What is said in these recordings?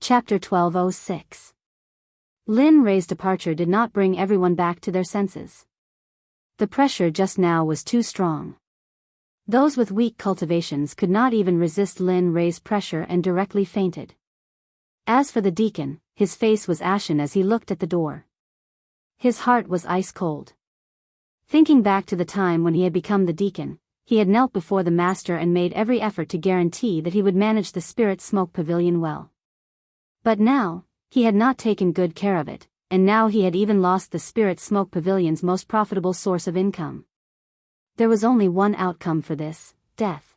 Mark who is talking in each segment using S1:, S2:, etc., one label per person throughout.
S1: Chapter 1206. Lin Rei's departure did not bring everyone back to their senses. The pressure just now was too strong. Those with weak cultivations could not even resist Lin Rei's pressure and directly fainted. As for the deacon, his face was ashen as he looked at the door. His heart was ice cold. Thinking back to the time when he had become the deacon, he had knelt before the master and made every effort to guarantee that he would manage the spirit smoke pavilion well. But now, he had not taken good care of it, and now he had even lost the spirit smoke pavilion's most profitable source of income. There was only one outcome for this: death.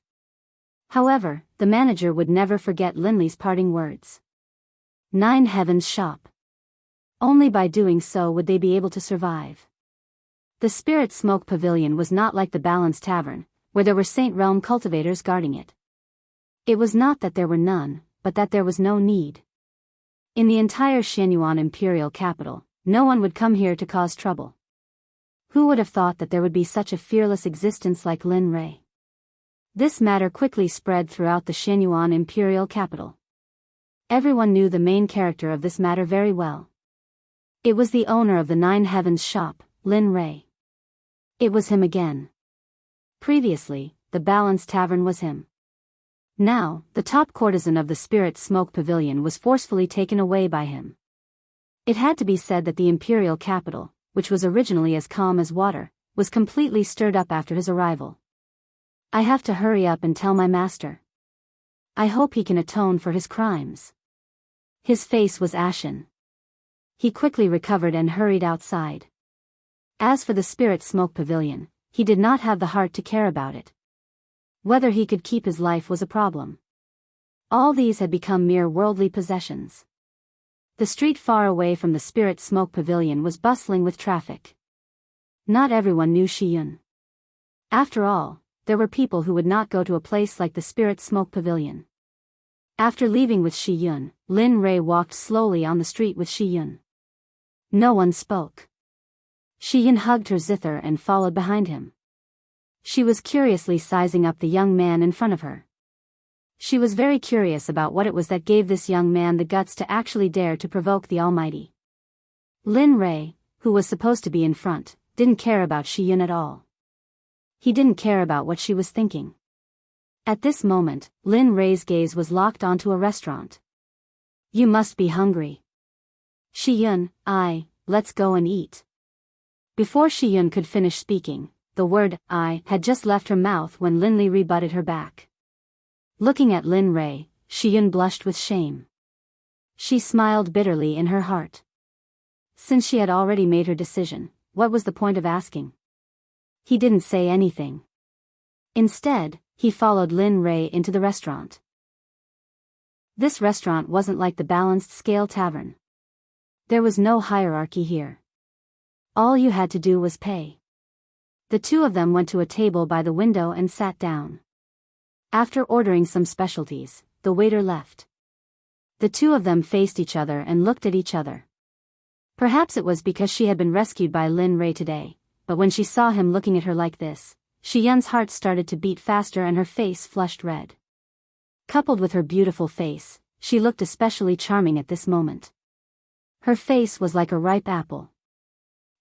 S1: However, the manager would never forget Linley's parting words. 9 Heavens Shop. Only by doing so would they be able to survive. The spirit smoke pavilion was not like the Balanced Tavern, where there were Saint Realm cultivators guarding it. It was not that there were none, but that there was no need. In the entire Shenyuan imperial capital, no one would come here to cause trouble. Who would have thought that there would be such a fearless existence like Lin Rei? This matter quickly spread throughout the Shenyuan imperial capital. Everyone knew the main character of this matter very well. It was the owner of the 9 Heavens shop, Lin Rei. It was him again. Previously, the Balanced Tavern was him. Now, the top courtesan of the Spirit Smoke Pavilion was forcefully taken away by him. It had to be said that the imperial capital, which was originally as calm as water, was completely stirred up after his arrival. I have to hurry up and tell my master. I hope he can atone for his crimes. His face was ashen. He quickly recovered and hurried outside. As for the Spirit Smoke Pavilion, he did not have the heart to care about it. Whether he could keep his life was a problem. All these had become mere worldly possessions. The street far away from the Spirit Smoke Pavilion was bustling with traffic. Not everyone knew Shiyun. After all, there were people who would not go to a place like the Spirit Smoke Pavilion. After leaving with Shiyun, Lin Rei walked slowly on the street with Shiyun. No one spoke. Shiyun hugged her zither and followed behind him. She was curiously sizing up the young man in front of her. She was very curious about what it was that gave this young man the guts to actually dare to provoke the Almighty. Lin Rei, who was supposed to be in front, didn't care about Shiyun at all. He didn't care about what she was thinking. At this moment, Lin Rei's gaze was locked onto a restaurant. You must be hungry. Shiyun, let's go and eat. Before Shiyun could finish speaking, the word, I, had just left her mouth when Lin Li rebutted her back. Looking at Lin Rei, Shiyun blushed with shame. She smiled bitterly in her heart. Since she had already made her decision, what was the point of asking? He didn't say anything. Instead, he followed Lin Rei into the restaurant. This restaurant wasn't like the Balanced Scale Tavern. There was no hierarchy here. All you had to do was pay. The two of them went to a table by the window and sat down. After ordering some specialties, the waiter left. The two of them faced each other and looked at each other. Perhaps it was because she had been rescued by Lin Rei today, but when she saw him looking at her like this, Shiyun's heart started to beat faster and her face flushed red. Coupled with her beautiful face, she looked especially charming at this moment. Her face was like a ripe apple.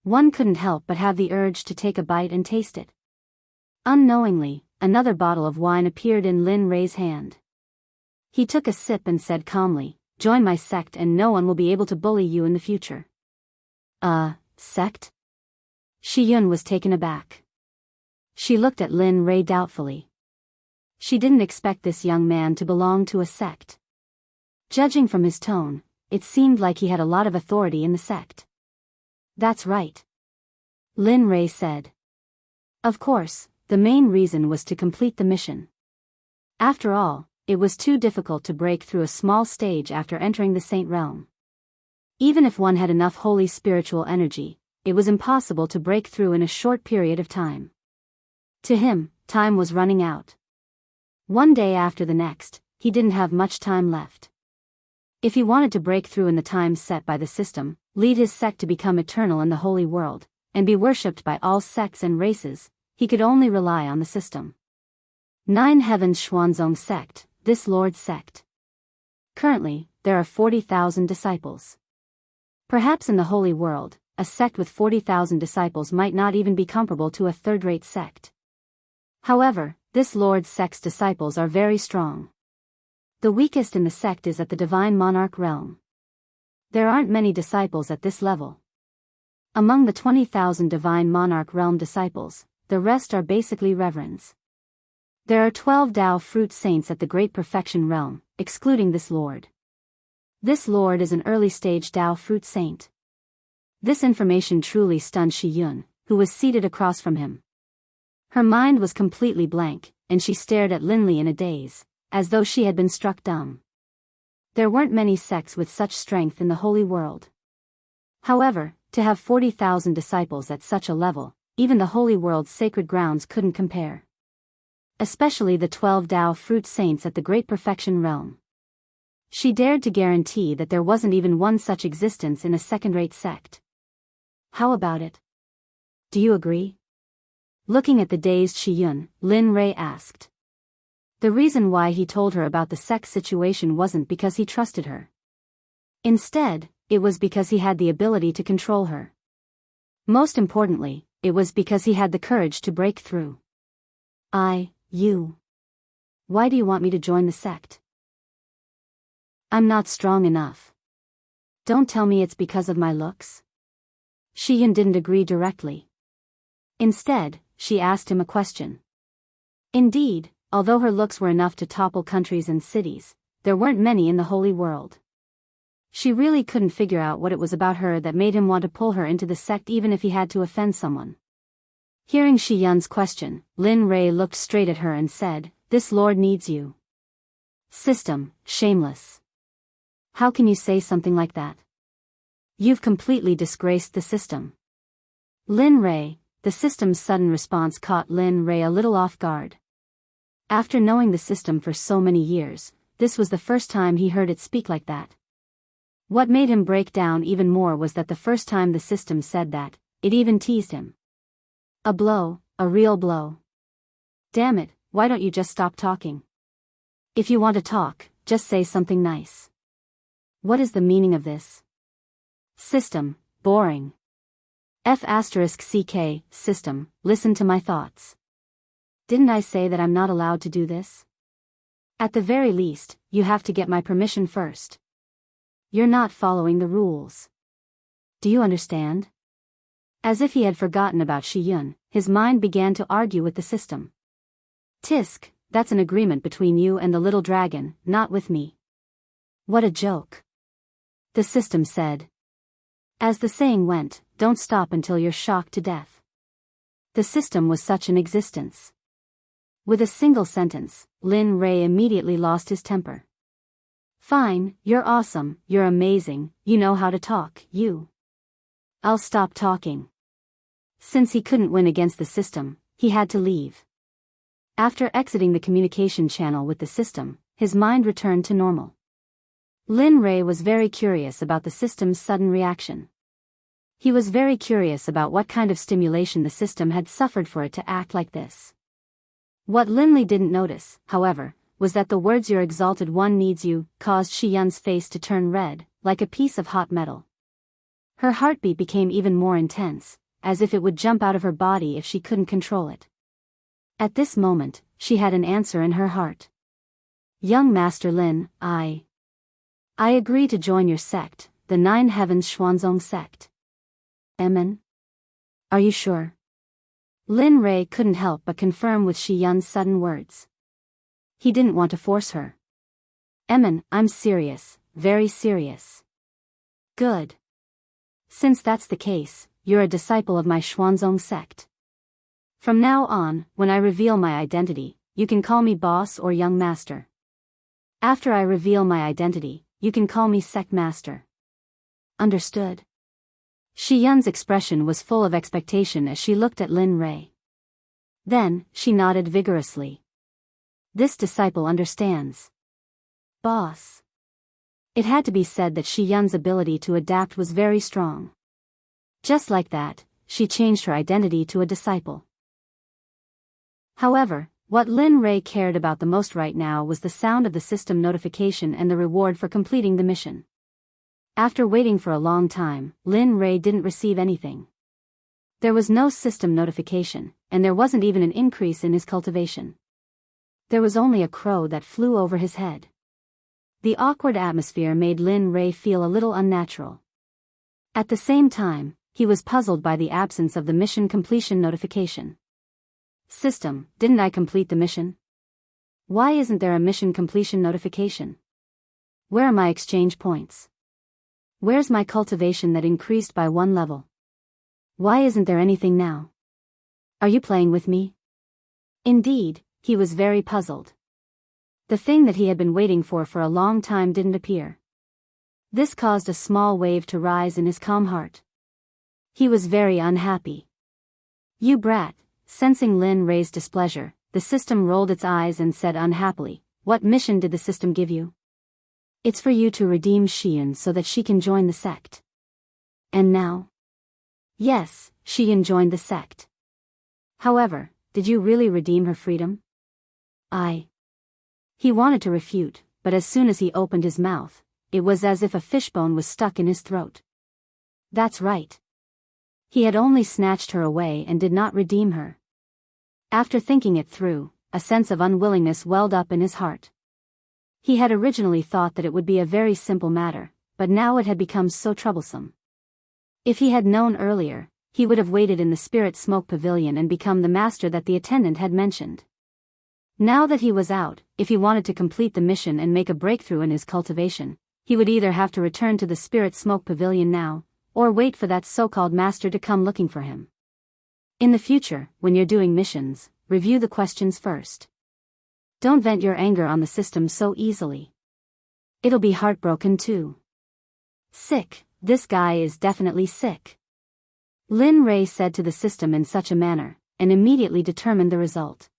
S1: One couldn't help but have the urge to take a bite and taste it. Unknowingly, another bottle of wine appeared in Lin Rei's hand. He took a sip and said calmly, "Join my sect and no one will be able to bully you in the future." Sect? Shiyun was taken aback. She looked at Lin Rei doubtfully. She didn't expect this young man to belong to a sect. Judging from his tone, it seemed like he had a lot of authority in the sect. That's right. Lin Rei said. Of course, the main reason was to complete the mission. After all, it was too difficult to break through a small stage after entering the Saint Realm. Even if one had enough holy spiritual energy, it was impossible to break through in a short period of time. To him, time was running out. One day after the next, he didn't have much time left. If he wanted to break through in the time set by the system, lead his sect to become eternal in the holy world, and be worshipped by all sects and races, he could only rely on the system. 9 Heavens Xuanzong Sect, this Lord's sect. Currently, there are 40,000 disciples. Perhaps in the holy world, a sect with 40,000 disciples might not even be comparable to a third-rate sect. However, this Lord Sect's disciples are very strong. The weakest in the sect is at the divine monarch realm. There aren't many disciples at this level. Among the 20,000 divine monarch realm disciples, the rest are basically reverends. There are 12 Tao fruit saints at the great perfection realm, excluding this lord. This lord is an early-stage Tao fruit saint. This information truly stunned Shi Yun, who was seated across from him. Her mind was completely blank, and she stared at Lin Li in a daze, as though she had been struck dumb. There weren't many sects with such strength in the holy world. However, to have 40,000 disciples at such a level, even the holy world's sacred grounds couldn't compare. Especially the 12 Tao fruit saints at the great perfection realm. She dared to guarantee that there wasn't even one such existence in a second-rate sect. How about it? Do you agree? Looking at the dazed Shi Yun, Lin Rei asked. The reason why he told her about the sect situation wasn't because he trusted her. Instead, it was because he had the ability to control her. Most importantly, it was because he had the courage to break through. You. Why do you want me to join the sect? I'm not strong enough. Don't tell me it's because of my looks. Shi Yun didn't agree directly. Instead, she asked him a question. Indeed, although her looks were enough to topple countries and cities, there weren't many in the holy world. She really couldn't figure out what it was about her that made him want to pull her into the sect even if he had to offend someone. Hearing Shi Yun's question, Lin Rei looked straight at her and said, "This lord needs you." System, shameless. How can you say something like that? You've completely disgraced the system. Lin Rei, the system's sudden response caught Lin Rei a little off guard. After knowing the system for so many years, this was the first time he heard it speak like that. What made him break down even more was that the first time the system said that, it even teased him. A blow, a real blow. Damn it, why don't you just stop talking? If you want to talk, just say something nice. What is the meaning of this? System, boring. F***ck, system, listen to my thoughts. Didn't I say that I'm not allowed to do this? At the very least, you have to get my permission first. You're not following the rules. Do you understand? As if he had forgotten about Shi Yun, his mind began to argue with the system. Tisk, that's an agreement between you and the little dragon, not with me. What a joke. The system said. As the saying went, don't stop until you're shocked to death. The system was such an existence. With a single sentence, Lin Rei immediately lost his temper. Fine, you're awesome, you're amazing, you know how to talk, you. I'll stop talking. Since he couldn't win against the system, he had to leave. After exiting the communication channel with the system, his mind returned to normal. Lin Rei was very curious about the system's sudden reaction. He was very curious about what kind of stimulation the system had suffered for it to act like this. What Lin Li didn't notice, however, was that the words "your exalted one needs you" caused Shi Yun's face to turn red, like a piece of hot metal. Her heartbeat became even more intense, as if it would jump out of her body if she couldn't control it. At this moment, she had an answer in her heart. Young Master Lin, I agree to join your sect, the Nine Heavens Xuanzong sect. Emin? Are you sure? Lin Rei couldn't help but confirm with Shi Yun's sudden words. He didn't want to force her. Emin, I'm serious, very serious. Good. Since that's the case, you're a disciple of my Xuanzong sect. From now on, when I reveal my identity, you can call me boss or young master. After I reveal my identity, you can call me sect master. Understood? Shi Yun's expression was full of expectation as she looked at Lin Rei. Then, she nodded vigorously. This disciple understands. Boss. It had to be said that Shi Yun's ability to adapt was very strong. Just like that, she changed her identity to a disciple. However, What Lin Ray cared about the most right now was the sound of the system notification and the reward for completing the mission. After waiting for a long time, Lin Ray didn't receive anything. There was no system notification, and there wasn't even an increase in his cultivation. There was only a crow that flew over his head. The awkward atmosphere made Lin Ray feel a little unnatural. At the same time, he was puzzled by the absence of the mission completion notification. System, didn't I complete the mission? Why isn't there a mission completion notification? Where are my exchange points? Where's my cultivation that increased by 1 level? Why isn't there anything now? Are you playing with me? Indeed, he was very puzzled. The thing that he had been waiting for a long time didn't appear. This caused a small wave to rise in his calm heart. He was very unhappy. You brat. Sensing Lin Ray's displeasure, the system rolled its eyes and said unhappily, "What mission did the system give you?" "It's for you to redeem Xian so that she can join the sect." "And now?" "Yes, Xian joined the sect. However, did you really redeem her freedom?" He wanted to refute, but as soon as he opened his mouth, it was as if a fishbone was stuck in his throat. That's right. He had only snatched her away and did not redeem her. After thinking it through, a sense of unwillingness welled up in his heart. He had originally thought that it would be a very simple matter, but now it had become so troublesome. If he had known earlier, he would have waited in the Spirit Smoke Pavilion and become the master that the attendant had mentioned. Now that he was out, if he wanted to complete the mission and make a breakthrough in his cultivation, he would either have to return to the Spirit Smoke Pavilion now, or wait for that so-called master to come looking for him. In the future, when you're doing missions, review the questions first. Don't vent your anger on the system so easily. It'll be heartbroken too. Sick, this guy is definitely sick. Lin Ray said to the system in such a manner, and immediately determined the result.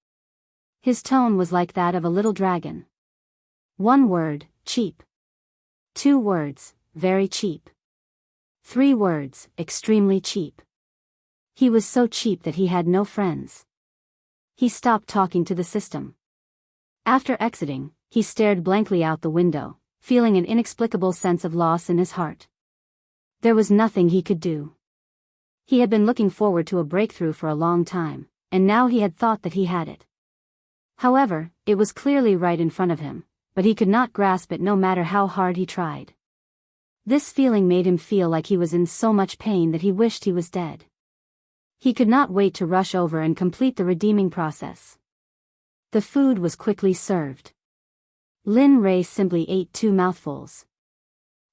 S1: His tone was like that of a little dragon. 1 word, cheap. 2 words, very cheap. 3 words, extremely cheap. He was so cheap that he had no friends. He stopped talking to the system. After exiting, he stared blankly out the window, feeling an inexplicable sense of loss in his heart. There was nothing he could do. He had been looking forward to a breakthrough for a long time, and now he had thought that he had it. However, it was clearly right in front of him, but he could not grasp it no matter how hard he tried. This feeling made him feel like he was in so much pain that he wished he was dead. He could not wait to rush over and complete the redeeming process. The food was quickly served. Lin Ray simply ate 2 mouthfuls.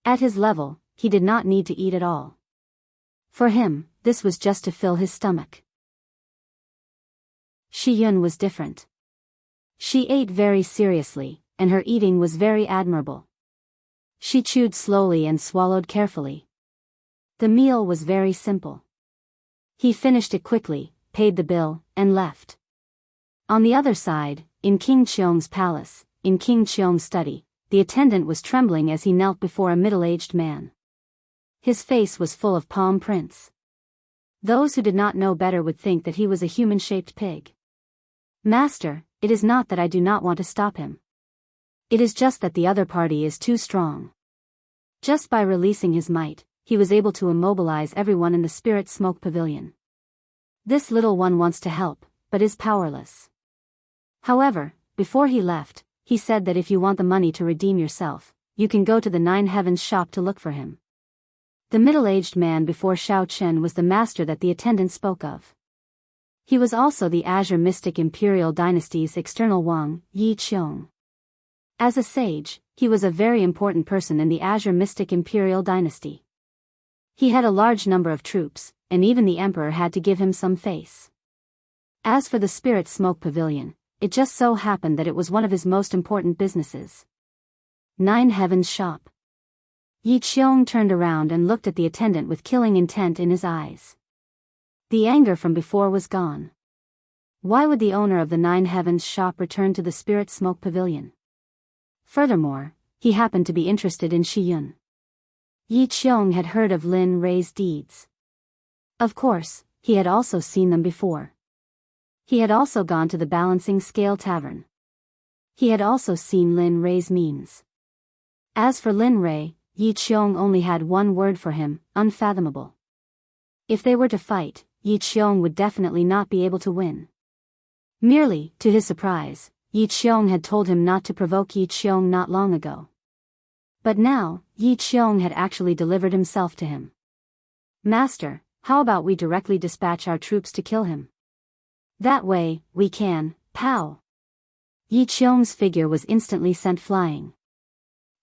S1: At his level, he did not need to eat at all. For him, this was just to fill his stomach. Shiyun was different. She ate very seriously, and her eating was very admirable. She chewed slowly and swallowed carefully. The meal was very simple. He finished it quickly, paid the bill, and left. On the other side, in King Cheong's palace, in King Cheong's study, the attendant was trembling as he knelt before a middle-aged man. His face was full of palm prints. Those who did not know better would think that he was a human-shaped pig. "Master, it is not that I do not want to stop him. It is just that the other party is too strong." Just by releasing his might, he was able to immobilize everyone in the Spirit Smoke Pavilion. This little one wants to help, but is powerless. However, before he left, he said that if you want the money to redeem yourself, you can go to the 9 Heavens shop to look for him. The middle-aged man before Xiao Chen was the master that the attendant spoke of. He was also the Azure Mystic Imperial Dynasty's external Wang, Yi Qiong. As a sage, he was a very important person in the Azure Mystic Imperial Dynasty. He had a large number of troops, and even the emperor had to give him some face. As for the Spirit Smoke Pavilion, it just so happened that it was one of his most important businesses. 9 Heavens shop. Yi Qiong turned around and looked at the attendant with killing intent in his eyes. The anger from before was gone. Why would the owner of the 9 Heavens shop return to the Spirit Smoke Pavilion? Furthermore, he happened to be interested in Shiyun. Yi Qiong had heard of Lin Ray's deeds. Of course, he had also seen them before. He had also gone to the Balancing Scale Tavern. He had also seen Lin Rei's means. As for Lin Rei, Yi Qiong only had one word for him: unfathomable. If they were to fight, Yi Qiong would definitely not be able to win. Merely, to his surprise, Yi Qiong had told him not to provoke Yi Qiong not long ago. But now, Yi Qiong had actually delivered himself to him. Master, how about we directly dispatch our troops to kill him? That way, we can, pow! Yi Qiong's figure was instantly sent flying.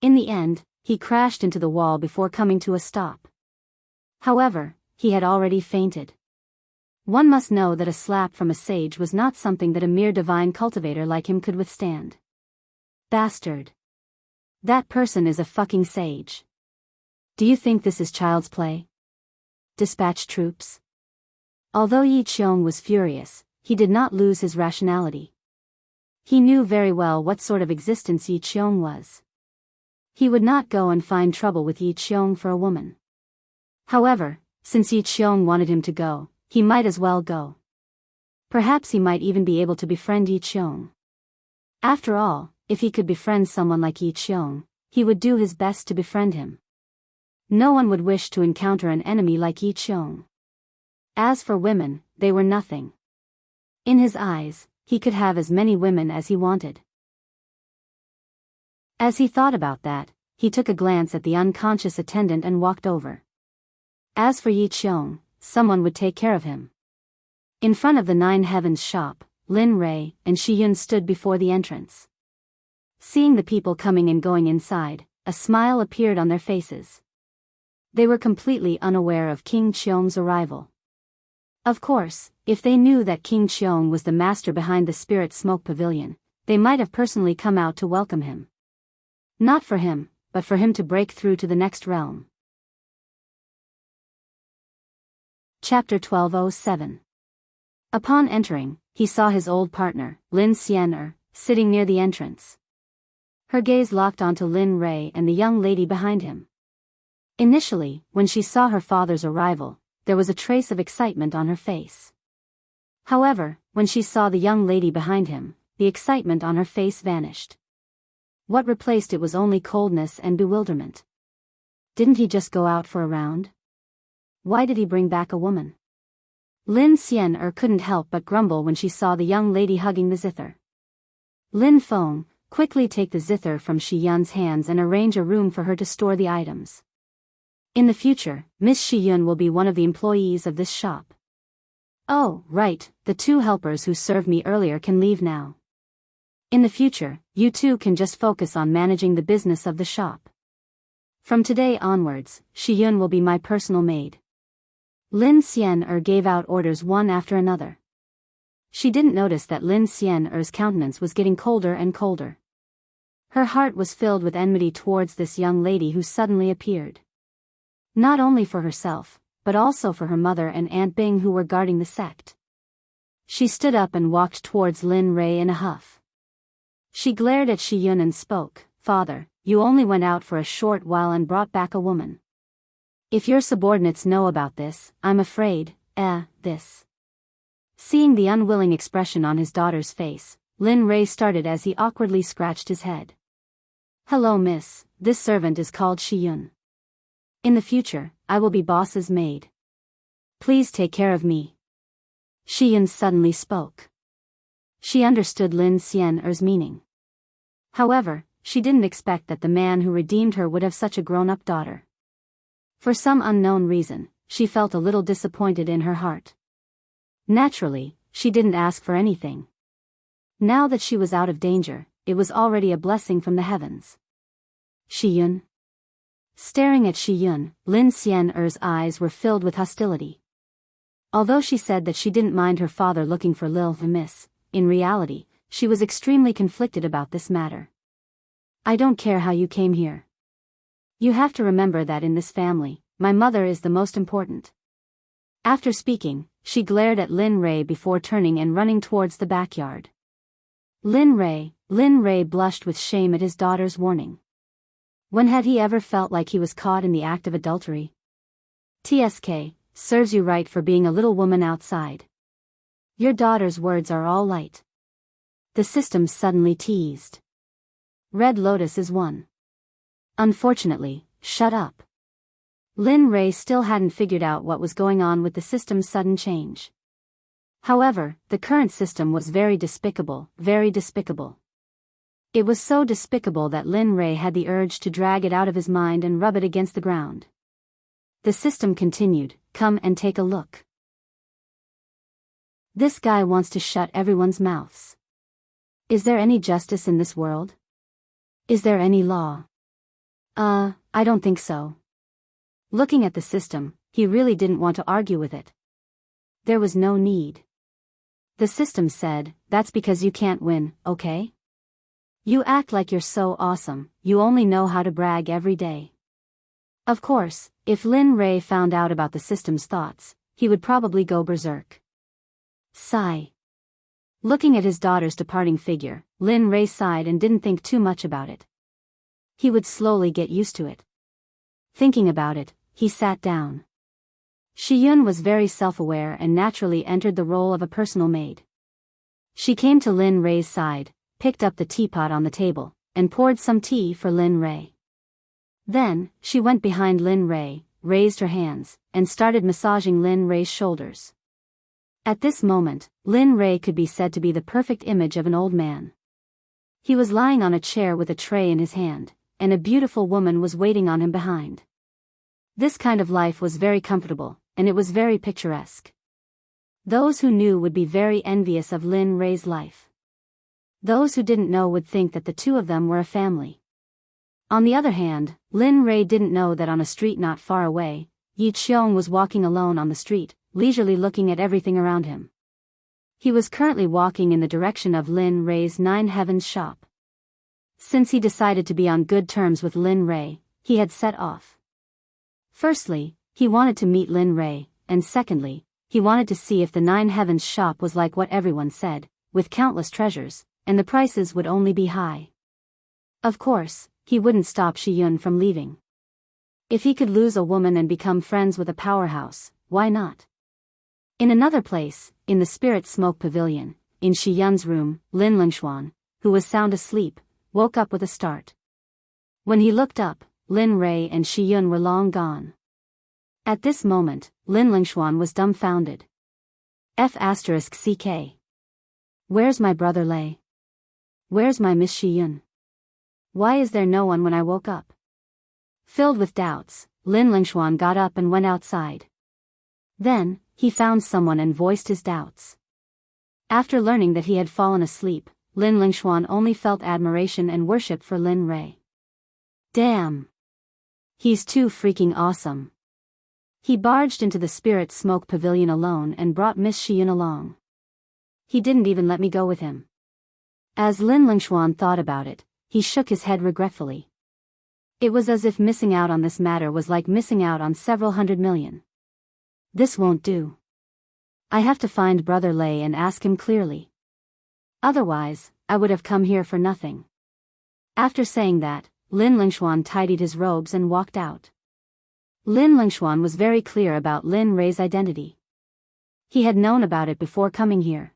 S1: In the end, he crashed into the wall before coming to a stop. However, he had already fainted. One must know that a slap from a sage was not something that a mere divine cultivator like him could withstand. Bastard. That person is a fucking sage. Do you think this is child's play? Dispatch troops? Although Yi Qiong was furious, he did not lose his rationality. He knew very well what sort of existence Yi Qiong was. He would not go and find trouble with Yi Qiong for a woman. However, since Yi Qiong wanted him to go, he might as well go. Perhaps he might even be able to befriend Yi Qiong. After all, if he could befriend someone like Yi Qiong, he would do his best to befriend him. No one would wish to encounter an enemy like Yi Qiong. As for women, they were nothing. In his eyes, he could have as many women as he wanted. As he thought about that, he took a glance at the unconscious attendant and walked over. As for Yi Qiong, someone would take care of him. In front of the Nine Heavens shop, Lin Rei and Shi Yun stood before the entrance. Seeing the people coming and going inside, a smile appeared on their faces. They were completely unaware of King Qiong's arrival. Of course, if they knew that King Qiong was the master behind the Spirit Smoke Pavilion, they might have personally come out to welcome him. Not for him, but for him to break through to the next realm. Chapter 1207. Upon entering, he saw his old partner, Lin Xian'er, sitting near the entrance. Her gaze locked onto Lin Rei and the young lady behind him. Initially, when she saw her father's arrival, there was a trace of excitement on her face. However, when she saw the young lady behind him, the excitement on her face vanished. What replaced it was only coldness and bewilderment. Didn't he just go out for a round? Why did he bring back a woman? Lin Xian'er couldn't help but grumble when she saw the young lady hugging the zither. Lin Feng, quickly take the zither from Shi Yun's hands and arrange a room for her to store the items. In the future, Miss Shi Yun will be one of the employees of this shop. Oh, right, the two helpers who served me earlier can leave now. In the future, you two can just focus on managing the business of the shop. From today onwards, Shi Yun will be my personal maid. Lin Xian'er gave out orders one after another. She didn't notice that Lin Xian'er's countenance was getting colder and colder. Her heart was filled with enmity towards this young lady who suddenly appeared. Not only for herself, but also for her mother and Aunt Bing who were guarding the sect. She stood up and walked towards Lin Rei in a huff. She glared at Shi Yun and spoke, "Father, you only went out for a short while and brought back a woman. If your subordinates know about this, I'm afraid, this." Seeing the unwilling expression on his daughter's face, Lin Rei started as he awkwardly scratched his head. "Hello miss, this servant is called Shi Yun. In the future, I will be boss's maid. Please take care of me." Shi Yun suddenly spoke. She understood Lin Xian'er's meaning. However, she didn't expect that the man who redeemed her would have such a grown-up daughter. For some unknown reason, she felt a little disappointed in her heart. Naturally, she didn't ask for anything. Now that she was out of danger, it was already a blessing from the heavens. Shi Yun. Staring at Shi Yun, Lin Xian'er's eyes were filled with hostility. Although she said that she didn't mind her father looking for Lil Miss, in reality, she was extremely conflicted about this matter. "I don't care how you came here. You have to remember that in this family, my mother is the most important." After speaking, she glared at Lin Rei before turning and running towards the backyard. Lin Rei blushed with shame at his daughter's warning. When had he ever felt like he was caught in the act of adultery? TSK, serves you right for being a little woman outside. Your daughter's words are all light. The system suddenly teased. Red Lotus is one. Unfortunately, shut up. Lin Ray still hadn't figured out what was going on with the system's sudden change. However, the current system was very despicable, very despicable. It was so despicable that Lin Ray had the urge to drag it out of his mind and rub it against the ground. The system continued, come and take a look. This guy wants to shut everyone's mouths. Is there any justice in this world? Is there any law? I don't think so. Looking at the system, he really didn't want to argue with it. There was no need. The system said, that's because you can't win, okay? You act like you're so awesome, you only know how to brag every day. Of course, if Lin Ray found out about the system's thoughts, he would probably go berserk. Sigh. Looking at his daughter's departing figure, Lin Ray sighed and didn't think too much about it. He would slowly get used to it. Thinking about it, he sat down. Shiyun was very self-aware and naturally entered the role of a personal maid. She came to Lin Ray's side, picked up the teapot on the table, and poured some tea for Lin Ray. Then, she went behind Lin Ray, raised her hands, and started massaging Lin Ray's shoulders. At this moment, Lin Ray could be said to be the perfect image of an old man. He was lying on a chair with a tray in his hand, and a beautiful woman was waiting on him behind. This kind of life was very comfortable, and it was very picturesque. Those who knew would be very envious of Lin Ray's life. Those who didn't know would think that the two of them were a family. On the other hand, Lin Ray didn't know that on a street not far away, Yi Qiong was walking alone on the street, leisurely looking at everything around him. He was currently walking in the direction of Lin Ray's Nine Heavens shop. Since he decided to be on good terms with Lin Ray, he had set off. Firstly, he wanted to meet Lin Ray, and secondly, he wanted to see if the Nine Heavens shop was like what everyone said, with countless treasures, and the prices would only be high. Of course, he wouldn't stop Shiyun from leaving. If he could lose a woman and become friends with a powerhouse, why not? In another place, in the Spirit Smoke Pavilion, in Shiyun's room, Lin Lingshuan, who was sound asleep, woke up with a start. When he looked up, Lin Ray and Shiyun were long gone. At this moment, Lin Lingshuan was dumbfounded. F***CK. Where's my brother Lei? Where's my Miss Shiyun? Why is there no one when I woke up? Filled with doubts, Lin Lingshuan got up and went outside. Then, he found someone and voiced his doubts. After learning that he had fallen asleep, Lin Lingshuan only felt admiration and worship for Lin Ray. Damn! He's too freaking awesome. He barged into the Spirit Smoke Pavilion alone and brought Miss Shiyun along. He didn't even let me go with him. As Lin Lingshuan thought about it, he shook his head regretfully. It was as if missing out on this matter was like missing out on several 100 million. This won't do. I have to find Brother Lei and ask him clearly. Otherwise, I would have come here for nothing. After saying that, Lin Lingshuan tidied his robes and walked out. Lin Lingshuan was very clear about Lin Ray's identity. He had known about it before coming here.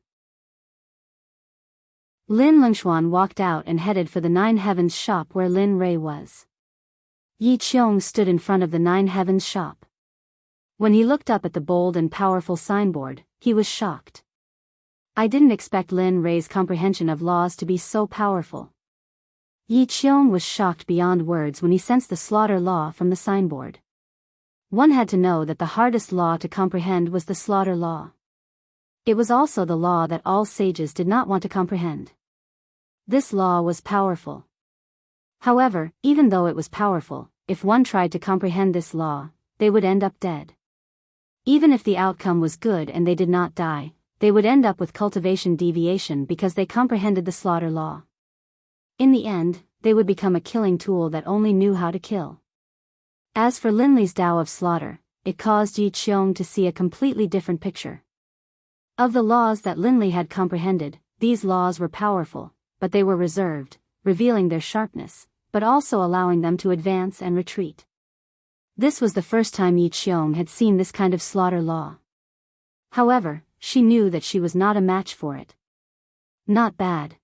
S1: Lin Lingshuan walked out and headed for the Nine Heavens shop where Lin Ray was. Yi Qiong stood in front of the Nine Heavens shop. When he looked up at the bold and powerful signboard, he was shocked. I didn't expect Lin Ray's comprehension of laws to be so powerful. Yi Qiong was shocked beyond words when he sensed the slaughter law from the signboard. One had to know that the hardest law to comprehend was the slaughter law. It was also the law that all sages did not want to comprehend. This law was powerful. However, even though it was powerful, if one tried to comprehend this law, they would end up dead. Even if the outcome was good and they did not die, they would end up with cultivation deviation because they comprehended the slaughter law. In the end, they would become a killing tool that only knew how to kill. As for Lin Li's Tao of slaughter, it caused Yi Qiong to see a completely different picture. Of the laws that Lin Li had comprehended, these laws were powerful, but they were reserved, revealing their sharpness, but also allowing them to advance and retreat. This was the first time Yi Qiong had seen this kind of slaughter law. However, she knew that she was not a match for it. Not bad.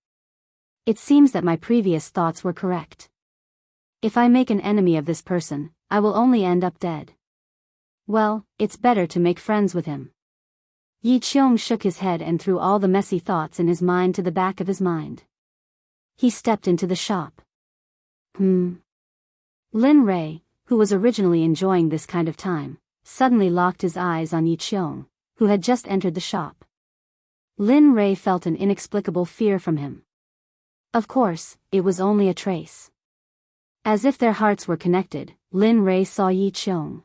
S1: It seems that my previous thoughts were correct. If I make an enemy of this person, I will only end up dead. Well, it's better to make friends with him. Yi Qiong shook his head and threw all the messy thoughts in his mind to the back of his mind. He stepped into the shop. Lin Rei, who was originally enjoying this kind of time, suddenly locked his eyes on Yi Qiong, who had just entered the shop. Lin Rei felt an inexplicable fear from him. Of course, it was only a trace. As if their hearts were connected, Lin Rei saw Yi Qiong.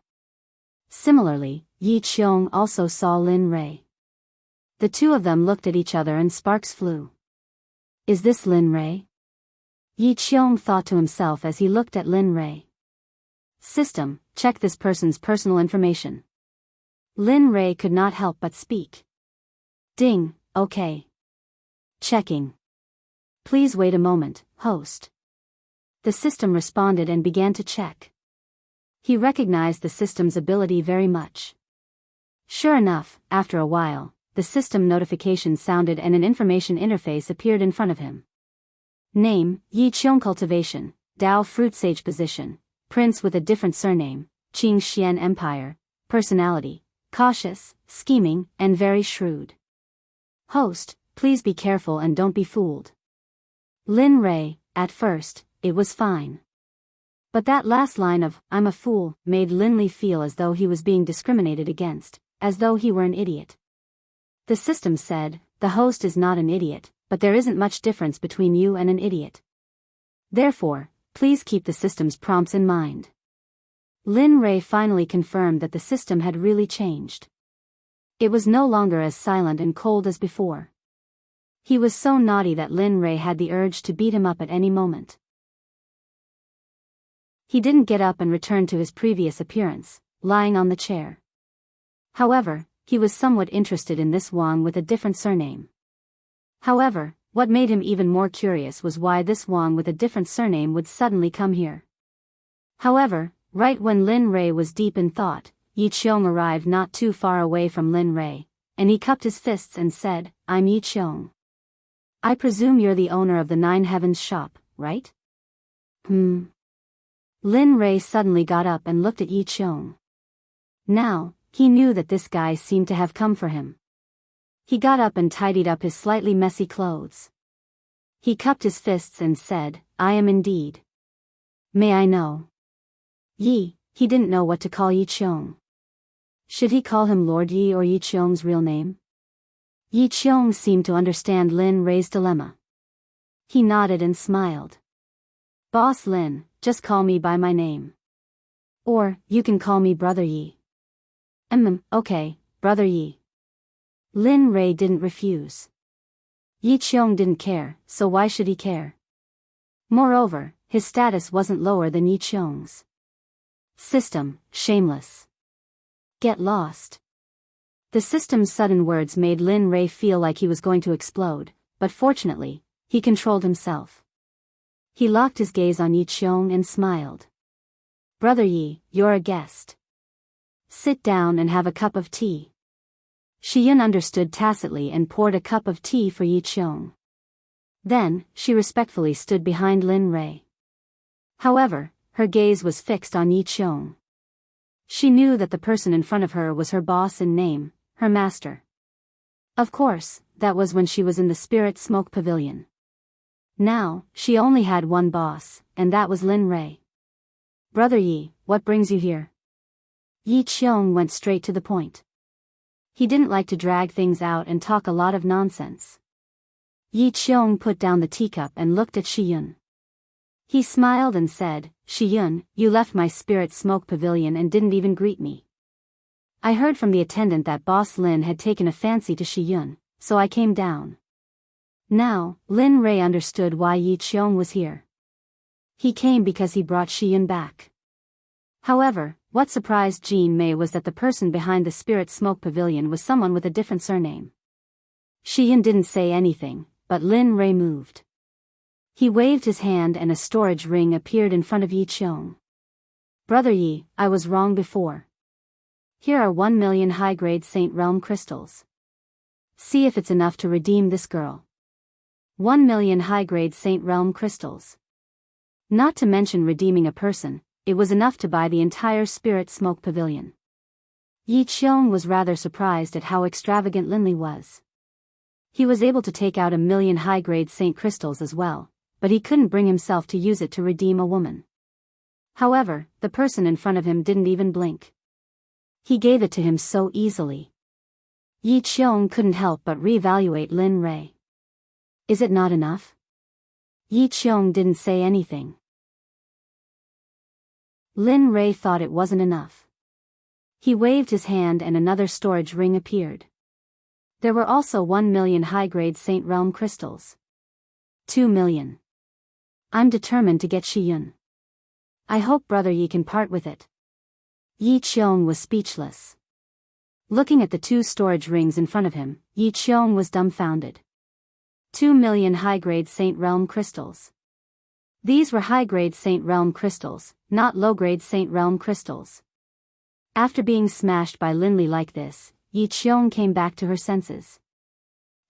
S1: Similarly, Yi Qiong also saw Lin Rei. The two of them looked at each other and sparks flew. Is this Lin Rei? Yi Qiong thought to himself as he looked at Lin Rei. System, check this person's personal information. Lin Rei could not help but speak. Ding, okay. Checking. Please wait a moment, host. The system responded and began to check. He recognized the system's ability very much. Sure enough, after a while, the system notification sounded and an information interface appeared in front of him. Name, Yi Qiong cultivation, Dao fruit sage position, prince with a different surname, Qing Xian Empire, personality, cautious, scheming, and very shrewd. Host, please be careful and don't be fooled. Lin Rei, at first, it was fine. But that last line of, I'm a fool, made Lin Li feel as though he was being discriminated against, as though he were an idiot. The system said, the host is not an idiot, but there isn't much difference between you and an idiot. Therefore, please keep the system's prompts in mind. Lin Rei finally confirmed that the system had really changed. It was no longer as silent and cold as before. He was so naughty that Lin Rei had the urge to beat him up at any moment. He didn't get up and return to his previous appearance, lying on the chair. However, he was somewhat interested in this Wang with a different surname. However, what made him even more curious was why this Wang with a different surname would suddenly come here. However, right when Lin Rei was deep in thought, Yi Qiong arrived not too far away from Lin Rei, and he cupped his fists and said, I'm Yi Qiong. I presume you're the owner of the Nine Heavens shop, right? Lin Rei suddenly got up and looked at Yi Qiong. Now, he knew that this guy seemed to have come for him. He got up and tidied up his slightly messy clothes. He cupped his fists and said, I am indeed. May I know? Yi, he didn't know what to call Yi Qiong. Should he call him Lord Yi or Yi Qiong's real name? Yi Qiong seemed to understand Lin Rei's dilemma. He nodded and smiled. Boss Lin, just call me by my name. Or, you can call me Brother Yi. Okay, Brother Yi. Lin Rei didn't refuse. Yi Qiong didn't care, so why should he care? Moreover, his status wasn't lower than Yi Qiong's. System, shameless. Get lost. The system's sudden words made Lin Rei feel like he was going to explode, but fortunately, he controlled himself. He locked his gaze on Yi Qiong and smiled. Brother Yi, you're a guest. Sit down and have a cup of tea. Shiyun understood tacitly and poured a cup of tea for Yi Qiong. Then, she respectfully stood behind Lin Rei. However, her gaze was fixed on Yi Qiong. She knew that the person in front of her was her boss in name, her master. Of course, that was when she was in the Spirit Smoke Pavilion. Now, she only had one boss, and that was Lin Rei. Brother Yi, what brings you here? Yi Qiong went straight to the point. He didn't like to drag things out and talk a lot of nonsense. Yi Qiong put down the teacup and looked at Shiyun. He smiled and said, Shiyun, you left my Spirit Smoke Pavilion and didn't even greet me. I heard from the attendant that Boss Lin had taken a fancy to Shiyun, so I came down. Now, Lin Rei understood why Yi Qiong was here. He came because he brought Shiyun back. However, what surprised Jean Mei was that the person behind the Spirit Smoke Pavilion was someone with a different surname. Shiyun didn't say anything, but Lin Rei moved. He waved his hand and a storage ring appeared in front of Yi Qiong. Brother Yi, I was wrong before. Here are 1 million high-grade Saint Realm crystals. See if it's enough to redeem this girl. 1,000,000 high-grade Saint Realm crystals. Not to mention redeeming a person, it was enough to buy the entire Spirit Smoke Pavilion. Yi Qiong was rather surprised at how extravagant Linli was. He was able to take out 1,000,000 high-grade Saint crystals as well, but he couldn't bring himself to use it to redeem a woman. However, the person in front of him didn't even blink. He gave it to him so easily. Yi Qiong couldn't help but reevaluate Lin Rei. Is it not enough? Yi Qiong didn't say anything. Lin Rei thought it wasn't enough. He waved his hand and another storage ring appeared. There were also 1,000,000 high-grade Saint Realm crystals. 2,000,000. I'm determined to get Shiyun. I hope Brother Yi can part with it. Yi Qiong was speechless. Looking at the 2 storage rings in front of him, Yi Qiong was dumbfounded. 2,000,000 high-grade Saint Realm crystals. These were high-grade Saint Realm crystals, not low-grade Saint Realm crystals. After being smashed by Linli like this, Yi Qiong came back to her senses.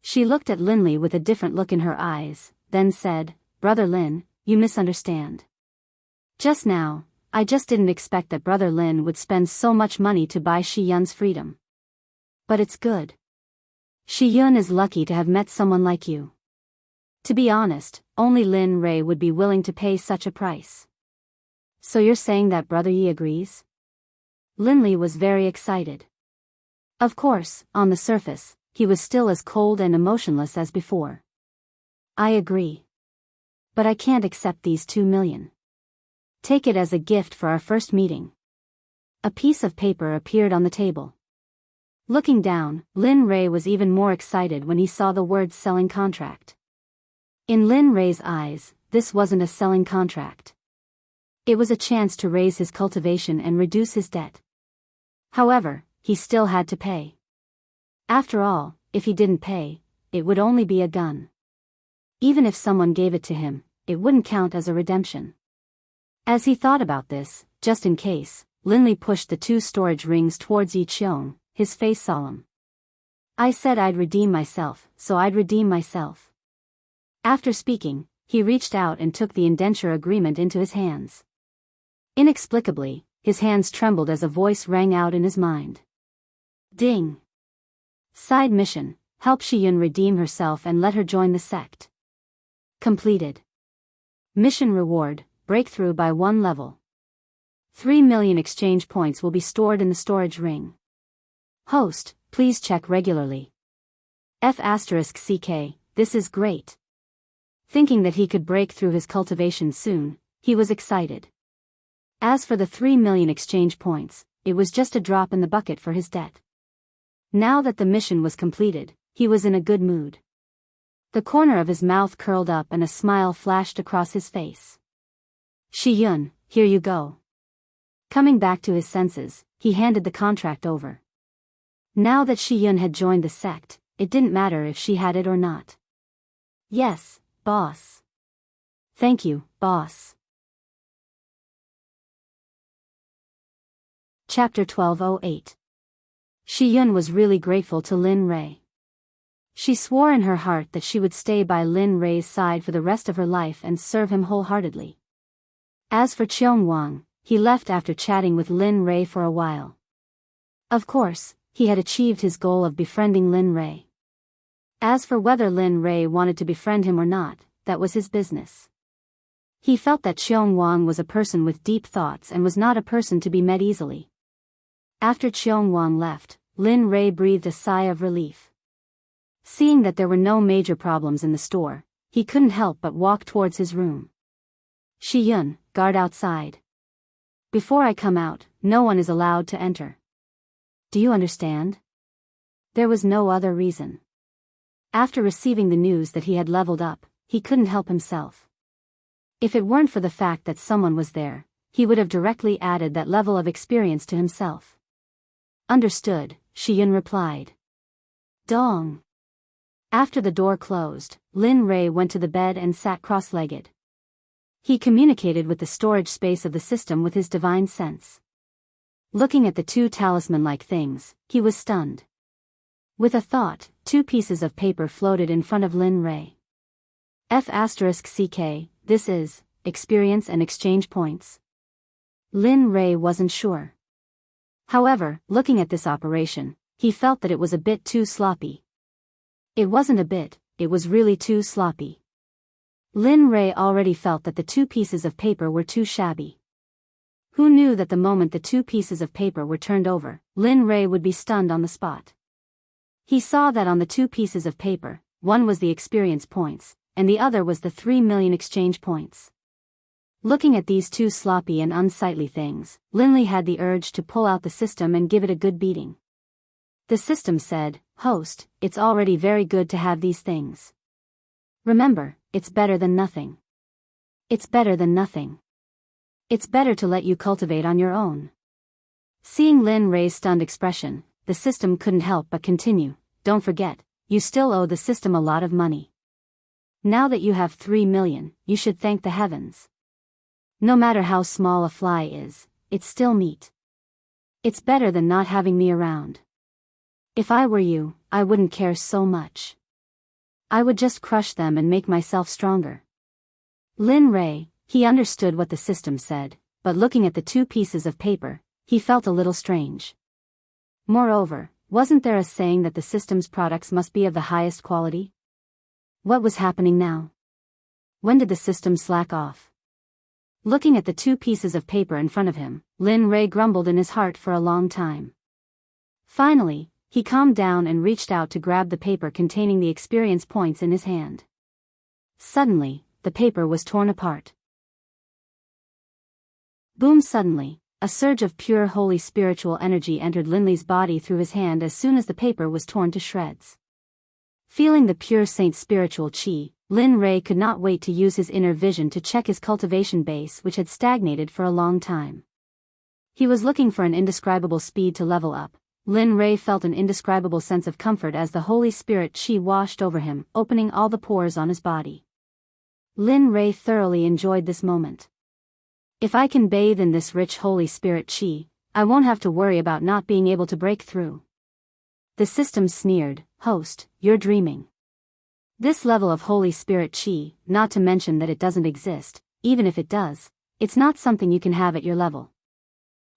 S1: She looked at Linli with a different look in her eyes, then said, Brother Lin, you misunderstand. Just now, I just didn't expect that Brother Lin would spend so much money to buy Shi Yun's freedom. But it's good. Shi Yun is lucky to have met someone like you. To be honest, only Lin Rei would be willing to pay such a price. So you're saying that Brother Yi agrees? Linli was very excited. Of course, on the surface, he was still as cold and emotionless as before. I agree. But I can't accept these 2,000,000. Take it as a gift for our first meeting. A piece of paper appeared on the table. Looking down, Lin Rei was even more excited when he saw the words selling contract. In Lin Rei's eyes, this wasn't a selling contract. It was a chance to raise his cultivation and reduce his debt. However, he still had to pay. After all, if he didn't pay, it would only be a gun. Even if someone gave it to him, it wouldn't count as a redemption. As he thought about this, just in case, Linli pushed the 2 storage rings towards Yi Qiong, his face solemn. I said I'd redeem myself, so I'd redeem myself. After speaking, he reached out and took the indenture agreement into his hands. Inexplicably, his hands trembled as a voice rang out in his mind. Ding! Side mission, help Shiyun redeem herself and let her join the sect. Completed. Mission reward, breakthrough by 1 level. 3,000,000 exchange points will be stored in the storage ring. Host, please check regularly. F***CK, this is great. Thinking that he could break through his cultivation soon, he was excited. As for the 3,000,000 exchange points, it was just a drop in the bucket for his debt. Now that the mission was completed, he was in a good mood. The corner of his mouth curled up and a smile flashed across his face. Shiyun, here you go. Coming back to his senses, he handed the contract over. Now that Shiyun had joined the sect, it didn't matter if she had it or not. Yes, boss. Thank you, boss. Chapter 1208. Shiyun was really grateful to Lin Rei. She swore in her heart that she would stay by Lin Rei's side for the rest of her life and serve him wholeheartedly. As for Qiong Wang, he left after chatting with Lin Rei for a while. Of course, he had achieved his goal of befriending Lin Rei. As for whether Lin Rei wanted to befriend him or not, that was his business. He felt that Qiong Wang was a person with deep thoughts and was not a person to be met easily. After Qiong Wang left, Lin Rei breathed a sigh of relief. Seeing that there were no major problems in the store, he couldn't help but walk towards his room. Shiyun, guard outside. Before I come out, no one is allowed to enter. Do you understand? There was no other reason. After receiving the news that he had leveled up, he couldn't help himself. If it weren't for the fact that someone was there, he would have directly added that level of experience to himself. Understood, Shiyun replied. Dong. After the door closed, Lin Rei went to the bed and sat cross-legged. He communicated with the storage space of the system with his divine sense. Looking at the 2 talisman-like things, he was stunned. With a thought, two pieces of paper floated in front of Lin Ray. F***CK, this is, experience and exchange points. Lin Ray wasn't sure. However, looking at this operation, he felt that it was a bit too sloppy. It wasn't a bit, it was really too sloppy. Lin Ray already felt that the two pieces of paper were too shabby. Who knew that the moment the two pieces of paper were turned over, Lin Ray would be stunned on the spot. He saw that on the two pieces of paper, one was the experience points, and the other was the 3 million exchange points. Looking at these two sloppy and unsightly things, Linley had the urge to pull out the system and give it a good beating. The system said, "Host, it's already very good to have these things. Remember, it's better than nothing. It's better than nothing. It's better to let you cultivate on your own." Seeing Lin Ray's stunned expression, the system couldn't help but continue, "Don't forget, you still owe the system a lot of money. Now that you have 3 million, you should thank the heavens. No matter how small a fly is, it's still meat. It's better than not having me around. If I were you, I wouldn't care so much. I would just crush them and make myself stronger." Lin Ray, he understood what the system said, but looking at the two pieces of paper, he felt a little strange. Moreover, wasn't there a saying that the system's products must be of the highest quality? What was happening now? When did the system slack off? Looking at the two pieces of paper in front of him, Lin Ray grumbled in his heart for a long time. Finally, he calmed down and reached out to grab the paper containing the experience points in his hand. Suddenly, the paper was torn apart. Boom! Suddenly, a surge of pure holy spiritual energy entered Linley's body through his hand as soon as the paper was torn to shreds. Feeling the pure saint spiritual chi, Lin Ray could not wait to use his inner vision to check his cultivation base, which had stagnated for a long time. He was looking for an indescribable speed to level up. Lin Ray felt an indescribable sense of comfort as the Holy Spirit chi washed over him, opening all the pores on his body. Lin Ray thoroughly enjoyed this moment. If I can bathe in this rich Holy Spirit chi, I won't have to worry about not being able to break through. The system sneered, "Host, you're dreaming. This level of Holy Spirit chi, not to mention that it doesn't exist, even if it does, it's not something you can have at your level.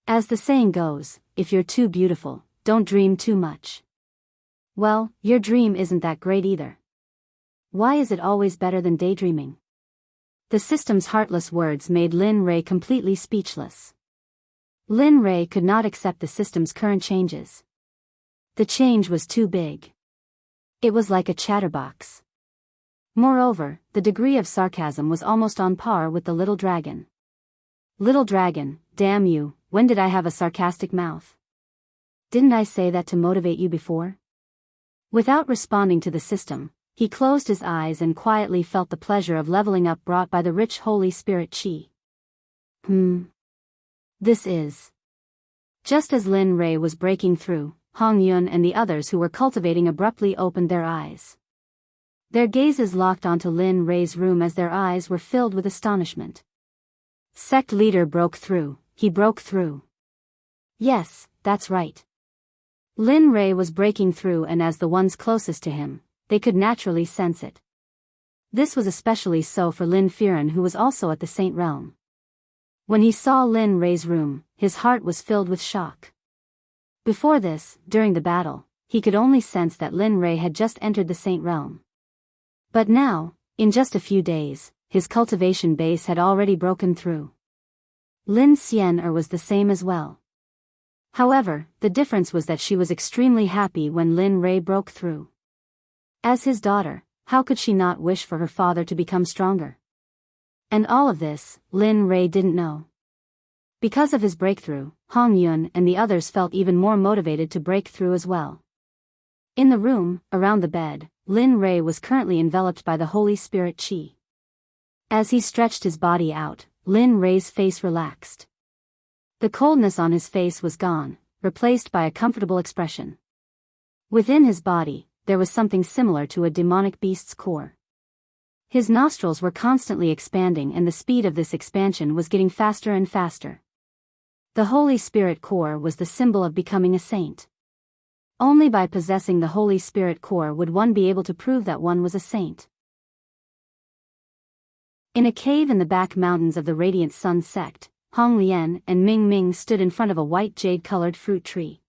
S1: As the saying goes, if you're too beautiful, don't dream too much. Well, your dream isn't that great either. Why is it always better than daydreaming?" The system's heartless words made Lin Ray completely speechless. Lin Ray could not accept the system's current changes. The change was too big. It was like a chatterbox. Moreover, the degree of sarcasm was almost on par with the little dragon. "Little dragon, damn you, when did I have a sarcastic mouth? Didn't I say that to motivate you before?" Without responding to the system, he closed his eyes and quietly felt the pleasure of leveling up brought by the rich Holy Spirit chi. This is. Just as Lin Ray was breaking through, Hong Yun and the others who were cultivating abruptly opened their eyes. Their gazes locked onto Lin Ray's room as their eyes were filled with astonishment. Sect leader broke through, he broke through. Yes, that's right. Lin Ray was breaking through, and as the ones closest to him, they could naturally sense it. This was especially so for Lin Firen, who was also at the Saint Realm. When he saw Lin Ray's room, his heart was filled with shock. Before this, during the battle, he could only sense that Lin Ray had just entered the Saint Realm. But now, in just a few days, his cultivation base had already broken through. Lin Xian'er was the same as well. However, the difference was that she was extremely happy when Lin Ray broke through. As his daughter, how could she not wish for her father to become stronger? And all of this, Lin Ray didn't know. Because of his breakthrough, Hong Yun and the others felt even more motivated to break through as well. In the room, around the bed, Lin Ray was currently enveloped by the Holy Spirit chi. As he stretched his body out, Lin Ray's face relaxed. The coldness on his face was gone, replaced by a comfortable expression. Within his body, there was something similar to a demonic beast's core. His nostrils were constantly expanding, and the speed of this expansion was getting faster and faster. The Holy Spirit core was the symbol of becoming a saint. Only by possessing the Holy Spirit core would one be able to prove that one was a saint. In a cave in the back mountains of the Radiant Sun Sect, Hong Lian and Ming Ming stood in front of a white jade-colored fruit tree.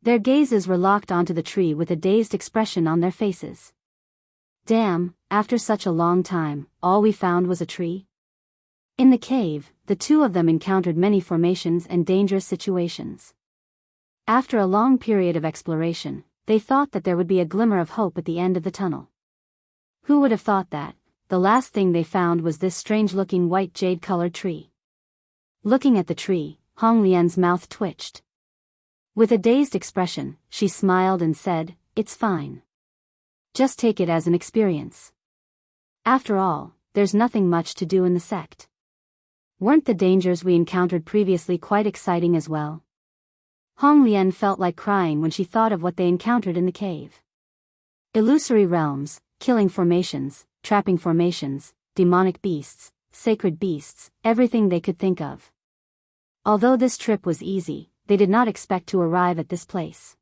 S1: Their gazes were locked onto the tree with a dazed expression on their faces. Damn, after such a long time, all we found was a tree? In the cave, the two of them encountered many formations and dangerous situations. After a long period of exploration, they thought that there would be a glimmer of hope at the end of the tunnel. Who would have thought that? The last thing they found was this strange-looking white jade-colored tree. Looking at the tree, Hong Lian's mouth twitched. With a dazed expression, she smiled and said, "It's fine. Just take it as an experience. After all, there's nothing much to do in the sect. Weren't the dangers we encountered previously quite exciting as well?" Hong Lian felt like crying when she thought of what they encountered in the cave. Illusory realms, killing formations, trapping formations, demonic beasts, sacred beasts, everything they could think of. Although this trip was easy, they did not expect to arrive at this place.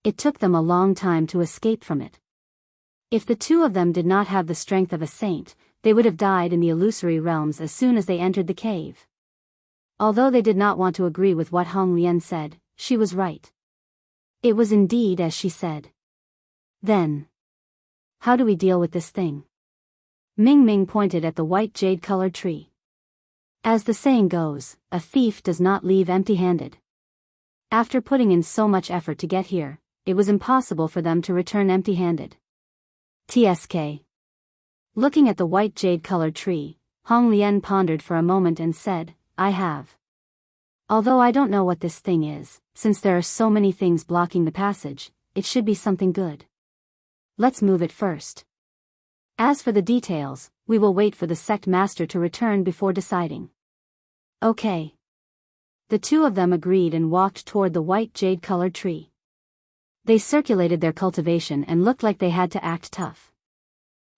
S1: It took them a long time to escape from it. If the two of them did not have the strength of a saint, they would have died in the illusory realms as soon as they entered the cave. Although they did not want to agree with what Hong Lian said, she was right. It was indeed as she said. Then, how do we deal with this thing? Ming Ming pointed at the white jade-colored tree. As the saying goes, a thief does not leave empty-handed. After putting in so much effort to get here, it was impossible for them to return empty-handed. TSK. Looking at the white jade-colored tree, Hong Lian pondered for a moment and said, "I have. Although I don't know what this thing is, since there are so many things blocking the passage, it should be something good. Let's move it first. As for the details, we will wait for the sect master to return before deciding." Okay. The two of them agreed and walked toward the white jade-colored tree. They circulated their cultivation and looked like they had to act tough.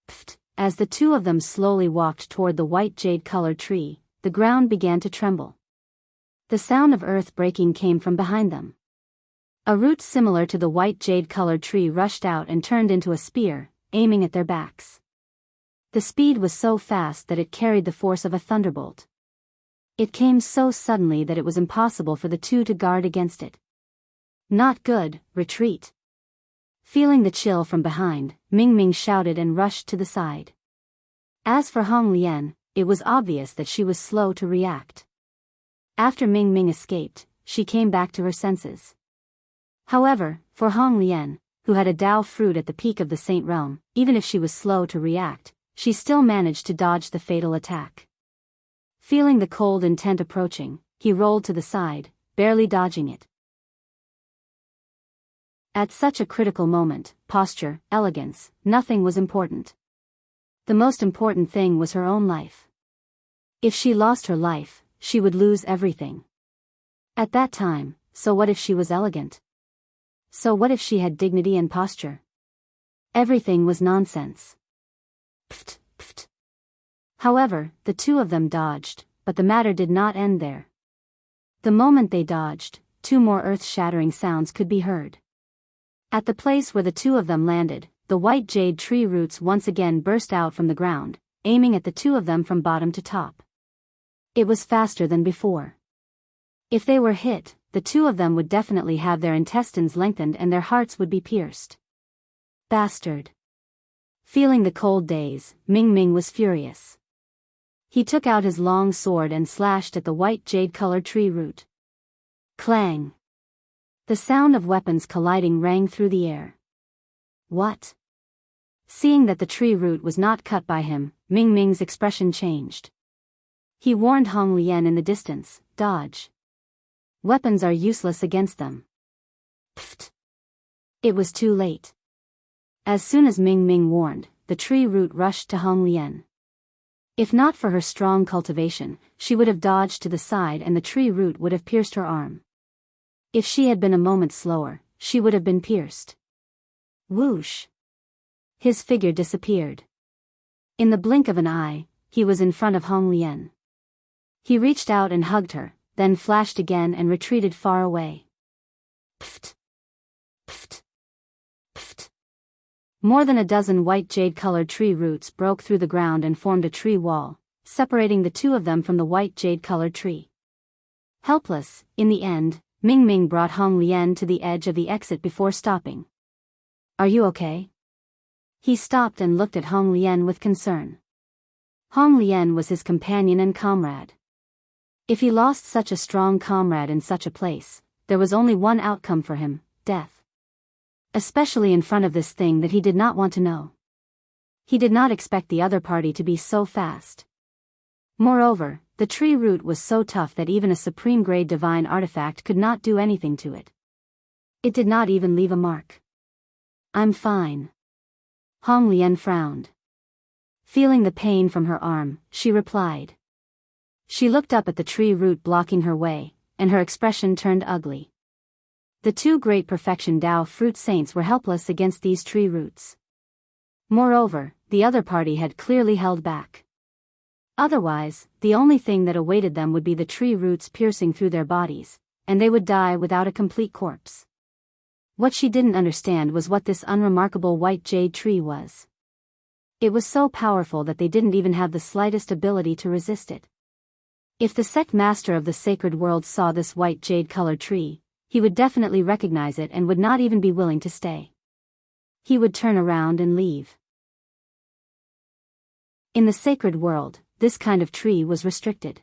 S1: Pfft. As the two of them slowly walked toward the white jade-colored tree, the ground began to tremble. The sound of earth breaking came from behind them. A root similar to the white jade-colored tree rushed out and turned into a spear, aiming at their backs. The speed was so fast that it carried the force of a thunderbolt. It came so suddenly that it was impossible for the two to guard against it. Not good, retreat. Feeling the chill from behind, Ming Ming shouted and rushed to the side. As for Hong Lian, it was obvious that she was slow to react. After Ming Ming escaped, she came back to her senses. However, for Hong Lian, who had a Dao fruit at the peak of the Saint realm, even if she was slow to react, she still managed to dodge the fatal attack. Feeling the cold intent approaching, he rolled to the side, barely dodging it. At such a critical moment, posture, elegance, nothing was important. The most important thing was her own life. If she lost her life, she would lose everything. At that time, so what if she was elegant? So what if she had dignity and posture? Everything was nonsense. Pft, pft. However, the two of them dodged, but the matter did not end there. The moment they dodged, two more earth-shattering sounds could be heard. At the place where the two of them landed, the white jade tree roots once again burst out from the ground, aiming at the two of them from bottom to top. It was faster than before. If they were hit, the two of them would definitely have their intestines lengthened and their hearts would be pierced. Bastard. Feeling the cold daze, Ming Ming was furious. He took out his long sword and slashed at the white jade-colored tree root. Clang. The sound of weapons colliding rang through the air. What? Seeing that the tree root was not cut by him, Ming Ming's expression changed. He warned Hong Lian in the distance, "Dodge. Weapons are useless against them." Pfft. It was too late. As soon as Ming Ming warned, the tree root rushed to Hong Lian. If not for her strong cultivation, she would have dodged to the side and the tree root would have pierced her arm. If she had been a moment slower, she would have been pierced. Whoosh! His figure disappeared. In the blink of an eye, he was in front of Hong Lian. He reached out and hugged her, then flashed again and retreated far away. Pfft! More than a dozen white jade-colored tree roots broke through the ground and formed a tree wall, separating the two of them from the white jade-colored tree. Helpless, in the end, Ming Ming brought Hong Lian to the edge of the exit before stopping. "Are you okay?" He stopped and looked at Hong Lian with concern. Hong Lian was his companion and comrade. If he lost such a strong comrade in such a place, there was only one outcome for him: death. Especially in front of this thing that he did not want to know. He did not expect the other party to be so fast. Moreover, the tree root was so tough that even a supreme-grade divine artifact could not do anything to it. It did not even leave a mark. "I'm fine." Hong Lian frowned. Feeling the pain from her arm, she replied. She looked up at the tree root blocking her way, and her expression turned ugly. The two great perfection Tao fruit saints were helpless against these tree roots. Moreover, the other party had clearly held back. Otherwise, the only thing that awaited them would be the tree roots piercing through their bodies, and they would die without a complete corpse. What she didn't understand was what this unremarkable white jade tree was. It was so powerful that they didn't even have the slightest ability to resist it. If the sect master of the sacred world saw this white jade-colored tree, he would definitely recognize it and would not even be willing to stay. He would turn around and leave. In the sacred world, this kind of tree was restricted.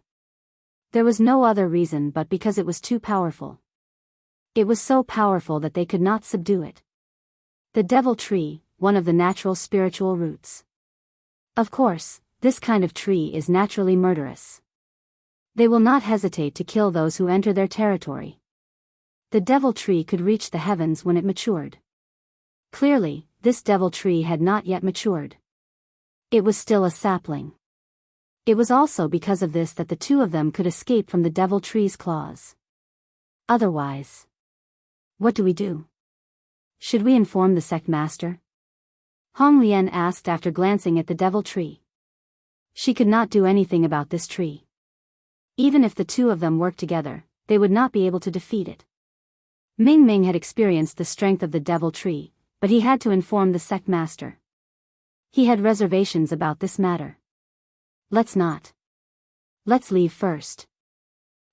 S1: There was no other reason but because it was too powerful. It was so powerful that they could not subdue it. The devil tree, one of the natural spiritual roots. Of course, this kind of tree is naturally murderous. They will not hesitate to kill those who enter their territory. The devil tree could reach the heavens when it matured. Clearly, this devil tree had not yet matured. It was still a sapling. It was also because of this that the two of them could escape from the devil tree's claws. Otherwise, what do we do? Should we inform the sect master? Hong Lian asked after glancing at the devil tree. She could not do anything about this tree. Even if the two of them worked together, they would not be able to defeat it. Ming Ming had experienced the strength of the devil tree, but he had to inform the sect master. He had reservations about this matter. Let's not. Let's leave first.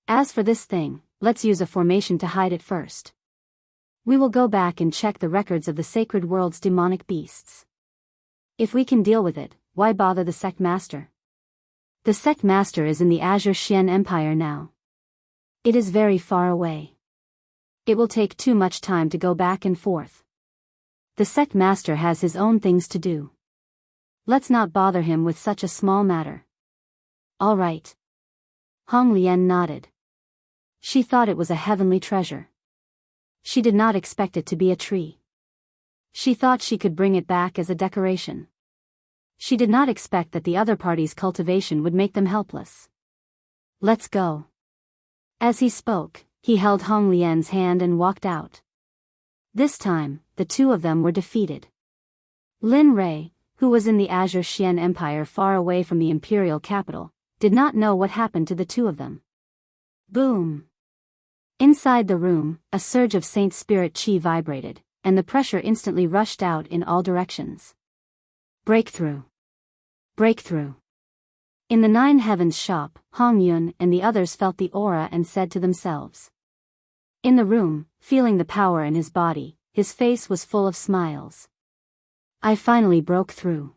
S1: As for this thing, let's use a formation to hide it first. We will go back and check the records of the sacred world's demonic beasts. If we can deal with it, why bother the sect master? The sect master is in the Azure Xian Empire now. It is very far away. It will take too much time to go back and forth. The sect master has his own things to do. Let's not bother him with such a small matter. All right. Hong Lian nodded. She thought it was a heavenly treasure. She did not expect it to be a tree. She thought she could bring it back as a decoration. She did not expect that the other party's cultivation would make them helpless. Let's go. As he spoke, he held Hong Lian's hand and walked out. This time, the two of them were defeated. Lin Rei, who was in the Azure Xian Empire far away from the imperial capital, did not know what happened to the two of them. Boom! Inside the room, a surge of Saint Spirit Chi vibrated, and the pressure instantly rushed out in all directions. Breakthrough! Breakthrough! In the Nine Heavens shop, Hong Yun and the others felt the aura and said to themselves. In the room, feeling the power in his body, his face was full of smiles. I finally broke through.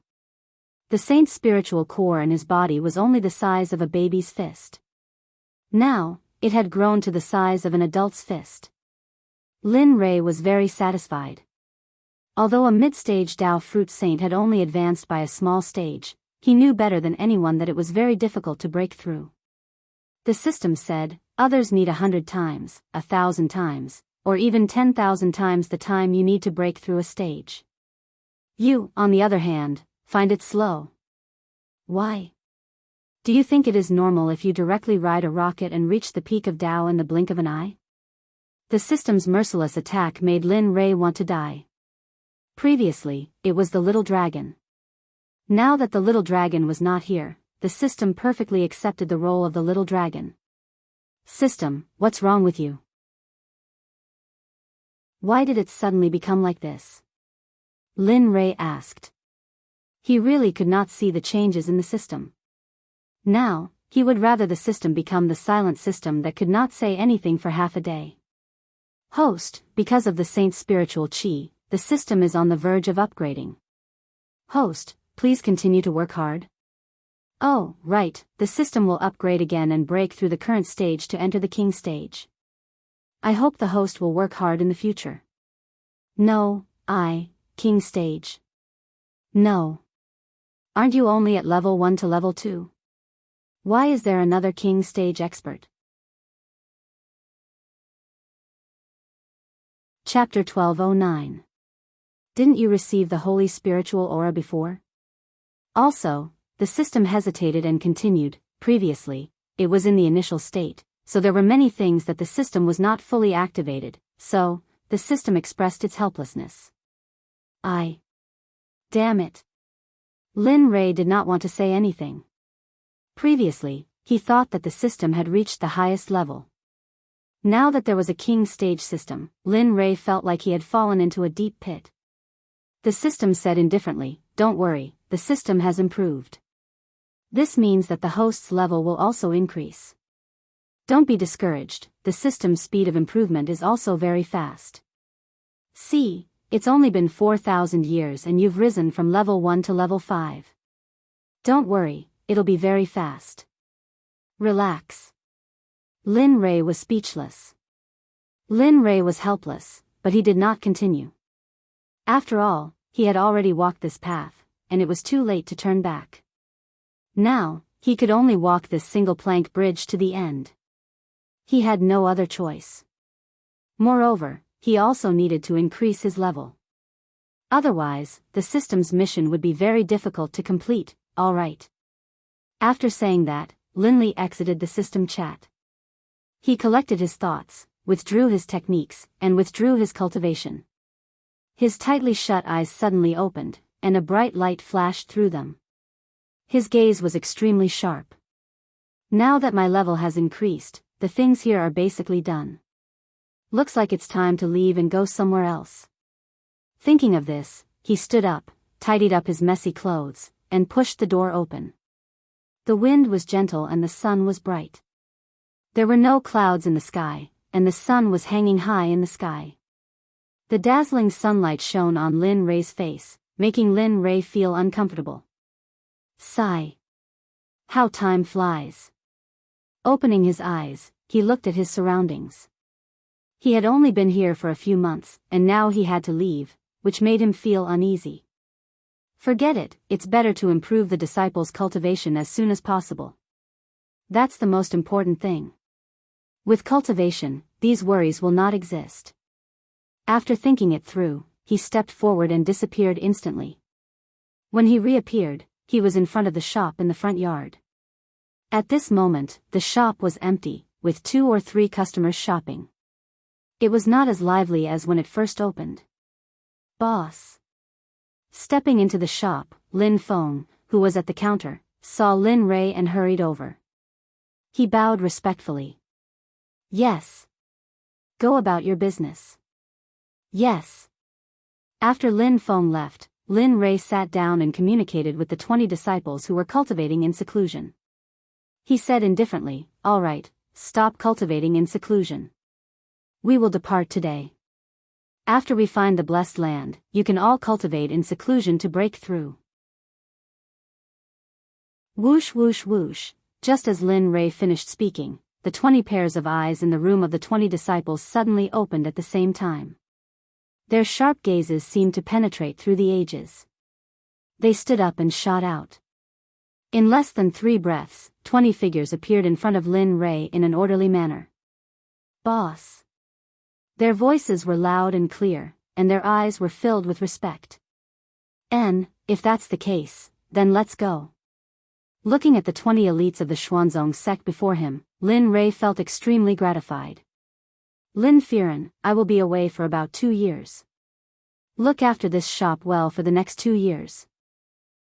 S1: The saint's spiritual core in his body was only the size of a baby's fist. Now, it had grown to the size of an adult's fist. Lin Rei was very satisfied. Although a mid-stage Tao fruit saint had only advanced by a small stage, he knew better than anyone that it was very difficult to break through. The system said, others need 100 times, 1,000 times, or even 10,000 times the time you need to break through a stage. You, on the other hand, find it slow. Why? Do you think it is normal if you directly ride a rocket and reach the peak of Tao in the blink of an eye? The system's merciless attack made Lin Rei want to die. Previously, it was the little dragon. Now that the little dragon was not here, the system perfectly accepted the role of the little dragon. System, what's wrong with you? Why did it suddenly become like this? Lin Rei asked. He really could not see the changes in the system. Now, he would rather the system become the silent system that could not say anything for half a day. Host, because of the saint's spiritual qi, the system is on the verge of upgrading. Host, please continue to work hard. Oh, right, the system will upgrade again and break through the current stage to enter the king stage. I hope the host will work hard in the future. No, king stage. No. Aren't you only at level 1 to level 2? Why is there another king stage expert? Chapter 1209. Didn't you receive the holy spiritual aura before? Also, the system hesitated and continued. Previously, it was in the initial state, so there were many things that the system was not fully activated, so, the system expressed its helplessness. Damn it. Lin Rei did not want to say anything. Previously, he thought that the system had reached the highest level. Now that there was a king stage system, Lin Rei felt like he had fallen into a deep pit. The system said indifferently, "Don't worry, the system has improved. This means that the host's level will also increase. Don't be discouraged, the system's speed of improvement is also very fast. See, it's only been 4,000 years and you've risen from level 1 to level 5. Don't worry, it'll be very fast. Relax." Lin Rei was speechless. Lin Rei was helpless, but he did not continue. After all, he had already walked this path, and it was too late to turn back. Now, he could only walk this single plank bridge to the end. He had no other choice. Moreover, he also needed to increase his level. Otherwise, the system's mission would be very difficult to complete. All right. After saying that, Lin Li exited the system chat. He collected his thoughts, withdrew his techniques, and withdrew his cultivation. His tightly shut eyes suddenly opened, and a bright light flashed through them. His gaze was extremely sharp. Now that my level has increased, the things here are basically done. Looks like it's time to leave and go somewhere else. Thinking of this, he stood up, tidied up his messy clothes, and pushed the door open. The wind was gentle and the sun was bright. There were no clouds in the sky, and the sun was hanging high in the sky. The dazzling sunlight shone on Lin Rei's face, making Lin Rei feel uncomfortable. Sigh. How time flies. Opening his eyes, he looked at his surroundings. He had only been here for a few months, and now he had to leave, which made him feel uneasy. Forget it, it's better to improve the disciples' cultivation as soon as possible. That's the most important thing. With cultivation, these worries will not exist. After thinking it through, he stepped forward and disappeared instantly. When he reappeared, he was in front of the shop in the front yard. At this moment, the shop was empty, with 2 or 3 customers shopping. It was not as lively as when it first opened. Boss. Stepping into the shop, Lin Feng, who was at the counter, saw Lin Rei and hurried over. He bowed respectfully. Yes. Go about your business. Yes. After Lin Feng left, Lin Rei sat down and communicated with the 20 disciples who were cultivating in seclusion. He said indifferently, "All right, stop cultivating in seclusion. We will depart today. After we find the blessed land, you can all cultivate in seclusion to break through." Whoosh whoosh whoosh. Just as Lin Rei finished speaking, the 20 pairs of eyes in the room of the 20 disciples suddenly opened at the same time. Their sharp gazes seemed to penetrate through the ages. They stood up and shot out. In less than 3 breaths, 20 figures appeared in front of Lin Rei in an orderly manner. Boss. Their voices were loud and clear, and their eyes were filled with respect. If that's the case, then let's go. Looking at the 20 elites of the Xuanzong sect before him, Lin Rei felt extremely gratified. Lin Firen, I will be away for about 2 years. Look after this shop well for the next 2 years.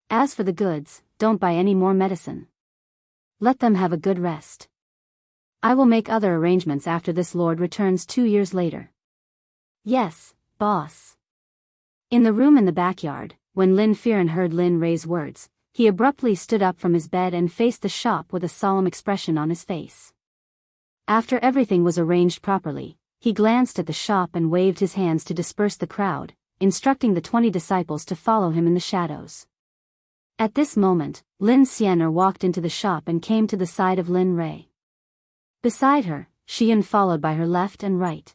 S1: As for the goods, don't buy any more medicine. Let them have a good rest. I will make other arrangements after this lord returns 2 years later. Yes, boss. In the room in the backyard, when Lin Firan heard Lin Rei's words, he abruptly stood up from his bed and faced the shop with a solemn expression on his face. After everything was arranged properly, he glanced at the shop and waved his hands to disperse the crowd, instructing the 20 disciples to follow him in the shadows. At this moment, Lin Xian'er walked into the shop and came to the side of Lin Rei. Beside her, Xian followed by her left and right.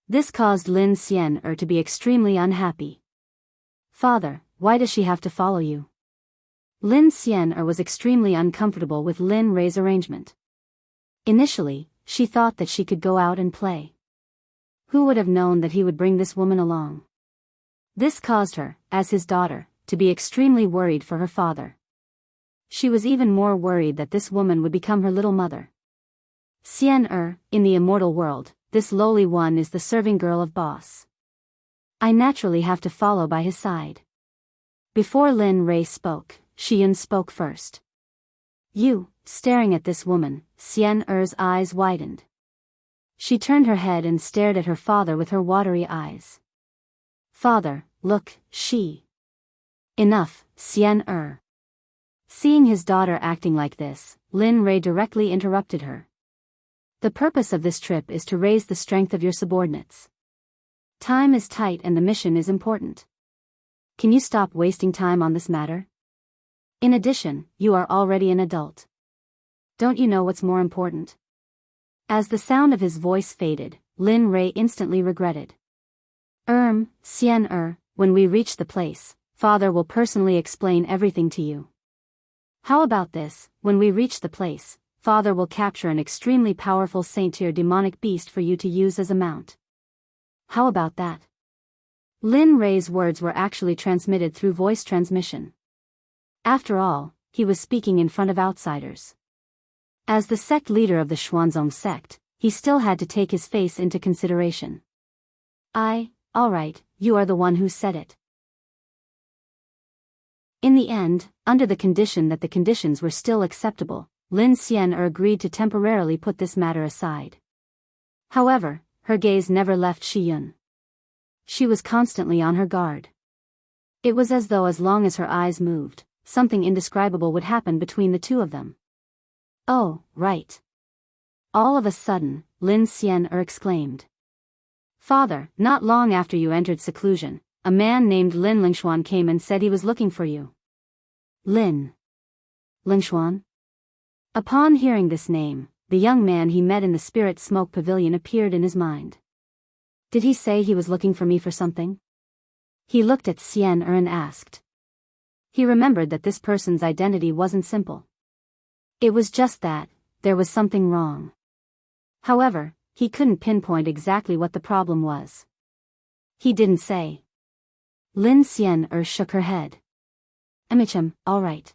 S1: This caused Lin Xian'er to be extremely unhappy. "Father, why does she have to follow you?" Lin Xian'er was extremely uncomfortable with Lin Rei's arrangement. Initially, she thought that she could go out and play. Who would have known that he would bring this woman along? This caused her, as his daughter, to be extremely worried for her father. She was even more worried that this woman would become her little mother. Xian'er, in the immortal world, this lowly one is the serving girl of boss. I naturally have to follow by his side. Before Lin Rei spoke, Xian spoke first. "You," staring at this woman, Xian'er's eyes widened. She turned her head and stared at her father with her watery eyes. "Father, look, she." "Enough, Xian'er." Seeing his daughter acting like this, Lin Rei directly interrupted her. "The purpose of this trip is to raise the strength of your subordinates. Time is tight and the mission is important. Can you stop wasting time on this matter? In addition, you are already an adult. Don't you know what's more important?" As the sound of his voice faded, Lin Rei instantly regretted. Xian'er, when we reach the place, Father will personally explain everything to you. How about this, when we reach the place, Father will capture an extremely powerful saint-tier demonic beast for you to use as a mount. How about that?" Lin Rei's words were actually transmitted through voice transmission. After all, he was speaking in front of outsiders. As the sect leader of the Xuanzong sect, he still had to take his face into consideration. Alright, you are the one who said it." In the end, under the condition that the conditions were still acceptable, Lin Xian'er agreed to temporarily put this matter aside. However, her gaze never left Shiyun. She was constantly on her guard. It was as though as long as her eyes moved, something indescribable would happen between the two of them. "Oh, right." All of a sudden, Lin Xian'er exclaimed. "Father, not long after you entered seclusion, a man named Lin Lingshuan came and said he was looking for you." Lin Lingshuan? Upon hearing this name, the young man he met in the Spirit Smoke Pavilion appeared in his mind. Did he say he was looking for me for something? He looked at Xian'er and asked. He remembered that this person's identity wasn't simple. It was just that, there was something wrong. However, he couldn't pinpoint exactly what the problem was. He didn't say. Lin Xian'er shook her head. All right.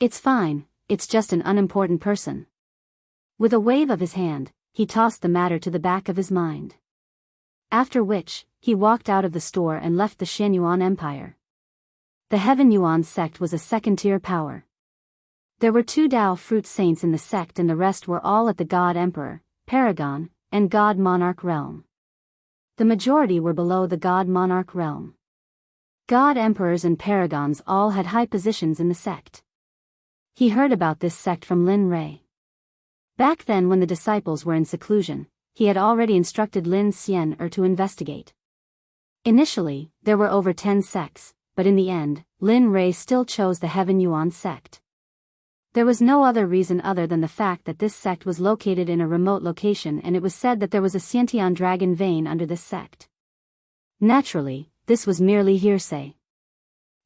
S1: It's fine, it's just an unimportant person. With a wave of his hand, he tossed the matter to the back of his mind. After which, he walked out of the store and left the Xianyuan Empire. The Heaven Yuan sect was a second-tier power. There were 2 Dao fruit saints in the sect and the rest were all at the God Emperor, Paragon, and God Monarch realm. The majority were below the God Monarch realm. God Emperors and Paragons all had high positions in the sect. He heard about this sect from Lin Rei. Back then when the disciples were in seclusion, he had already instructed Lin Xian'er to investigate. Initially, there were over 10 sects, but in the end, Lin Rei still chose the Heaven Yuan sect. There was no other reason other than the fact that this sect was located in a remote location and it was said that there was a Xiantian dragon vein under this sect. Naturally, this was merely hearsay.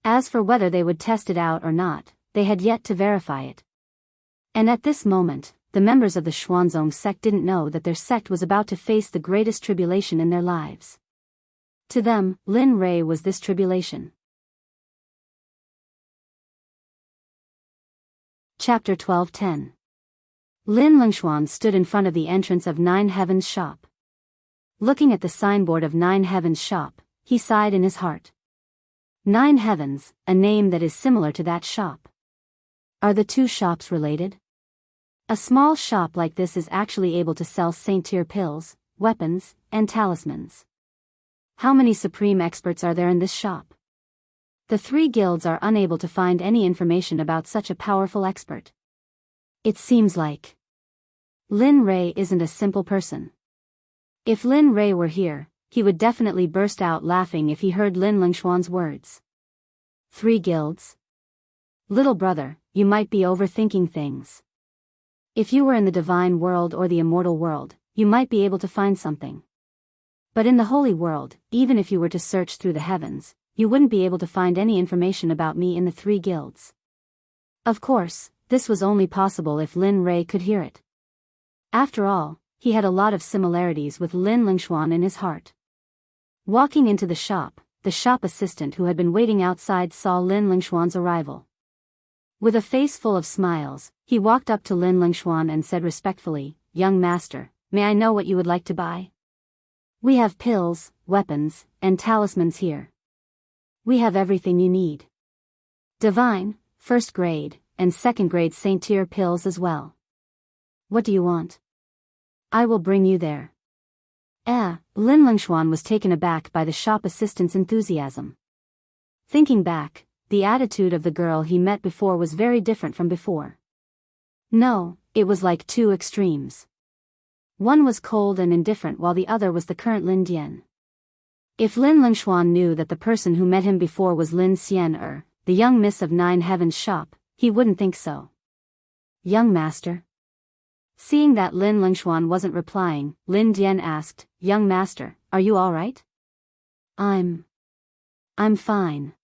S1: As for whether they would test it out or not, they had yet to verify it. And at this moment, the members of the Xuanzong sect didn't know that their sect was about to face the greatest tribulation in their lives. To them, Lin Rei was this tribulation. Chapter 12:10. Lin Lingshuan stood in front of the entrance of Nine Heavens shop. Looking at the signboard of Nine Heavens shop, he sighed in his heart. Nine Heavens, a name that is similar to that shop. Are the two shops related? A small shop like this is actually able to sell saint-tier pills, weapons, and talismans. How many supreme experts are there in this shop? The three guilds are unable to find any information about such a powerful expert. It seems like Lin Rei isn't a simple person. If Lin Rei were here, he would definitely burst out laughing if he heard Lin Lingxuan's words. 3 guilds? Little brother, you might be overthinking things. If you were in the divine world or the immortal world, you might be able to find something. But in the holy world, even if you were to search through the heavens, you wouldn't be able to find any information about me in the 3 guilds. Of course, this was only possible if Lin Rei could hear it. After all, he had a lot of similarities with Lin Lingxuan in his heart. Walking into the shop assistant who had been waiting outside saw Lin Lingxuan's arrival. With a face full of smiles, he walked up to Lin Lingxuan and said respectfully, "Young master, may I know what you would like to buy? We have pills, weapons, and talismans here. We have everything you need. Divine, first grade, and second grade Saint tier pills as well. What do you want? I will bring you there." Lin Lingxuan was taken aback by the shop assistant's enthusiasm. Thinking back, the attitude of the girl he met before was very different from before. No, it was like 2 extremes. One was cold and indifferent while the other was the current Lin Dian. If Lin Lingxuan knew that the person who met him before was Lin Xian, the young miss of 9 Heavens shop, he wouldn't think so. "Young master?" Seeing that Lin Lingxuan wasn't replying, Lin Dian asked, "Young master, are you alright?" I'm fine."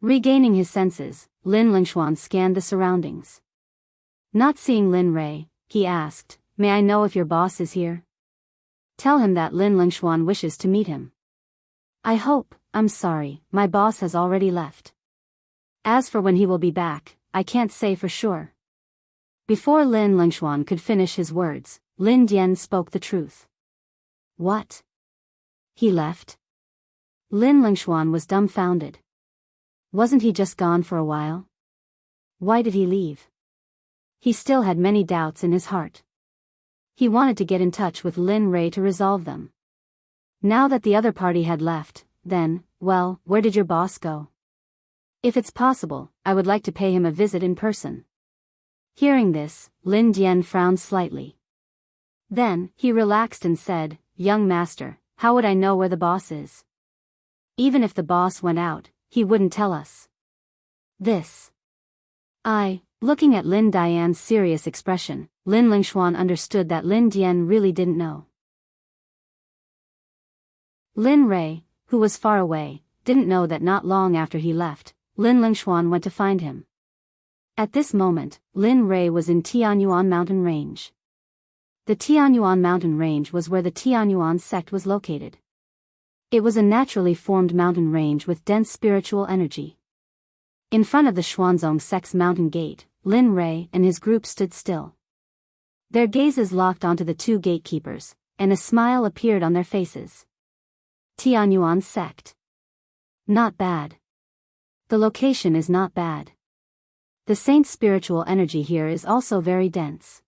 S1: Regaining his senses, Lin Lingxuan scanned the surroundings. Not seeing Lin Rei, he asked, "May I know if your boss is here? Tell him that Lin Lingxuan wishes to meet him." I'm sorry, my boss has already left. As for when he will be back, I can't say for sure." Before Lin Lingxuan could finish his words, Lin Dian spoke the truth. "What? He left?" Lin Lingxuan was dumbfounded. Wasn't he just gone for a while? Why did he leave? He still had many doubts in his heart. He wanted to get in touch with Lin Rei to resolve them. Now that the other party had left, then, well, where did your boss go? If it's possible, I would like to pay him a visit in person. Hearing this, Lin Dian frowned slightly. Then, he relaxed and said, "Young master, how would I know where the boss is? Even if the boss went out, he wouldn't tell us." Looking at Lin Dian's serious expression, Lin Lingxuan understood that Lin Dian really didn't know. Lin Rei, who was far away, didn't know that not long after he left, Lin Lingxuan went to find him. At this moment, Lin Rei was in Tianyuan mountain range. The Tianyuan mountain range was where the Tianyuan sect was located. It was a naturally formed mountain range with dense spiritual energy. In front of the Xuanzong sect's mountain gate, Lin Rei and his group stood still. Their gazes locked onto the 2 gatekeepers, and a smile appeared on their faces. Tianyuan sect. Not bad. The location is not bad. The saint's spiritual energy here is also very dense.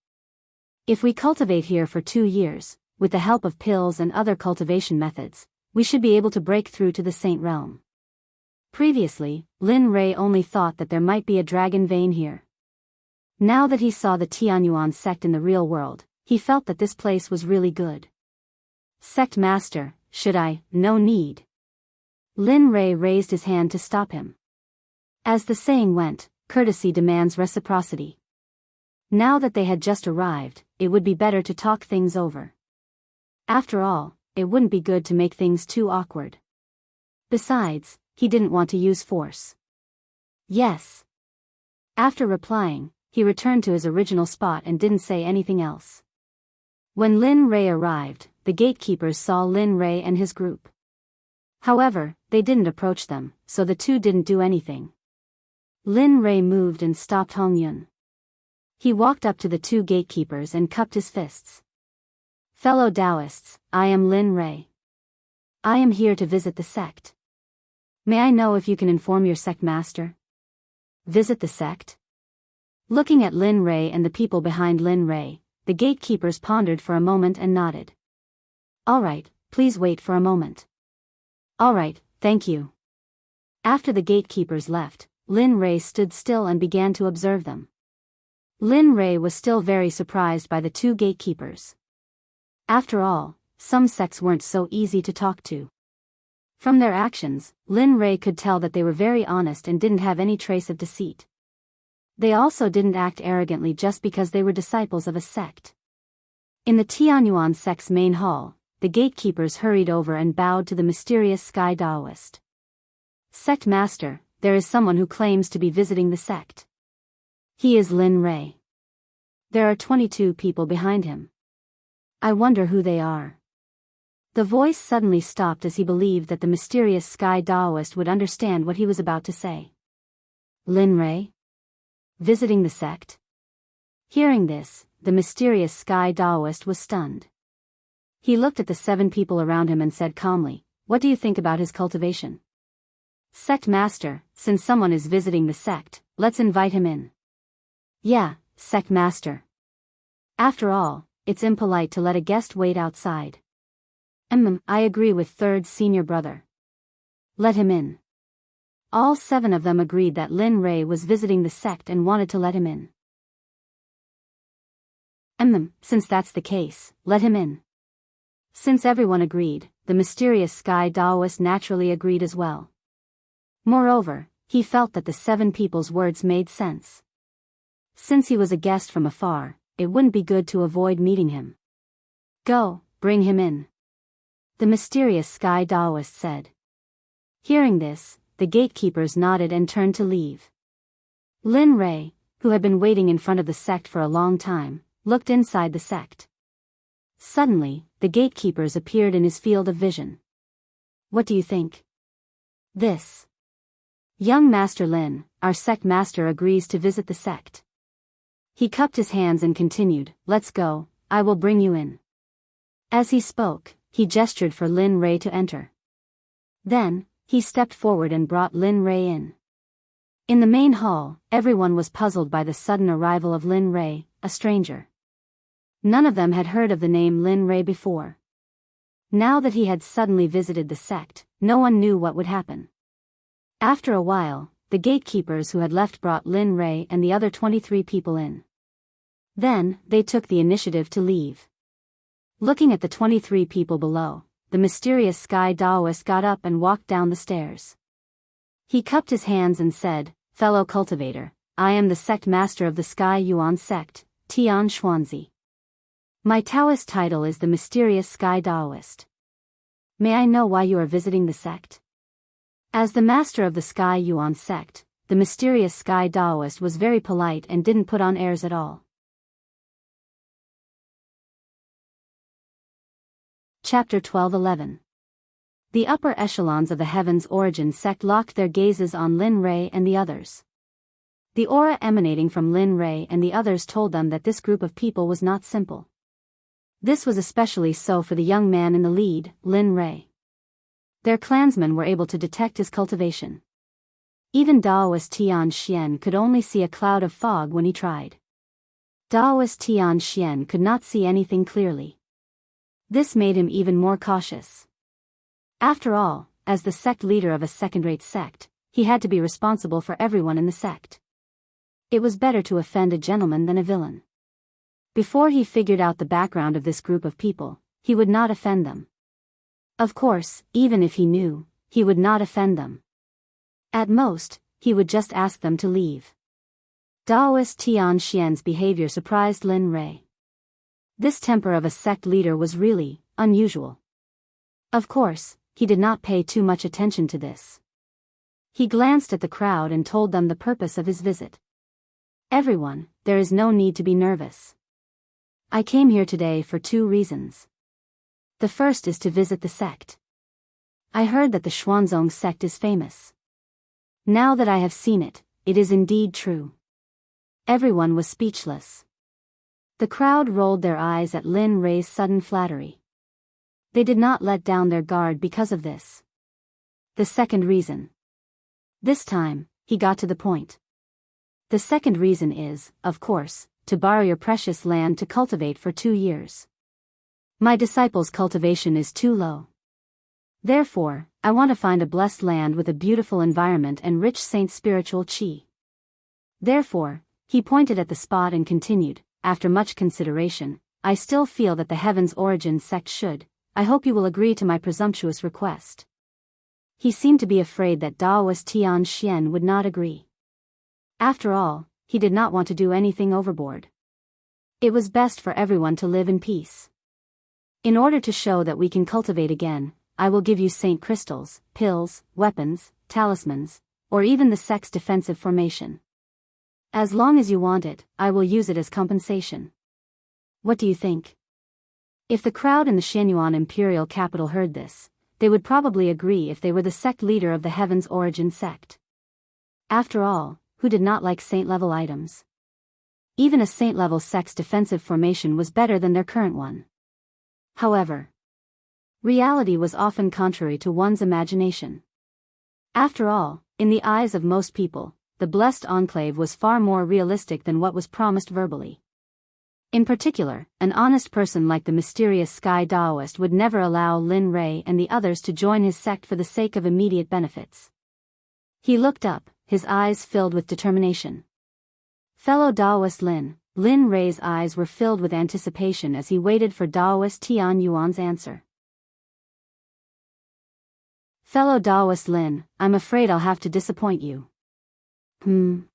S1: If we cultivate here for 2 years, with the help of pills and other cultivation methods, we should be able to break through to the saint realm. Previously, Lin Rei only thought that there might be a dragon vein here. Now that he saw the Tianyuan sect in the real world, he felt that this place was really good. "Sect master, should I?" "No need." Lin Rei raised his hand to stop him. As the saying went, courtesy demands reciprocity. Now that they had just arrived, it would be better to talk things over. After all, it wouldn't be good to make things too awkward. Besides, he didn't want to use force. "Yes." After replying, he returned to his original spot and didn't say anything else. When Lin Rei arrived, the gatekeepers saw Lin Rei and his group. However, they didn't approach them, so the 2 didn't do anything. Lin Rei moved and stopped Hong Yun. He walked up to the 2 gatekeepers and cupped his fists. "Fellow Taoists, I am Lin Rei. I am here to visit the sect. May I know if you can inform your sect master?" "Visit the sect?" Looking at Lin Rei and the people behind Lin Rei, the gatekeepers pondered for a moment and nodded. "All right, please wait for a moment." All right, thank you. After the gatekeepers left, Lin Rei stood still and began to observe them. Lin Rei was still very surprised by the two gatekeepers. After all, some sects weren't so easy to talk to. From their actions, Lin Rei could tell that they were very honest and didn't have any trace of deceit. They also didn't act arrogantly just because they were disciples of a sect. In the Tianyuan sect's main hall, the gatekeepers hurried over and bowed to the mysterious sky Taoist. Sect Master, there is someone who claims to be visiting the sect. He is Lin Rei. There are 22 people behind him. I wonder who they are. The voice suddenly stopped as he believed that the mysterious sky Taoist would understand what he was about to say. Lin Rei? Visiting the sect? Hearing this, the mysterious sky Taoist was stunned. He looked at the 7 people around him and said calmly, "What do you think about his cultivation?" "Sect Master, since someone is visiting the sect, let's invite him in." "Yeah, Sect Master. After all, it's impolite to let a guest wait outside." I agree with third senior brother. Let him in." All 7 of them agreed that Lin Rei was visiting the sect and wanted to let him in. Since that's the case, let him in." Since everyone agreed, the mysterious sky Taoist naturally agreed as well. Moreover, he felt that the 7 people's words made sense. Since he was a guest from afar, it wouldn't be good to avoid meeting him. "Go, bring him in," the mysterious sky Taoist said. Hearing this, the gatekeepers nodded and turned to leave. Lin Rei, who had been waiting in front of the sect for a long time, looked inside the sect. Suddenly, the gatekeepers appeared in his field of vision. "What do you think?" "This. Young Master Lin, our sect master agrees to visit the sect." He cupped his hands and continued, "Let's go, I will bring you in." As he spoke, he gestured for Lin Rei to enter. Then, he stepped forward and brought Lin Rei in. In the main hall, everyone was puzzled by the sudden arrival of Lin Rei, a stranger. None of them had heard of the name Lin Rei before. Now that he had suddenly visited the sect, no one knew what would happen. After a while, the gatekeepers who had left brought Lin Rei and the other 23 people in. Then, they took the initiative to leave. Looking at the 23 people below, the mysterious sky Taoist got up and walked down the stairs. He cupped his hands and said, "Fellow cultivator, I am the sect master of the Sky Yuan sect, Tian Xuanzi. My Taoist title is the mysterious sky Taoist. May I know why you are visiting the sect?" As the master of the Sky Yuan sect, the mysterious sky Taoist was very polite and didn't put on airs at all. Chapter 12:11. The upper echelons of the Heaven's Origin sect locked their gazes on Lin Rei and the others. The aura emanating from Lin Rei and the others told them that this group of people was not simple. This was especially so for the young man in the lead, Lin Rei. Their clansmen were able to detect his cultivation. Even Daoist Tian Xian could only see a cloud of fog when he tried. Daoist Tian Xian could not see anything clearly. This made him even more cautious. After all, as the sect leader of a second-rate sect, he had to be responsible for everyone in the sect. It was better to offend a gentleman than a villain. Before he figured out the background of this group of people, he would not offend them. Of course, even if he knew, he would not offend them. At most, he would just ask them to leave. Daoist Tian Xian's behavior surprised Lin Rei. This temper of a sect leader was really unusual. Of course, he did not pay too much attention to this. He glanced at the crowd and told them the purpose of his visit. "Everyone, there is no need to be nervous. I came here today for 2 reasons. The first is to visit the sect. I heard that the Xuanzong sect is famous. Now that I have seen it, it is indeed true." Everyone was speechless. The crowd rolled their eyes at Lin Rei's sudden flattery. They did not let down their guard because of this. The second reason. This time, he got to the point. The second reason is, of course, to borrow your precious land to cultivate for 2 years. My disciples' cultivation is too low. Therefore, I want to find a blessed land with a beautiful environment and rich saint spiritual qi. Therefore, he pointed at the spot and continued, after much consideration, I still feel that the Heaven's Origin sect should. I hope you will agree to my presumptuous request. He seemed to be afraid that Daoist Tian Xian would not agree. After all, he did not want to do anything overboard. It was best for everyone to live in peace. In order to show that we can cultivate again, I will give you saint crystals, pills, weapons, talismans, or even the sect's defensive formation. As long as you want it, I will use it as compensation. What do you think? If the crowd in the Xianyuan imperial capital heard this, they would probably agree if they were the sect leader of the Heaven's Origin sect. After all, who did not like saint-level items? Even a saint-level sect's defensive formation was better than their current one. However, reality was often contrary to one's imagination. After all, in the eyes of most people, the blessed enclave was far more realistic than what was promised verbally. In particular, an honest person like the mysterious Sky Daoist would never allow Lin Rei and the others to join his sect for the sake of immediate benefits. He looked up, his eyes filled with determination. Fellow Daoist Lin Rei's eyes were filled with anticipation as he waited for Daoist Tian Yuan's answer. Fellow Daoist Lin, I'm afraid I'll have to disappoint you. Lin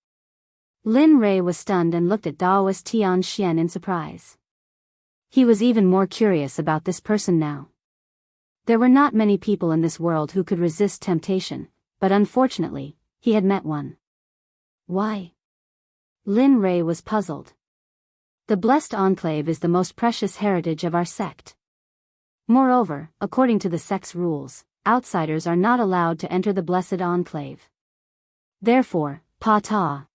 S1: Rei was stunned and looked at Daoist Tian Xian in surprise. He was even more curious about this person now. There were not many people in this world who could resist temptation, but unfortunately, he had met one. Why? Lin Rei was puzzled. The blessed enclave is the most precious heritage of our sect. Moreover, according to the sect's rules, outsiders are not allowed to enter the blessed enclave. Therefore, Pa-ta.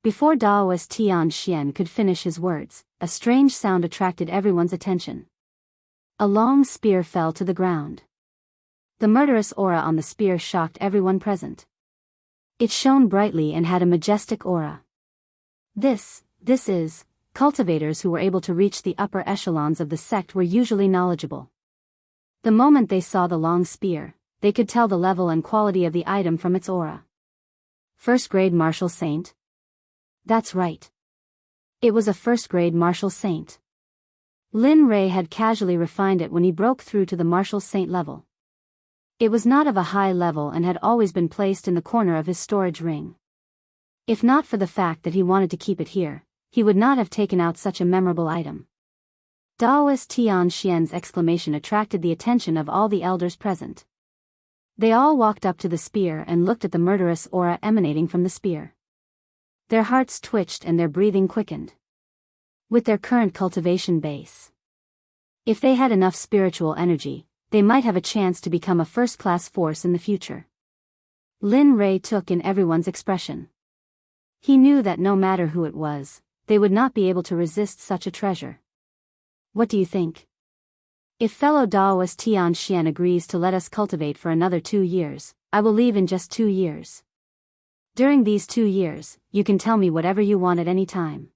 S1: Before Daoist Tian Xian could finish his words, a strange sound attracted everyone's attention. A long spear fell to the ground. The murderous aura on the spear shocked everyone present. It shone brightly and had a majestic aura. This is, cultivators who were able to reach the upper echelons of the sect were usually knowledgeable. The moment they saw the long spear, they could tell the level and quality of the item from its aura. First-grade martial saint? That's right. It was a first-grade martial saint. Lin Rei had casually refined it when he broke through to the martial saint level. It was not of a high level and had always been placed in the corner of his storage ring. If not for the fact that he wanted to keep it here, he would not have taken out such a memorable item. Daoist Tian Xian's exclamation attracted the attention of all the elders present. They all walked up to the spear and looked at the murderous aura emanating from the spear. Their hearts twitched and their breathing quickened. With their current cultivation base, if they had enough spiritual energy, they might have a chance to become a first-class force in the future. Lin Rei took in everyone's expression. He knew that no matter who it was, they would not be able to resist such a treasure. What do you think? If fellow Daoist Tian Xian agrees to let us cultivate for another 2 years, I will leave in just 2 years. During these 2 years, you can tell me whatever you want at any time.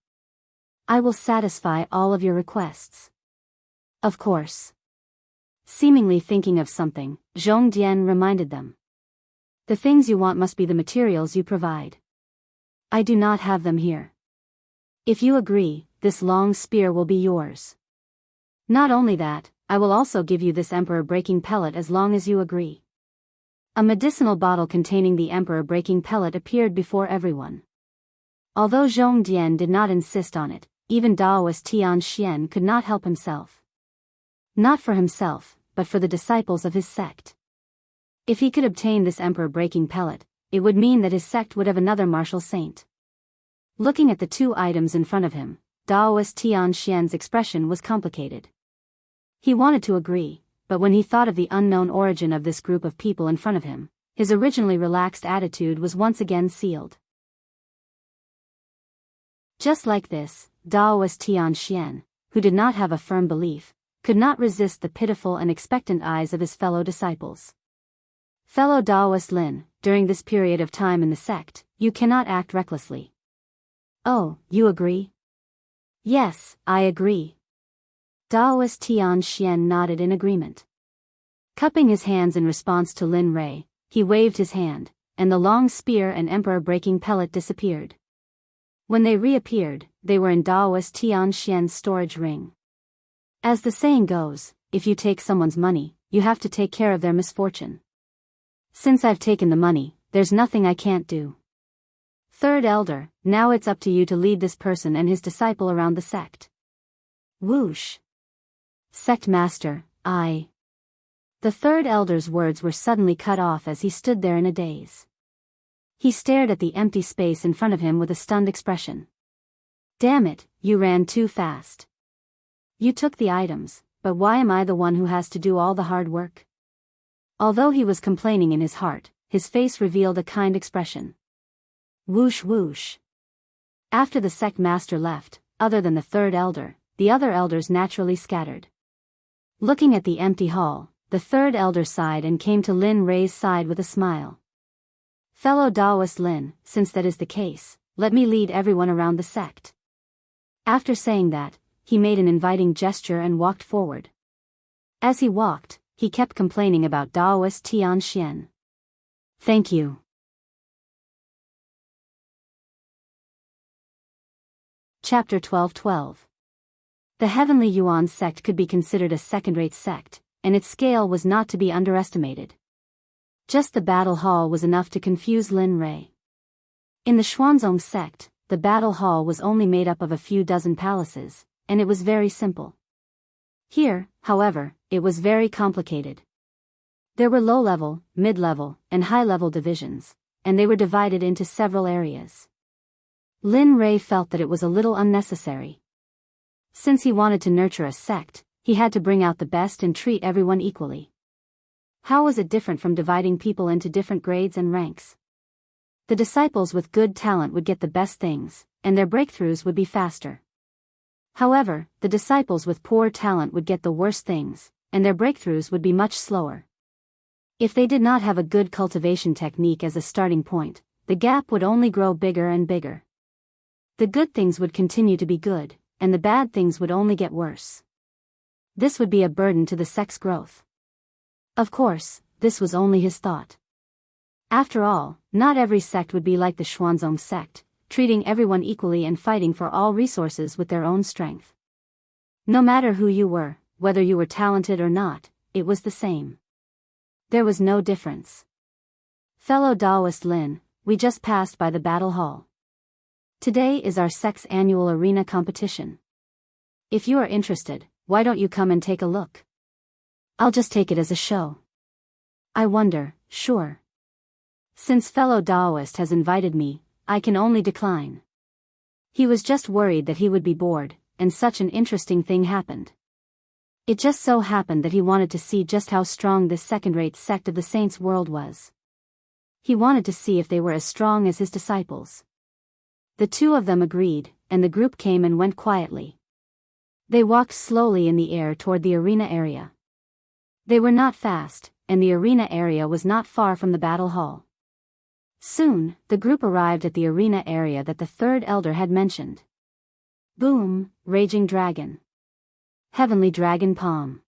S1: I will satisfy all of your requests. Of course. Seemingly thinking of something, Zhong Dian reminded them. The things you want must be the materials you provide. I do not have them here. If you agree, this long spear will be yours. Not only that, I will also give you this emperor-breaking pellet as long as you agree. A medicinal bottle containing the emperor-breaking pellet appeared before everyone. Although Zhong Dian did not insist on it, even Daoist Tian Xian could not help himself. Not for himself, but for the disciples of his sect. If he could obtain this emperor-breaking pellet, it would mean that his sect would have another martial saint. Looking at the 2 items in front of him, Daoist Tian Xian's expression was complicated. He wanted to agree, but when he thought of the unknown origin of this group of people in front of him, his originally relaxed attitude was once again sealed. Just like this, Daoist Tian Xian, who did not have a firm belief, could not resist the pitiful and expectant eyes of his fellow disciples. Fellow Daoist Lin, during this period of time in the sect, you cannot act recklessly. Oh, you agree? Yes, I agree. Daoist Tian Xian nodded in agreement. Cupping his hands in response to Lin Rei, he waved his hand, and the long spear and emperor-breaking pellet disappeared. When they reappeared, they were in Daoist Tian Xian's storage ring. As the saying goes, if you take someone's money, you have to take care of their misfortune. Since I've taken the money, there's nothing I can't do. Third Elder, now it's up to you to lead this person and his disciple around the sect. Whoosh. Sect Master, I. The Third Elder's words were suddenly cut off as he stood there in a daze. He stared at the empty space in front of him with a stunned expression. Damn it, you ran too fast. You took the items, but why am I the one who has to do all the hard work? Although he was complaining in his heart, his face revealed a kind expression. Whoosh whoosh. After the sect master left, other than the Third Elder, the other elders naturally scattered. Looking at the empty hall, the Third Elder sighed and came to Lin Rei's side with a smile. Fellow Daoist Lin, since that is the case, let me lead everyone around the sect. After saying that, he made an inviting gesture and walked forward. As he walked, he kept complaining about Daoist Tian Xian. Thank you. Chapter 12:12. The Heavenly Yuan sect could be considered a second-rate sect, and its scale was not to be underestimated. Just the battle hall was enough to confuse Lin Rei. In the Xuanzong sect, the battle hall was only made up of a few dozen palaces, and it was very simple. Here, however, it was very complicated. There were low-level, mid-level, and high-level divisions, and they were divided into several areas. Lin Rei felt that it was a little unnecessary. Since he wanted to nurture a sect, he had to bring out the best and treat everyone equally. How was it different from dividing people into different grades and ranks? The disciples with good talent would get the best things, and their breakthroughs would be faster. However, the disciples with poor talent would get the worst things, and their breakthroughs would be much slower. If they did not have a good cultivation technique as a starting point, the gap would only grow bigger and bigger. The good things would continue to be good, and the bad things would only get worse. This would be a burden to the sect's growth. Of course, this was only his thought. After all, not every sect would be like the Xuanzong sect, treating everyone equally and fighting for all resources with their own strength. No matter who you were, whether you were talented or not, it was the same. There was no difference. Fellow Daoist Lin, we just passed by the battle hall. Today is our sect's annual arena competition. If you are interested, why don't you come and take a look? I'll just take it as a show. I wonder, sure. Since fellow Daoist has invited me, I can only decline. He was just worried that he would be bored, and such an interesting thing happened. It just so happened that he wanted to see just how strong this second-rate sect of the Saints' world was. He wanted to see if they were as strong as his disciples. The two of them agreed, and the group came and went quietly. They walked slowly in the air toward the arena area. They were not fast, and the arena area was not far from the battle hall. Soon, the group arrived at the arena area that the Third Elder had mentioned. Boom, raging dragon. Heavenly dragon palm.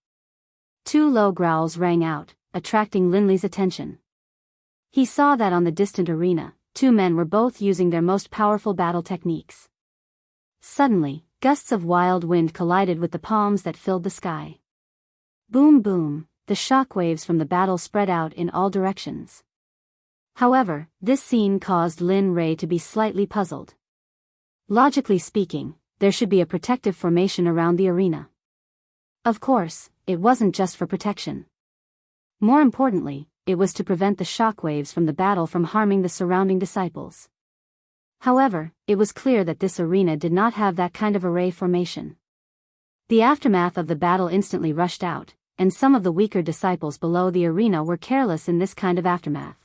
S1: Two low growls rang out, attracting Linley's attention. He saw that on the distant arena, two men were both using their most powerful battle techniques. Suddenly, gusts of wild wind collided with the palms that filled the sky. Boom boom, the shock waves from the battle spread out in all directions. However, this scene caused Lin Rei to be slightly puzzled. Logically speaking, there should be a protective formation around the arena. Of course, it wasn't just for protection. More importantly, it was to prevent the shock waves from the battle from harming the surrounding disciples. However, it was clear that this arena did not have that kind of array formation. The aftermath of the battle instantly rushed out, and some of the weaker disciples below the arena were careless in this kind of aftermath.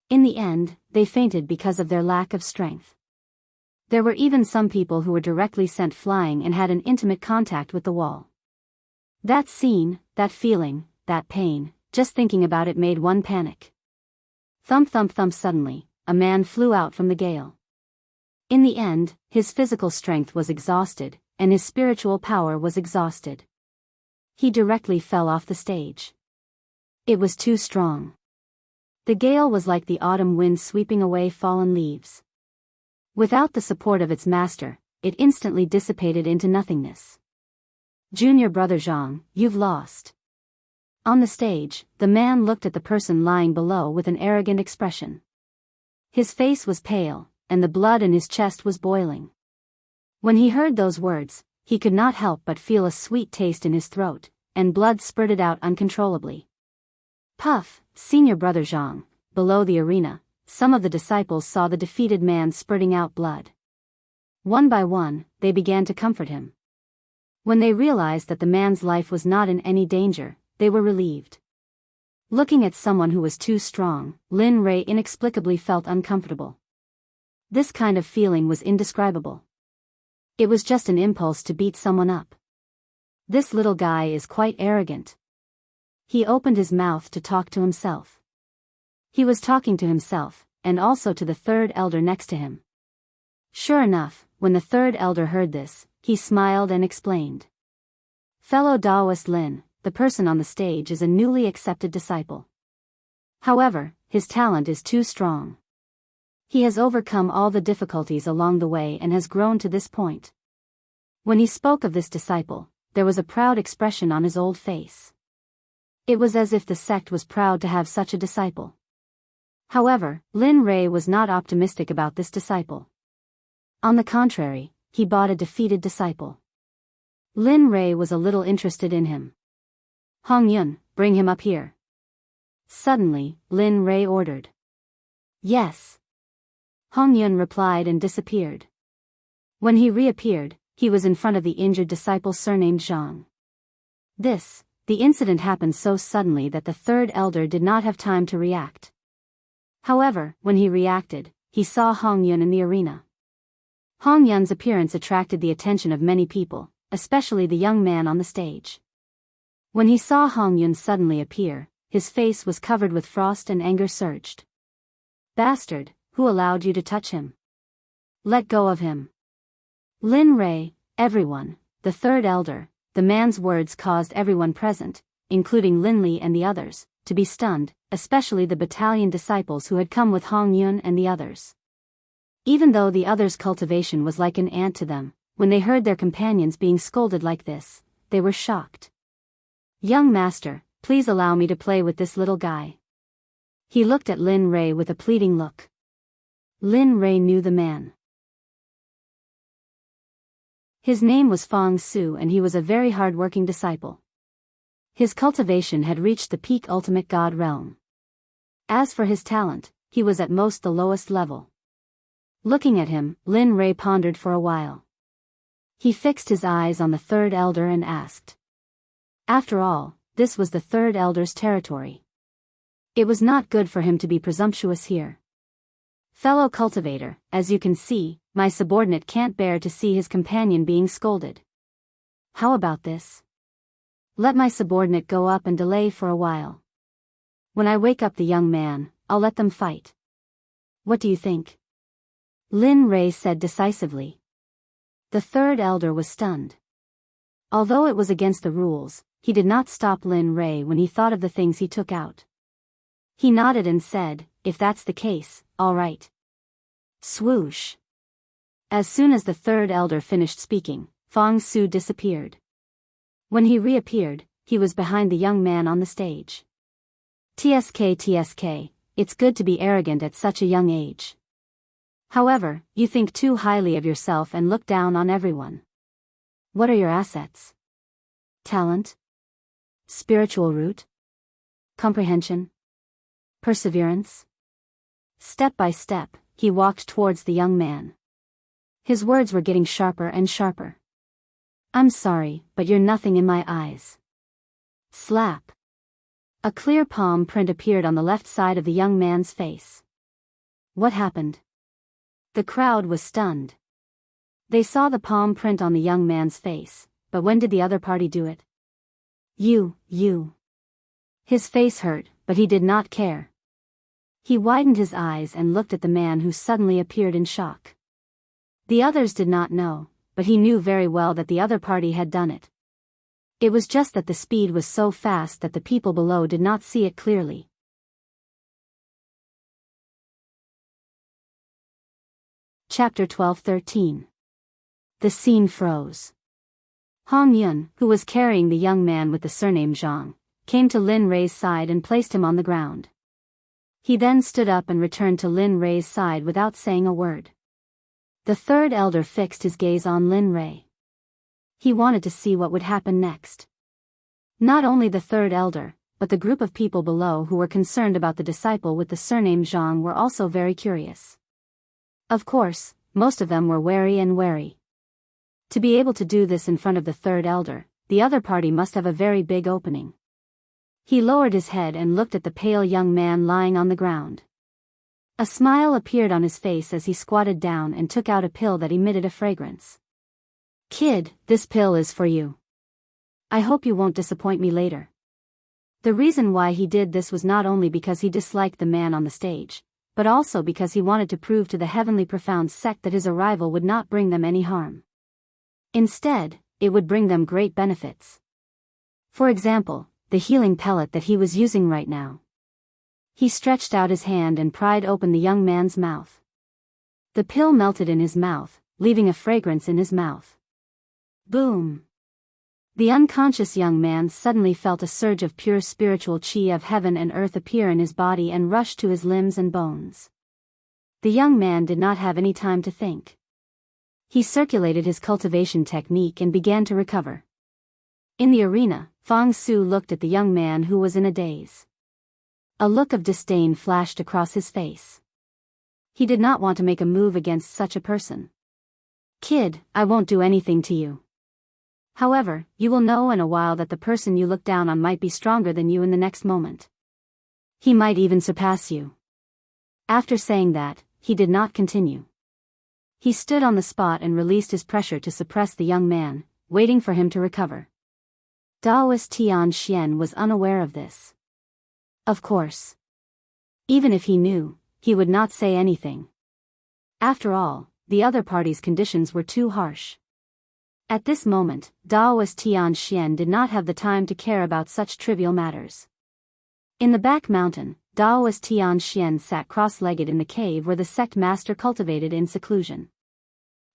S1: In the end, they fainted because of their lack of strength. There were even some people who were directly sent flying and had an intimate contact with the wall. That scene, that feeling, that pain, just thinking about it made one panic. Thump thump thump suddenly, a man flew out from the gale. In the end, his physical strength was exhausted, and his spiritual power was exhausted. he directly fell off the stage. It was too strong. The gale was like the autumn wind sweeping away fallen leaves. Without the support of its master, it instantly dissipated into nothingness. Junior brother Zhang, you've lost. On the stage, the man looked at the person lying below with an arrogant expression. His face was pale, and the blood in his chest was boiling. When he heard those words, he could not help but feel a sweet taste in his throat, and blood spurted out uncontrollably. Puff, senior brother Zhang, below the arena, some of the disciples saw the defeated man spurting out blood. One by one, they began to comfort him. When they realized that the man's life was not in any danger, they were relieved. Looking at someone who was too strong, Lin Rei inexplicably felt uncomfortable. This kind of feeling was indescribable. It was just an impulse to beat someone up. This little guy is quite arrogant. He opened his mouth to talk to himself. He was talking to himself, and also to the third elder next to him. Sure enough, when the third elder heard this, he smiled and explained. Fellow Taoist Lin, the person on the stage is a newly accepted disciple. However, his talent is too strong. He has overcome all the difficulties along the way and has grown to this point. When he spoke of this disciple, there was a proud expression on his old face. It was as if the sect was proud to have such a disciple. However, Lin Rei was not optimistic about this disciple. On the contrary, he bought a defeated disciple. Lin Rei was a little interested in him. Hong Yun, bring him up here. Suddenly, Lin Rei ordered. Yes. Hong Yun replied and disappeared. When he reappeared, he was in front of the injured disciple surnamed Zhang. The incident happened so suddenly that the third elder did not have time to react. However, when he reacted, he saw Hong Yun in the arena. Hong Yun's appearance attracted the attention of many people, especially the young man on the stage. When he saw Hong Yun suddenly appear, his face was covered with frost and anger surged. Bastard, who allowed you to touch him? Let go of him. Lin Rei, everyone, the third elder, the man's words caused everyone present, including Lin Li and the others, to be stunned, especially the battalion disciples who had come with Hong Yun and the others. Even though the others' cultivation was like an ant to them, when they heard their companions being scolded like this, they were shocked. Young master, please allow me to play with this little guy. He looked at Lin Rei with a pleading look. Lin Rei knew the man. His name was Fang Su and he was a very hard-working disciple. His cultivation had reached the peak ultimate god realm. As for his talent, he was at most the lowest level. Looking at him, Lin Rei pondered for a while. He fixed his eyes on the third elder and asked. After all, this was the third elder's territory. It was not good for him to be presumptuous here. Fellow cultivator, as you can see, my subordinate can't bear to see his companion being scolded. How about this? Let my subordinate go up and delay for a while. When I wake up the young man, I'll let them fight. What do you think? Lin Rei said decisively. The third elder was stunned. Although it was against the rules, he did not stop Lin Rei when he thought of the things he took out. He nodded and said, if that's the case, all right. Swoosh. As soon as the third elder finished speaking, Fang Su disappeared. When he reappeared, he was behind the young man on the stage. TSK, it's good to be arrogant at such a young age. However, you think too highly of yourself and look down on everyone. What are your assets? Talent? Spiritual root? Comprehension? Perseverance? Step by step, he walked towards the young man. His words were getting sharper and sharper. I'm sorry, but you're nothing in my eyes. Slap. A clear palm print appeared on the left side of the young man's face. What happened? The crowd was stunned. They saw the palm print on the young man's face, but when did the other party do it? You. His face hurt, but he did not care. He widened his eyes and looked at the man who suddenly appeared in shock. The others did not know, but he knew very well that the other party had done it. It was just that the speed was so fast that the people below did not see it clearly. Chapter 12-13. The scene froze. Hong Yun, who was carrying the young man with the surname Zhang, came to Lin Rei's side and placed him on the ground. He then stood up and returned to Lin Rei's side without saying a word. The third elder fixed his gaze on Lin Rei. He wanted to see what would happen next. Not only the third elder, but the group of people below who were concerned about the disciple with the surname Zhang were also very curious. Of course, most of them were wary. To be able to do this in front of the third elder, the other party must have a very big opening. He lowered his head and looked at the pale young man lying on the ground. A smile appeared on his face as he squatted down and took out a pill that emitted a fragrance. "Kid, this pill is for you. I hope you won't disappoint me later." The reason why he did this was not only because he disliked the man on the stage, but also because he wanted to prove to the heavenly profound sect that his arrival would not bring them any harm. Instead, it would bring them great benefits. For example, the healing pellet that he was using right now. He stretched out his hand and pried open the young man's mouth. The pill melted in his mouth, leaving a fragrance in his mouth. Boom! The unconscious young man suddenly felt a surge of pure spiritual chi of heaven and earth appear in his body and rush to his limbs and bones. The young man did not have any time to think. He circulated his cultivation technique and began to recover. In the arena, Fang Su looked at the young man who was in a daze. A look of disdain flashed across his face. He did not want to make a move against such a person. "Kid, I won't do anything to you. However, you will know in a while that the person you look down on might be stronger than you in the next moment. He might even surpass you." After saying that, he did not continue. He stood on the spot and released his pressure to suppress the young man, waiting for him to recover. Daoist Tian Xian was unaware of this. Of course. Even if he knew, he would not say anything. After all, the other party's conditions were too harsh. At this moment, Daoist Tian Xian did not have the time to care about such trivial matters. In the back mountain, Daoist Tian Xian sat cross-legged in the cave where the sect master cultivated in seclusion.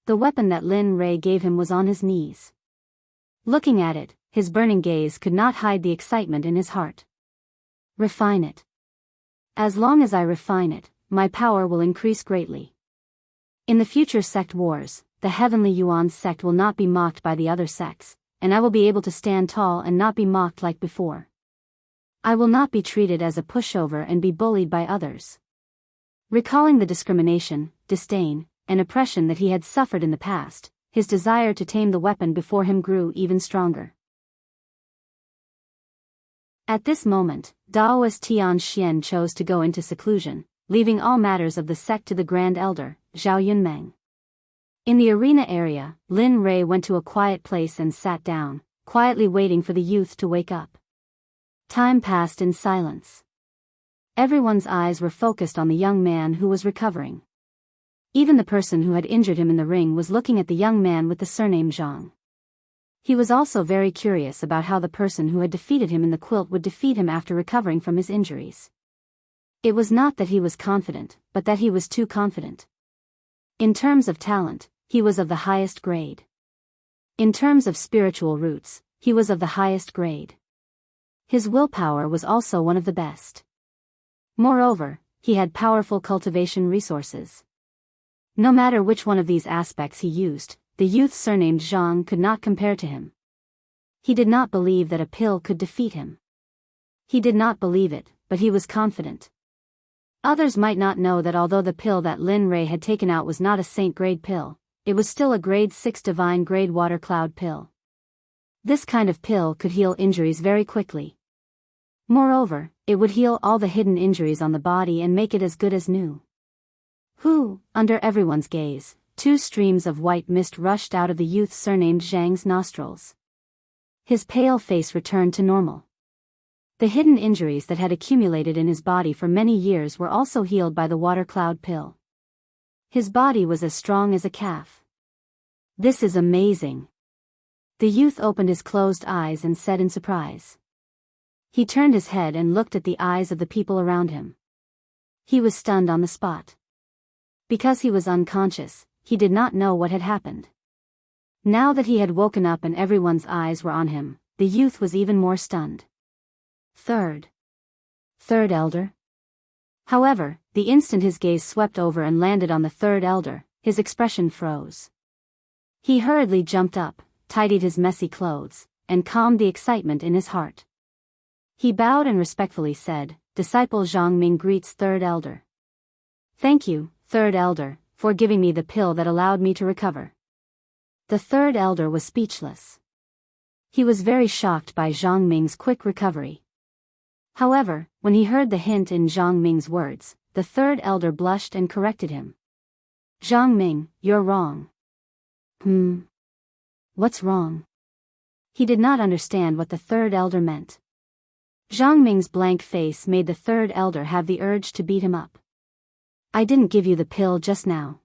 S1: The weapon that Lin Rei gave him was on his knees. Looking at it, his burning gaze could not hide the excitement in his heart. Refine it. As long as I refine it, my power will increase greatly. In the future sect wars, the heavenly Yuan sect will not be mocked by the other sects, and I will be able to stand tall and not be mocked like before. I will not be treated as a pushover and be bullied by others. Recalling the discrimination, disdain, and oppression that he had suffered in the past, his desire to tame the weapon before him grew even stronger. At this moment, Daoist Tian Xian chose to go into seclusion, leaving all matters of the sect to the Grand Elder, Zhao Yunmeng. In the arena area, Lin Rei went to a quiet place and sat down, quietly waiting for the youth to wake up. Time passed in silence. Everyone's eyes were focused on the young man who was recovering. Even the person who had injured him in the ring was looking at the young man with the surname Zhang. He was also very curious about how the person who had defeated him in the quilt would defeat him after recovering from his injuries. It was not that he was confident, but that he was too confident. In terms of talent, he was of the highest grade. In terms of spiritual roots, he was of the highest grade. His willpower was also one of the best. Moreover, he had powerful cultivation resources. No matter which one of these aspects he used, the youth surnamed Zhang could not compare to him. He did not believe that a pill could defeat him. He did not believe it, but he was confident. Others might not know that although the pill that Lin Rei had taken out was not a saint-grade pill, it was still a grade 6 divine-grade water cloud pill. This kind of pill could heal injuries very quickly. Moreover, it would heal all the hidden injuries on the body and make it as good as new. Under everyone's gaze, 2 streams of white mist rushed out of the youth surnamed Zhang's nostrils. His pale face returned to normal. The hidden injuries that had accumulated in his body for many years were also healed by the water cloud pill. His body was as strong as a calf. This is amazing. The youth opened his closed eyes and said in surprise. He turned his head and looked at the eyes of the people around him. He was stunned on the spot. Because he was unconscious, he did not know what had happened. Now that he had woken up and everyone's eyes were on him, the youth was even more stunned. Third elder? However, the instant his gaze swept over and landed on the third elder, his expression froze. He hurriedly jumped up, tidied his messy clothes, and calmed the excitement in his heart. He bowed and respectfully said, "Disciple Zhang Ming greets third elder. Thank you, third elder, for giving me the pill that allowed me to recover." The third elder was speechless. He was very shocked by Zhang Ming's quick recovery. However, when he heard the hint in Zhang Ming's words, the third elder blushed and corrected him. "Zhang Ming, you're wrong." What's wrong? He did not understand what the third elder meant. Zhang Ming's blank face made the third elder have the urge to beat him up. "I didn't give you the pill just now."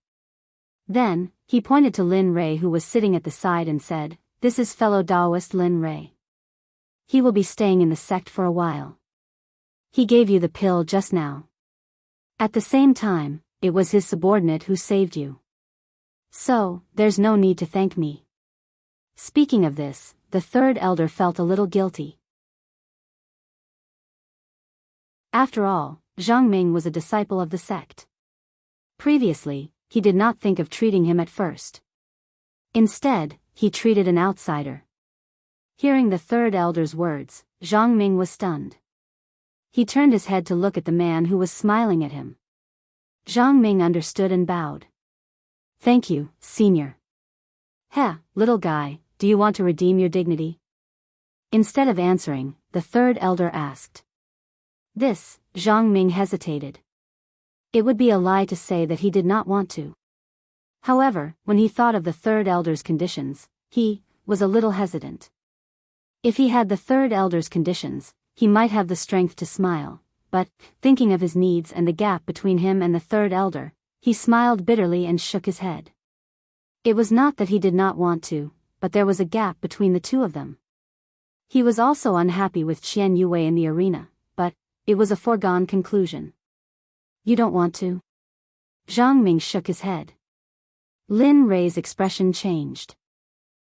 S1: Then, he pointed to Lin Rei who was sitting at the side and said, "This is fellow Taoist Lin Rei. He will be staying in the sect for a while. He gave you the pill just now. At the same time, it was his subordinate who saved you. So, there's no need to thank me." Speaking of this, the third elder felt a little guilty. After all, Zhang Ming was a disciple of the sect. Previously, he did not think of treating him at first. Instead, he treated an outsider. Hearing the third elder's words, Zhang Ming was stunned. He turned his head to look at the man who was smiling at him. Zhang Ming understood and bowed. "Thank you, senior." "Heh, little guy, do you want to redeem your dignity?" Instead of answering, the third elder asked. This, Zhang Ming hesitated. It would be a lie to say that he did not want to. However, when he thought of the third elder's conditions, he was a little hesitant. If he had the third elder's conditions, he might have the strength to smile, but, thinking of his needs and the gap between him and the third elder, he smiled bitterly and shook his head. It was not that he did not want to, but there was a gap between the two of them. He was also unhappy with Qian Yue in the arena, but it was a foregone conclusion. "You don't want to?" Zhang Ming shook his head. Lin Rei's expression changed.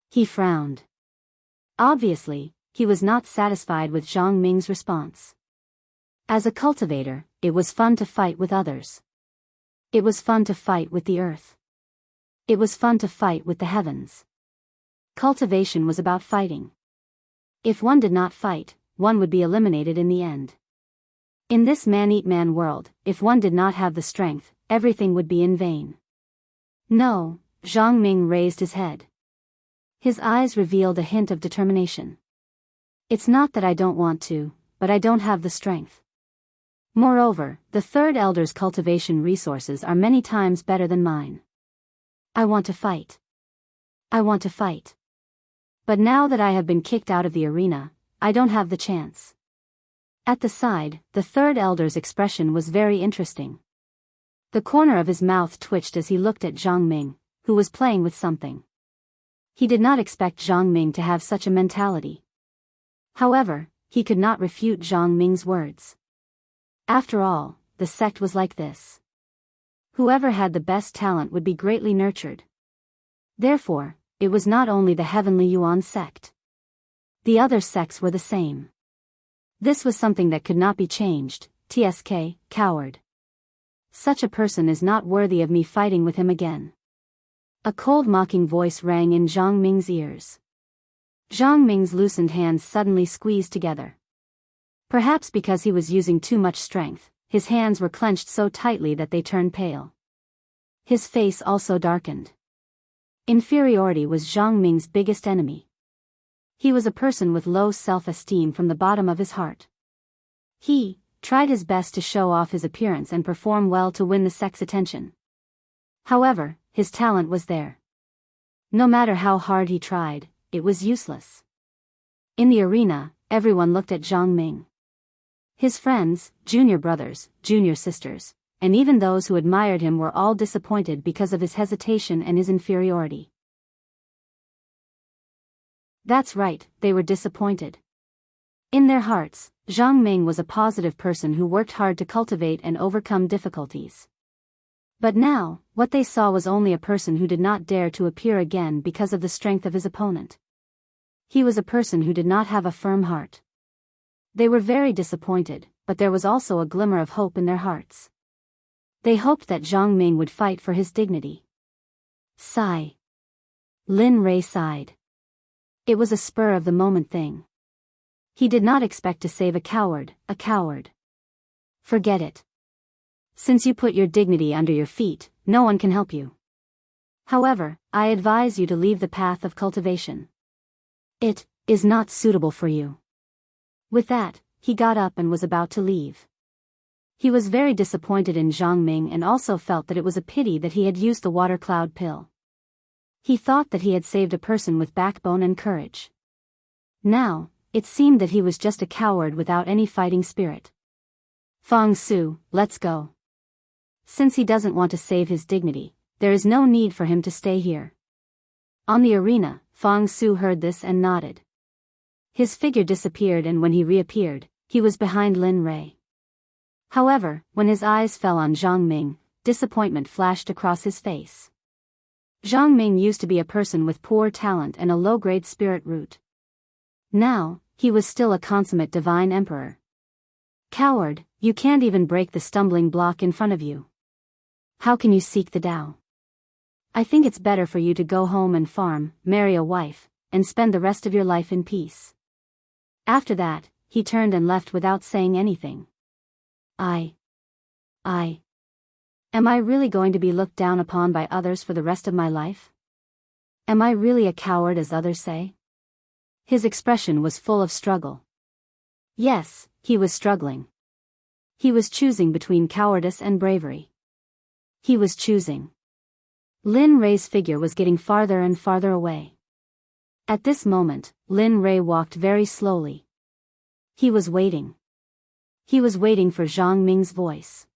S1: He frowned. Obviously, he was not satisfied with Zhang Ming's response. As a cultivator, it was fun to fight with others. It was fun to fight with the earth. It was fun to fight with the heavens. Cultivation was about fighting. If one did not fight, one would be eliminated in the end. In this man-eat-man world, if one did not have the strength, everything would be in vain. "No," Zhang Ming raised his head. His eyes revealed a hint of determination. "It's not that I don't want to, but I don't have the strength. Moreover, the third elder's cultivation resources are many times better than mine. I want to fight. I want to fight. But now that I have been kicked out of the arena, I don't have the chance." At the side, the third elder's expression was very interesting. The corner of his mouth twitched as he looked at Zhang Ming, who was playing with something. He did not expect Zhang Ming to have such a mentality. However, he could not refute Zhang Ming's words. After all, the sect was like this. Whoever had the best talent would be greatly nurtured. Therefore, it was not only the Heavenly Yuan sect. The other sects were the same. This was something that could not be changed. "Tsk, coward. Such a person is not worthy of me fighting with him again." A cold mocking voice rang in Zhang Ming's ears. Zhang Ming's loosened hands suddenly squeezed together. Perhaps because he was using too much strength, his hands were clenched so tightly that they turned pale. His face also darkened. Inferiority was Zhang Ming's biggest enemy. He was a person with low self-esteem from the bottom of his heart. He tried his best to show off his appearance and perform well to win the sect's attention. However, his talent was there. No matter how hard he tried, it was useless. In the arena, everyone looked at Zhang Ming. His friends, junior brothers, junior sisters, and even those who admired him were all disappointed because of his hesitation and his inferiority. That's right, they were disappointed. In their hearts, Zhang Ming was a positive person who worked hard to cultivate and overcome difficulties. But now, what they saw was only a person who did not dare to appear again because of the strength of his opponent. He was a person who did not have a firm heart. They were very disappointed, but there was also a glimmer of hope in their hearts. They hoped that Zhang Ming would fight for his dignity. Sigh. Lin Rei sighed. It was a spur-of-the-moment thing. He did not expect to save a coward. Forget it. Since you put your dignity under your feet, no one can help you. However, I advise you to leave the path of cultivation. It is not suitable for you. With that, he got up and was about to leave. He was very disappointed in Zhang Ming and also felt that it was a pity that he had used the water cloud pill. He thought that he had saved a person with backbone and courage. Now, it seemed that he was just a coward without any fighting spirit. Fang Su, let's go. Since he doesn't want to save his dignity, there is no need for him to stay here. On the arena, Fang Su heard this and nodded. His figure disappeared, and when he reappeared, he was behind Lin Rei. However, when his eyes fell on Zhang Ming, disappointment flashed across his face. Zhang Ming used to be a person with poor talent and a low-grade spirit root. Now, he was still a consummate divine emperor. Coward, you can't even break the stumbling block in front of you. How can you seek the Tao? I think it's better for you to go home and farm, marry a wife, and spend the rest of your life in peace. After that, he turned and left without saying anything. Am I really going to be looked down upon by others for the rest of my life? Am I really a coward as others say? His expression was full of struggle. Yes, he was struggling. He was choosing between cowardice and bravery. He was choosing. Lin Rei's figure was getting farther and farther away. At this moment, Lin Rei walked very slowly. He was waiting. He was waiting for Zhang Ming's voice.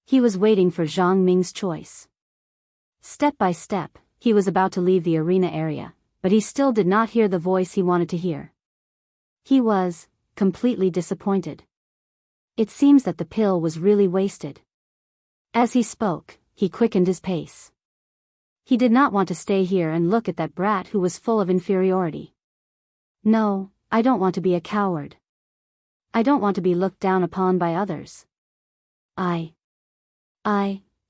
S1: He was waiting for Zhang Ming's choice. Step by step, he was about to leave the arena area, but he still did not hear the voice he wanted to hear. He was completely disappointed. It seems that the pill was really wasted. As he spoke, he quickened his pace. He did not want to stay here and look at that brat who was full of inferiority. No, I don't want to be a coward. I don't want to be looked down upon by others. I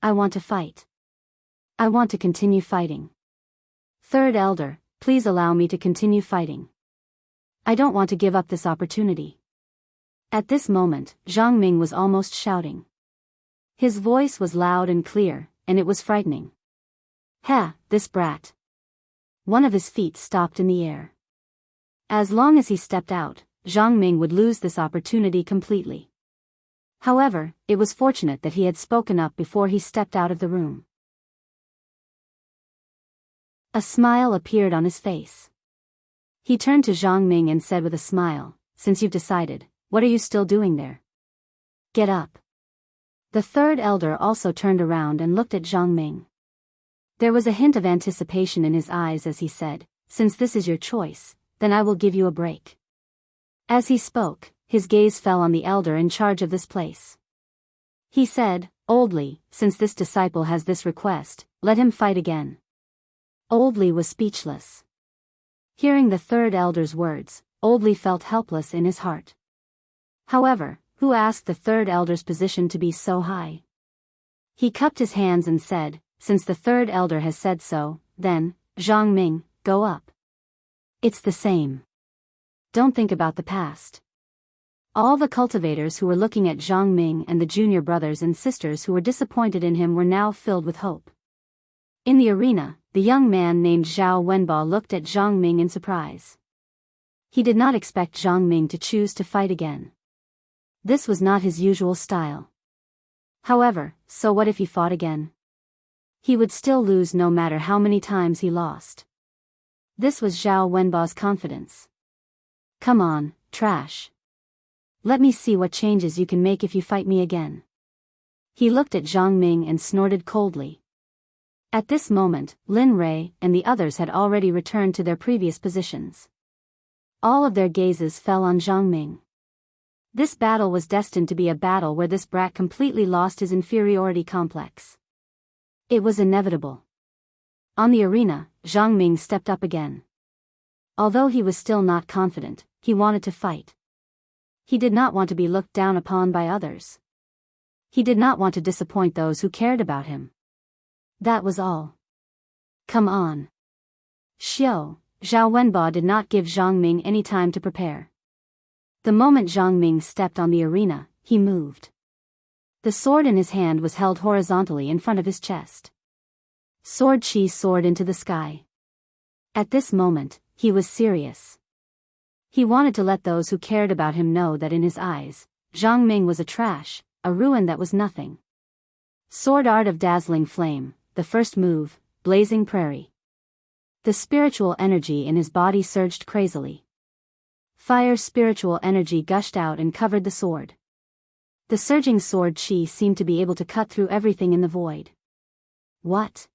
S1: want to fight. I want to continue fighting. Third Elder, please allow me to continue fighting. I don't want to give up this opportunity. At this moment, Zhang Ming was almost shouting. His voice was loud and clear, and it was frightening. Ha, this brat. One of his feet stopped in the air. As long as he stepped out, Zhang Ming would lose this opportunity completely. However, it was fortunate that he had spoken up before he stepped out of the room. A smile appeared on his face. He turned to Zhang Ming and said with a smile, "Since you've decided, what are you still doing there? Get up." The third elder also turned around and looked at Zhang Ming. There was a hint of anticipation in his eyes as he said, "Since this is your choice, then I will give you a break." As he spoke, his gaze fell on the elder in charge of this place. He said, "Old Li, since this disciple has this request, let him fight again." Old Li was speechless. Hearing the third elder's words, Old Li felt helpless in his heart. However, who asked the third elder's position to be so high? He cupped his hands and said, "Since the third elder has said so, then, Zhang Ming, go up. It's the same. Don't think about the past." All the cultivators who were looking at Zhang Ming and the junior brothers and sisters who were disappointed in him were now filled with hope. In the arena, the young man named Zhao Wenbo looked at Zhang Ming in surprise. He did not expect Zhang Ming to choose to fight again. This was not his usual style. However, so what if he fought again? He would still lose no matter how many times he lost. This was Zhao Wenbo's confidence. "Come on, trash. Let me see what changes you can make if you fight me again." He looked at Zhang Ming and snorted coldly. At this moment, Lin Rei and the others had already returned to their previous positions. All of their gazes fell on Zhang Ming. This battle was destined to be a battle where this brat completely lost his inferiority complex. It was inevitable. On the arena, Zhang Ming stepped up again. Although he was still not confident, he wanted to fight. He did not want to be looked down upon by others. He did not want to disappoint those who cared about him. That was all. Come on. Zhao Wenbo did not give Zhang Ming any time to prepare. The moment Zhang Ming stepped on the arena, he moved. The sword in his hand was held horizontally in front of his chest. Sword chi soared into the sky. At this moment, he was serious. He wanted to let those who cared about him know that in his eyes, Zhang Ming was a trash, a ruin that was nothing. Sword art of dazzling flame, the first move, blazing prairie. The spiritual energy in his body surged crazily. Fire spiritual energy gushed out and covered the sword. The surging sword chi seemed to be able to cut through everything in the void. What?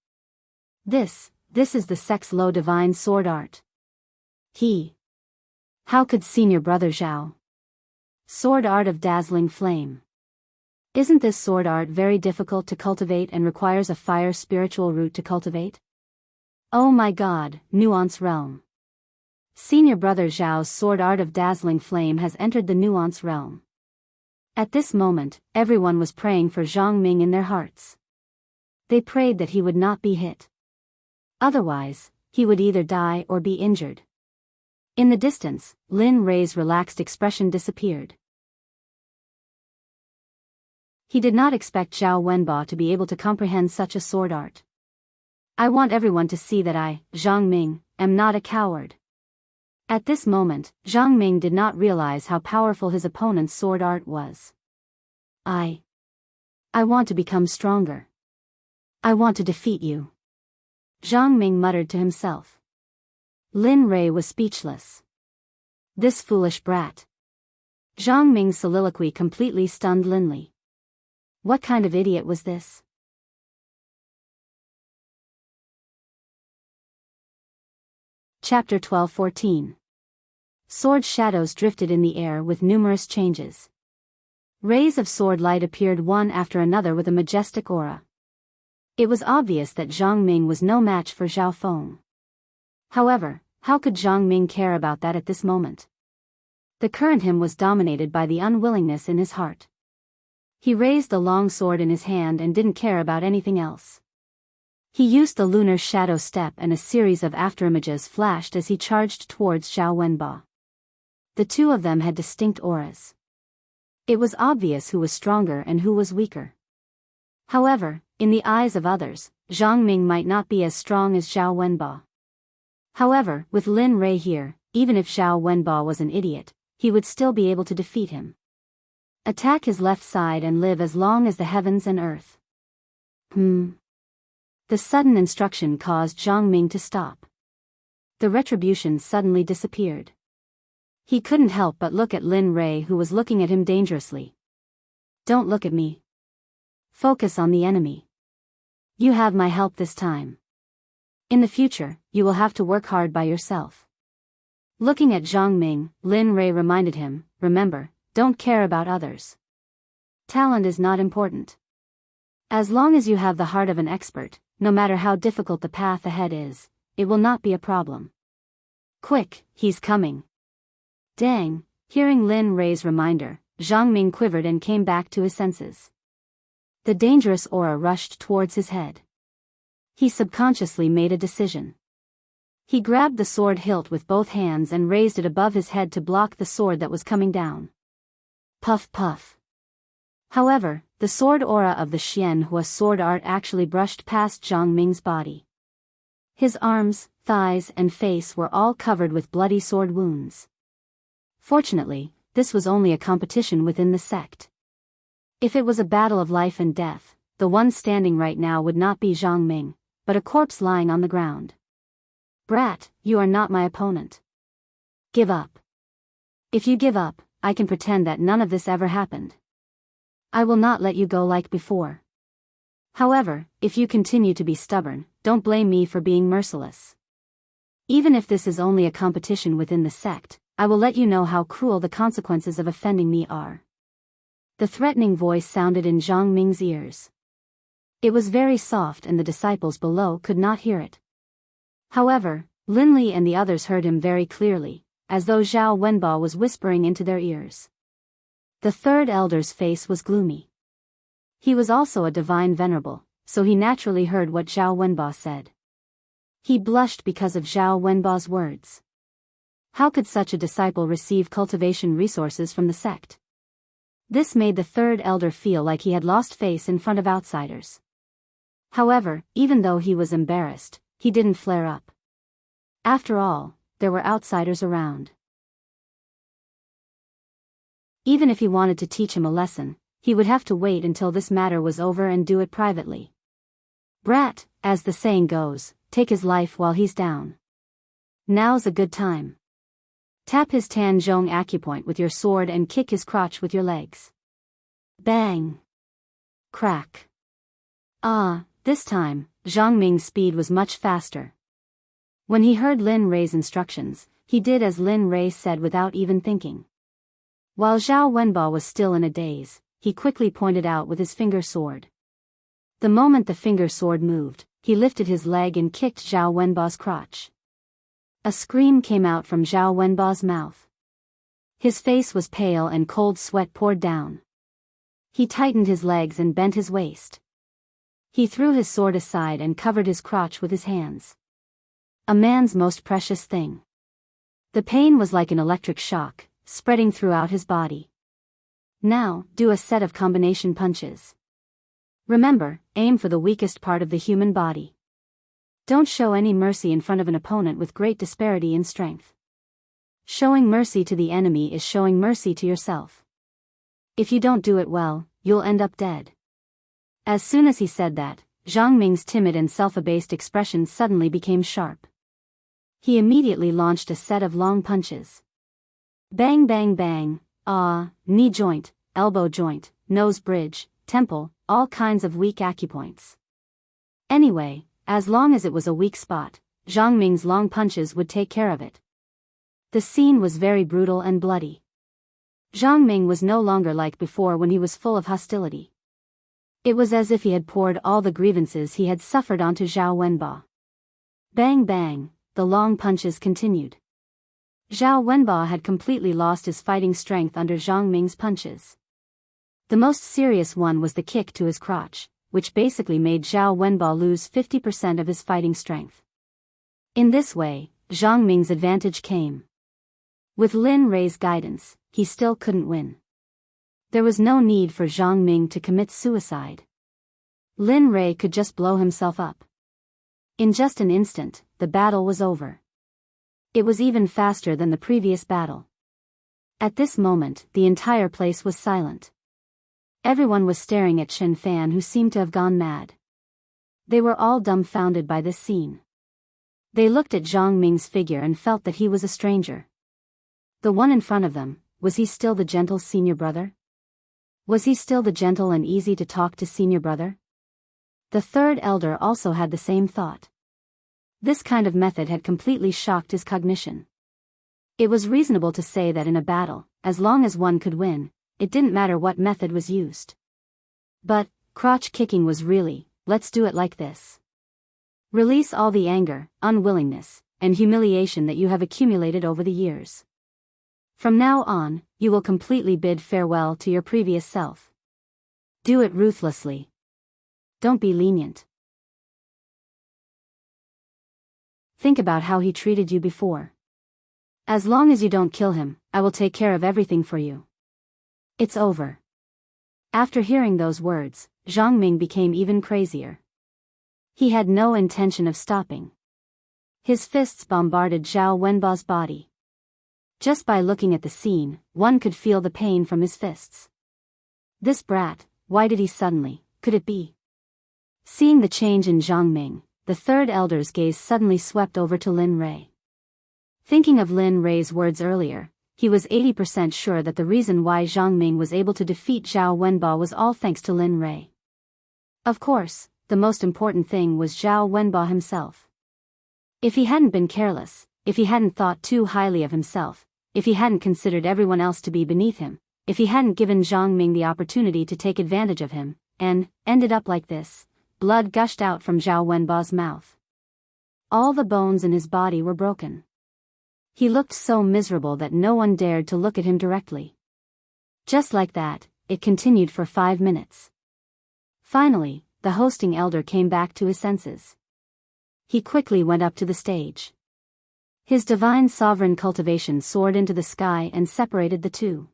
S1: This is the Sect's low divine sword art. How could senior brother Zhao? Sword art of dazzling flame. Isn't this sword art very difficult to cultivate and requires a fire spiritual root to cultivate? Oh my god, nuance realm. Senior brother Zhao's sword art of dazzling flame has entered the nuance realm. At this moment, everyone was praying for Zhang Ming in their hearts. They prayed that he would not be hit. Otherwise, he would either die or be injured. In the distance, Lin Rei's relaxed expression disappeared. He did not expect Zhao Wenbo to be able to comprehend such a sword art. I want everyone to see that I, Zhang Ming, am not a coward. At this moment, Zhang Ming did not realize how powerful his opponent's sword art was. I want to become stronger. I want to defeat you. Zhang Ming muttered to himself. Lin Rei was speechless. This foolish brat. Zhang Ming's soliloquy completely stunned Lin Li. What kind of idiot was this? Chapter 12-14. Sword shadows drifted in the air with numerous changes. Rays of sword light appeared one after another with a majestic aura. It was obvious that Zhang Ming was no match for Zhao Feng. However, how could Zhang Ming care about that at this moment? The current him was dominated by the unwillingness in his heart. He raised the long sword in his hand and didn't care about anything else. He used the lunar shadow step and a series of afterimages flashed as he charged towards Zhao Wenbo. The two of them had distinct auras. It was obvious who was stronger and who was weaker. However, in the eyes of others, Zhang Ming might not be as strong as Zhao Wenbo. However, with Lin Rei here, even if Zhao Wenbo was an idiot, he would still be able to defeat him. Attack his left side and live as long as the heavens and earth. The sudden instruction caused Zhang Ming to stop. The retribution suddenly disappeared. He couldn't help but look at Lin Rei, who was looking at him dangerously. Don't look at me. Focus on the enemy. You have my help this time. In the future, you will have to work hard by yourself. Looking at Zhang Ming, Lin Rei reminded him, remember, don't care about others. Talent is not important. As long as you have the heart of an expert, no matter how difficult the path ahead is, it will not be a problem. Quick, he's coming. Dang, hearing Lin Rei's reminder, Zhang Ming quivered and came back to his senses. The dangerous aura rushed towards his head. He subconsciously made a decision. He grabbed the sword hilt with both hands and raised it above his head to block the sword that was coming down. Puff puff. However, the sword aura of the Xianhua sword art actually brushed past Zhang Ming's body. His arms, thighs and face were all covered with bloody sword wounds. Fortunately, this was only a competition within the sect. If it was a battle of life and death, the one standing right now would not be Zhang Ming, but a corpse lying on the ground. Brat, you are not my opponent. Give up. If you give up, I can pretend that none of this ever happened. I will not let you go like before. However, if you continue to be stubborn, don't blame me for being merciless. Even if this is only a competition within the sect, I will let you know how cruel the consequences of offending me are. The threatening voice sounded in Zhang Ming's ears. It was very soft and the disciples below could not hear it. However, Lin Li and the others heard him very clearly, as though Zhao Wenbo was whispering into their ears. The third elder's face was gloomy. He was also a divine venerable, so he naturally heard what Zhao Wenbo said. He blushed because of Zhao Wenbo's words. How could such a disciple receive cultivation resources from the sect? This made the third elder feel like he had lost face in front of outsiders. However, even though he was embarrassed, he didn't flare up. After all, there were outsiders around. Even if he wanted to teach him a lesson, he would have to wait until this matter was over and do it privately. Brat, as the saying goes, take his life while he's down. Now's a good time. Tap his Tanzhong acupoint with your sword and kick his crotch with your legs. Bang! Crack! This time, Zhang Ming's speed was much faster. When he heard Lin Rei's instructions, he did as Lin Rei said without even thinking. While Zhao Wenbo was still in a daze, he quickly pointed out with his finger sword. The moment the finger sword moved, he lifted his leg and kicked Zhao Wenbo's crotch. A scream came out from Zhao Wenbo's mouth. His face was pale and cold sweat poured down. He tightened his legs and bent his waist. He threw his sword aside and covered his crotch with his hands. A man's most precious thing. The pain was like an electric shock, spreading throughout his body. Now, do a set of combination punches. Remember, aim for the weakest part of the human body. Don't show any mercy in front of an opponent with great disparity in strength. Showing mercy to the enemy is showing mercy to yourself. If you don't do it well, you'll end up dead. As soon as he said that, Zhang Ming's timid and self-abased expression suddenly became sharp. He immediately launched a set of long punches. Bang bang bang, knee joint, elbow joint, nose bridge, temple, all kinds of weak acupoints. Anyway, as long as it was a weak spot, Zhang Ming's long punches would take care of it. The scene was very brutal and bloody. Zhang Ming was no longer like before when he was full of hostility. It was as if he had poured all the grievances he had suffered onto Zhao Wenbo. Bang bang, the long punches continued. Zhao Wenbo had completely lost his fighting strength under Zhang Ming's punches. The most serious one was the kick to his crotch, which basically made Zhao Wenbo lose 50% of his fighting strength. In this way, Zhang Ming's advantage came. With Lin Rei's guidance, he still couldn't win. There was no need for Zhang Ming to commit suicide. Lin Rei could just blow himself up. In just an instant, the battle was over. It was even faster than the previous battle. At this moment, the entire place was silent. Everyone was staring at Shen Fan, who seemed to have gone mad. They were all dumbfounded by this scene. They looked at Zhang Ming's figure and felt that he was a stranger. The one in front of them, was he still the gentle senior brother? Was he still the gentle and easy to talk to senior brother? The third elder also had the same thought. This kind of method had completely shocked his cognition. It was reasonable to say that in a battle, as long as one could win, it didn't matter what method was used. But, crotch kicking was really, let's do it like this. Release all the anger, unwillingness, and humiliation that you have accumulated over the years. From now on, you will completely bid farewell to your previous self. Do it ruthlessly. Don't be lenient. Think about how he treated you before. As long as you don't kill him, I will take care of everything for you. It's over. After hearing those words, Zhang Ming became even crazier. He had no intention of stopping. His fists bombarded Zhao Wenbo's body. Just by looking at the scene, one could feel the pain from his fists. This brat, why did he suddenly, could it be? Seeing the change in Zhang Ming, the third elder's gaze suddenly swept over to Lin Rei. Thinking of Lin Rei's words earlier, he was 80% sure that the reason why Zhang Ming was able to defeat Zhao Wenbo was all thanks to Lin Rei. Of course, the most important thing was Zhao Wenbo himself. If he hadn't been careless, if he hadn't thought too highly of himself, if he hadn't considered everyone else to be beneath him, if he hadn't given Zhang Ming the opportunity to take advantage of him, and ended up like this. Blood gushed out from Zhao Wenba's mouth. All the bones in his body were broken. He looked so miserable that no one dared to look at him directly. Just like that, it continued for 5 minutes. Finally, the hosting elder came back to his senses. He quickly went up to the stage. His divine sovereign cultivation soared into the sky and separated the two.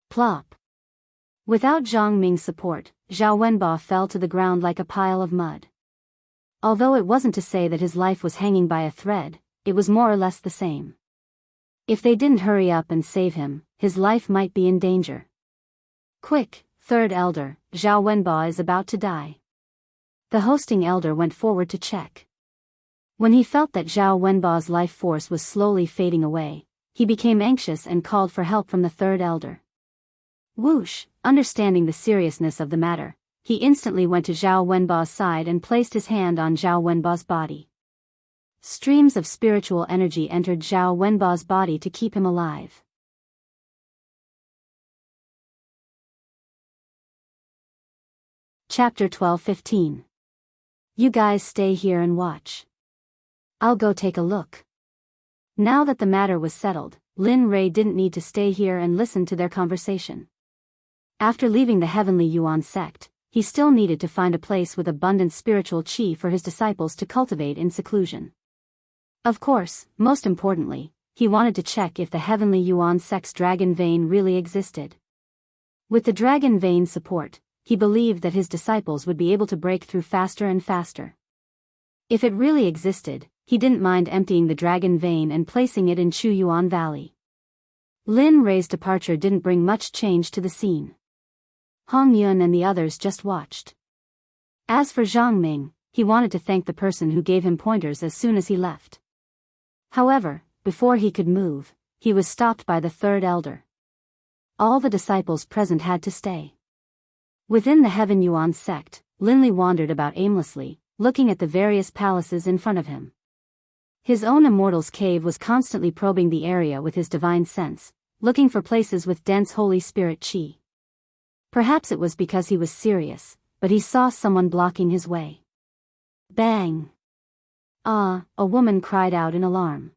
S1: Plop. Without Zhang Ming's support, Zhao Wenba fell to the ground like a pile of mud. Although it wasn't to say that his life was hanging by a thread, it was more or less the same. If they didn't hurry up and save him, his life might be in danger. Quick, third elder, Zhao Wenba is about to die. The hosting elder went forward to check. When he felt that Zhao Wenba's life force was slowly fading away, he became anxious and called for help from the third elder. Whoosh, understanding the seriousness of the matter, he instantly went to Zhao Wenba's side and placed his hand on Zhao Wenba's body. Streams of spiritual energy entered Zhao Wenba's body to keep him alive. Chapter 12-15. You guys stay here and watch. I'll go take a look. Now that the matter was settled, Lin Rui didn't need to stay here and listen to their conversation. After leaving the Heavenly Yuan sect, he still needed to find a place with abundant spiritual qi for his disciples to cultivate in seclusion. Of course, most importantly, he wanted to check if the Heavenly Yuan sect's dragon vein really existed. With the dragon vein support, he believed that his disciples would be able to break through faster and faster. If it really existed, he didn't mind emptying the dragon vein and placing it in Chuyuan Valley. Lin Rui's departure didn't bring much change to the scene. Hong Yun and the others just watched. As for Zhang Ming, he wanted to thank the person who gave him pointers as soon as he left. However, before he could move, he was stopped by the third elder. All the disciples present had to stay. Within the Heaven Yuan sect, Lin Li wandered about aimlessly, looking at the various palaces in front of him. His own immortal's cave was constantly probing the area with his divine sense, looking for places with dense Holy Spirit qi. Perhaps it was because he was serious, but he saw someone blocking his way. Bang! Ah, a woman cried out in alarm.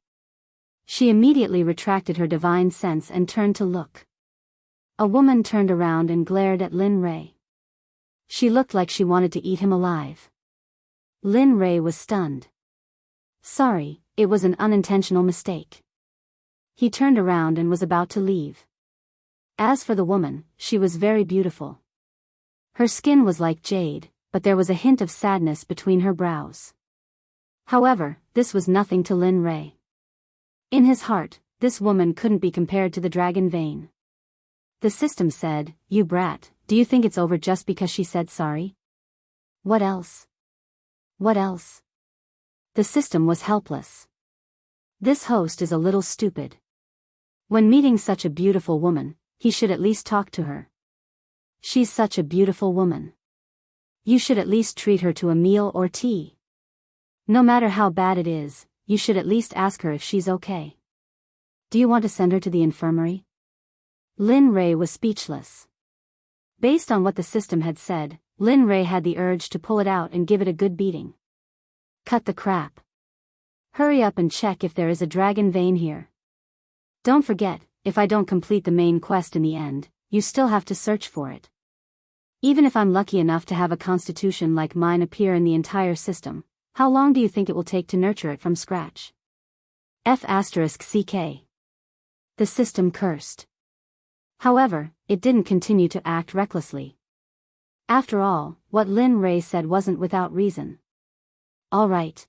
S1: She immediately retracted her divine sense and turned to look. A woman turned around and glared at Lin Rui. She looked like she wanted to eat him alive. Lin Rui was stunned. Sorry, it was an unintentional mistake. He turned around and was about to leave. As for the woman, she was very beautiful. Her skin was like jade, but there was a hint of sadness between her brows. However, this was nothing to Lin Rui. In his heart, this woman couldn't be compared to the dragon vein. The system said, "You brat, do you think it's over just because she said sorry?" What else? What else? The system was helpless. This host is a little stupid. When meeting such a beautiful woman, he should at least talk to her. She's such a beautiful woman. You should at least treat her to a meal or tea. No matter how bad it is, you should at least ask her if she's okay. Do you want to send her to the infirmary? Lin Rui was speechless. Based on what the system had said, Lin Rui had the urge to pull it out and give it a good beating. Cut the crap. Hurry up and check if there is a dragon vein here. Don't forget, if I don't complete the main quest in the end, you still have to search for it. Even if I'm lucky enough to have a constitution like mine appear in the entire system, how long do you think it will take to nurture it from scratch? F***CK. The system cursed. However, it didn't continue to act recklessly. After all, what Lin Rui said wasn't without reason. All right.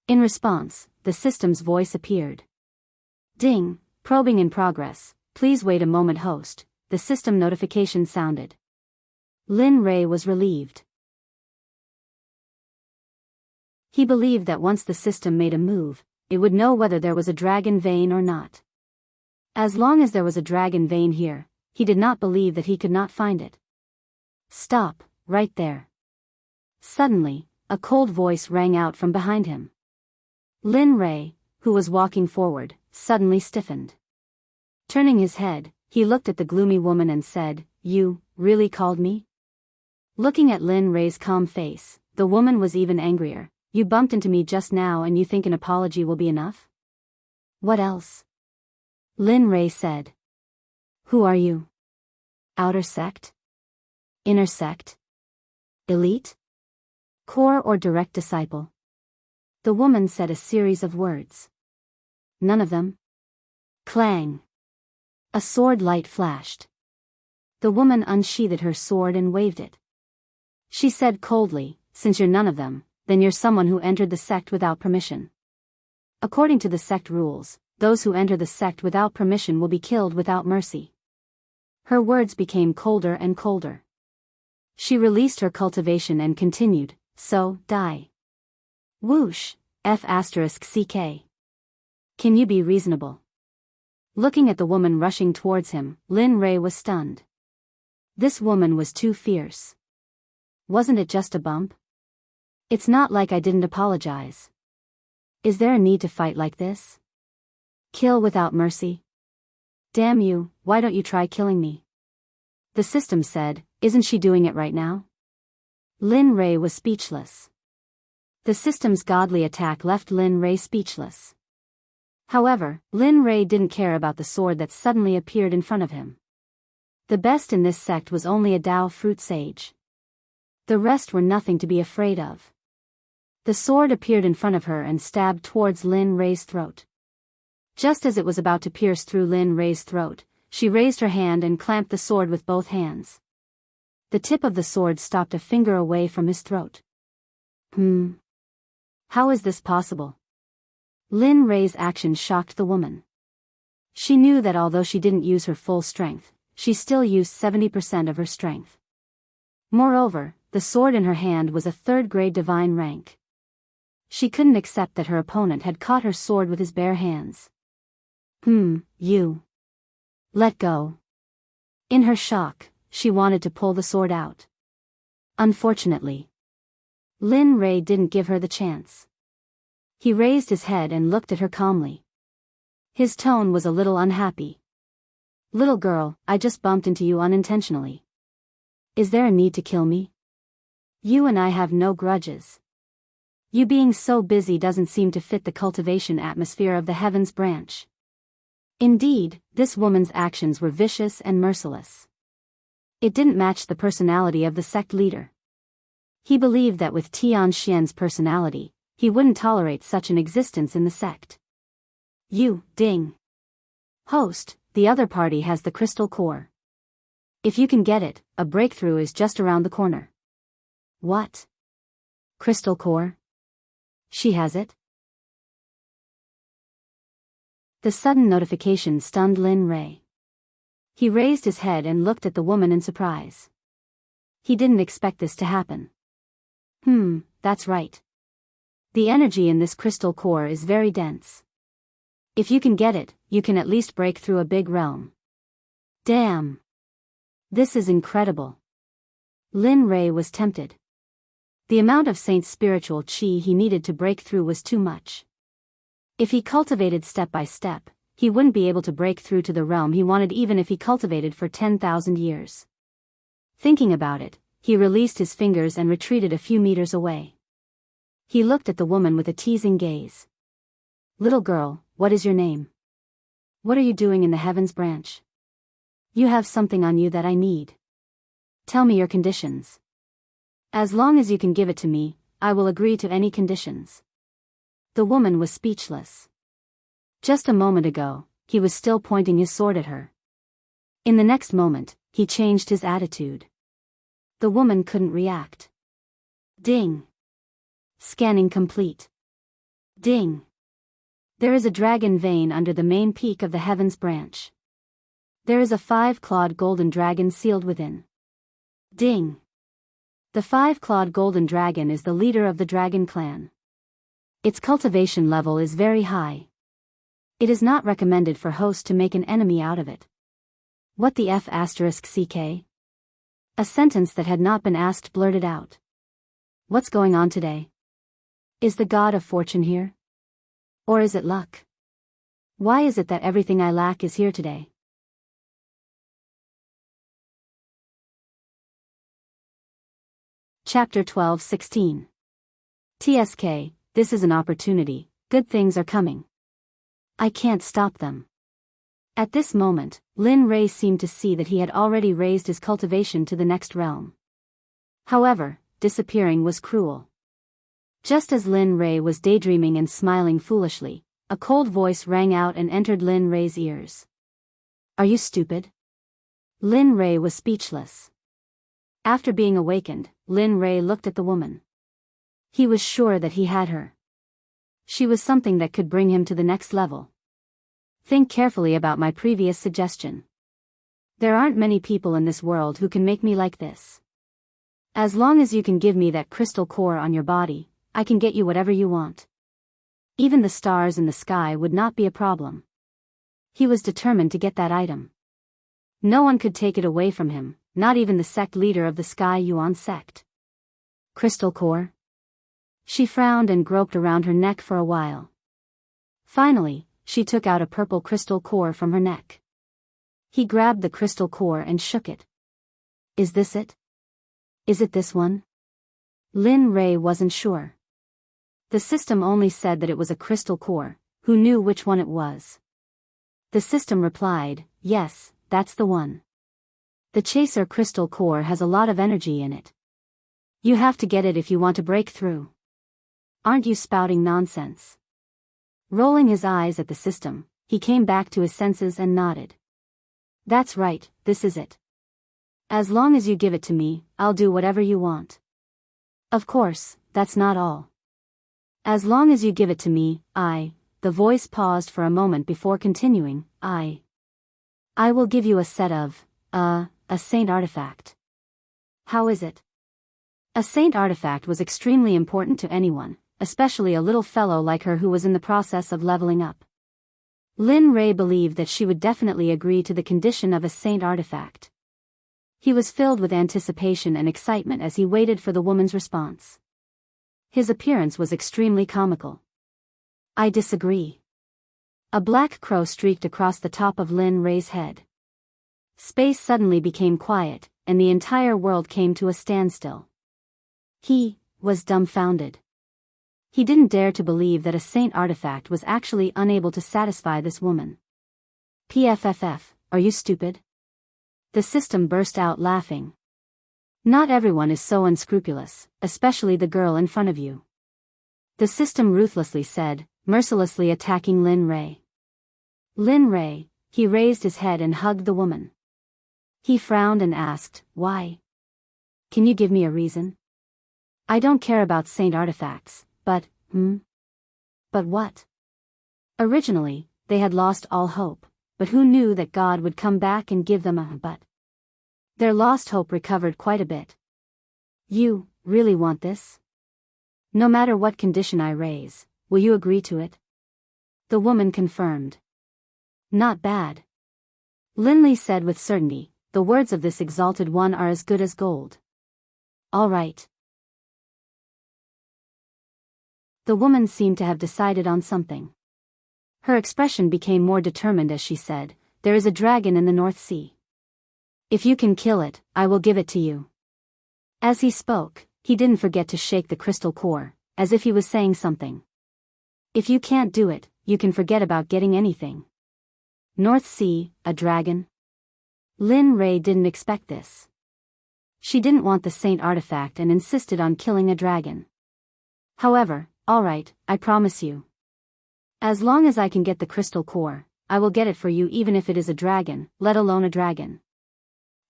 S1: In response, the system's voice appeared. Ding, probing in progress, please wait a moment host, the system notification sounded. Lin Rui was relieved. He believed that once the system made a move, it would know whether there was a dragon vein or not. As long as there was a dragon vein here, he did not believe that he could not find it. Stop, right there. Suddenly, a cold voice rang out from behind him. Lin Rui, who was walking forward, suddenly stiffened. Turning his head, he looked at the gloomy woman and said, "You, really called me?" Looking at Lin Rei's calm face, the woman was even angrier. "You bumped into me just now and you think an apology will be enough?" "What else?" Lin Rei said. "Who are you? Outer sect? Inner sect? Elite? Core or direct disciple?" The woman said a series of words. "None of them." Clang! A sword light flashed. The woman unsheathed her sword and waved it. She said coldly, "Since you're none of them, then you're someone who entered the sect without permission. According to the sect rules, those who enter the sect without permission will be killed without mercy." Her words became colder and colder. She released her cultivation and continued, "So, die. Whoosh, F***ck. Can you be reasonable?" Looking at the woman rushing towards him, Lin Rei was stunned. This woman was too fierce. Wasn't it just a bump? It's not like I didn't apologize. Is there a need to fight like this? Kill without mercy? Damn you, why don't you try killing me? The system said, "Isn't she doing it right now?" Lin Rei was speechless. The system's godly attack left Lin Rei speechless. However, Lin Rei didn't care about the sword that suddenly appeared in front of him. The best in this sect was only a Dao fruit sage. The rest were nothing to be afraid of. The sword appeared in front of her and stabbed towards Lin Rei's throat. Just as it was about to pierce through Lin Rei's throat, she raised her hand and clamped the sword with both hands. The tip of the sword stopped a finger away from his throat. How is this possible? Lin Rei's action shocked the woman. She knew that although she didn't use her full strength, she still used 70% of her strength. Moreover, the sword in her hand was a third-grade divine rank. She couldn't accept that her opponent had caught her sword with his bare hands. You. Let go. In her shock, she wanted to pull the sword out. Unfortunately, Lin Rei didn't give her the chance. He raised his head and looked at her calmly. His tone was a little unhappy. "Little girl, I just bumped into you unintentionally. Is there a need to kill me? You and I have no grudges. You being so busy doesn't seem to fit the cultivation atmosphere of the Heavens branch." Indeed, this woman's actions were vicious and merciless. It didn't match the personality of the sect leader. He believed that with Tian Xian's personality, he wouldn't tolerate such an existence in the sect. "You, Ding. Host, the other party has the crystal core. If you can get it, a breakthrough is just around the corner." "What? Crystal core? She has it?" The sudden notification stunned Lin Rei. He raised his head and looked at the woman in surprise. He didn't expect this to happen. That's right. The energy in this crystal core is very dense. If you can get it, you can at least break through a big realm. Damn. This is incredible. Lin Rei was tempted. The amount of Saint's spiritual qi he needed to break through was too much. If he cultivated step by step, he wouldn't be able to break through to the realm he wanted even if he cultivated for 10,000 years. Thinking about it, he released his fingers and retreated a few meters away. He looked at the woman with a teasing gaze. "Little girl, what is your name? What are you doing in the Heavens branch? You have something on you that I need. Tell me your conditions. As long as you can give it to me, I will agree to any conditions." The woman was speechless. Just a moment ago, he was still pointing his sword at her. In the next moment, he changed his attitude. The woman couldn't react. Ding. Scanning complete. Ding. There is a dragon vein under the main peak of the Heavens branch. There is a 5-clawed golden dragon sealed within. Ding. The 5-clawed golden dragon is the leader of the dragon clan. Its cultivation level is very high. It is not recommended for hosts to make an enemy out of it. What the F***ck? A sentence that had not been asked blurted out. What's going on today? Is the god of fortune here? Or is it luck? Why is it that everything I lack is here today? Chapter 12-16. TSK, this is an opportunity, good things are coming. I can't stop them. At this moment, Lin Ray seemed to see that he had already raised his cultivation to the next realm. However, disappearing was cruel. Just as Lin Ray was daydreaming and smiling foolishly, a cold voice rang out and entered Lin Ray's ears. Are you stupid? Lin Ray was speechless. After being awakened, Lin Ray looked at the woman. He was sure that he had her. She was something that could bring him to the next level. Think carefully about my previous suggestion. There aren't many people in this world who can make me like this. As long as you can give me that crystal core on your body, I can get you whatever you want. Even the stars in the sky would not be a problem. He was determined to get that item. No one could take it away from him, not even the sect leader of the Sky Yuan sect. Crystal core? She frowned and groped around her neck for a while. Finally, she took out a purple crystal core from her neck. He grabbed the crystal core and shook it. Is this it? Is it this one? Lin Ray wasn't sure. The system only said that it was a crystal core. Who knew which one it was? The system replied, yes, that's the one. The chaser crystal core has a lot of energy in it. You have to get it if you want to break through. Aren't you spouting nonsense? Rolling his eyes at the system, he came back to his senses and nodded. That's right, this is it. As long as you give it to me, I'll do whatever you want. Of course, that's not all. As long as you give it to me, the voice paused for a moment before continuing, I will give you a set of, a saint artifact. How is it? A saint artifact was extremely important to anyone, especially a little fellow like her who was in the process of leveling up. Lin Ray believed that she would definitely agree to the condition of a saint artifact. He was filled with anticipation and excitement as he waited for the woman's response. His appearance was extremely comical. I disagree. A black crow streaked across the top of Lin Ray's head. Space suddenly became quiet, and the entire world came to a standstill. He was dumbfounded. He didn't dare to believe that a saint artifact was actually unable to satisfy this woman. PFFF, are you stupid? The system burst out laughing. Not everyone is so unscrupulous, especially the girl in front of you. The system ruthlessly said, mercilessly attacking Lin Ray. Lin Ray, he raised his head and hugged the woman. He frowned and asked, why? Can you give me a reason? I don't care about saint artifacts, but what? Originally, they had lost all hope, but who knew that God would come back and give them a but? Their lost hope recovered quite a bit. You really want this? No matter what condition I raise, will you agree to it? The woman confirmed. Not bad. Linley said with certainty, the words of this exalted one are as good as gold. All right. The woman seemed to have decided on something. Her expression became more determined as she said, there is a dragon in the North Sea. If you can kill it, I will give it to you. As he spoke, he didn't forget to shake the crystal core, as if he was saying something. If you can't do it, you can forget about getting anything. North Sea, a dragon? Lin Ray didn't expect this. She didn't want the saint artifact and insisted on killing a dragon. However, all right, I promise you. As long as I can get the crystal core, I will get it for you even if it is a dragon, let alone a dragon.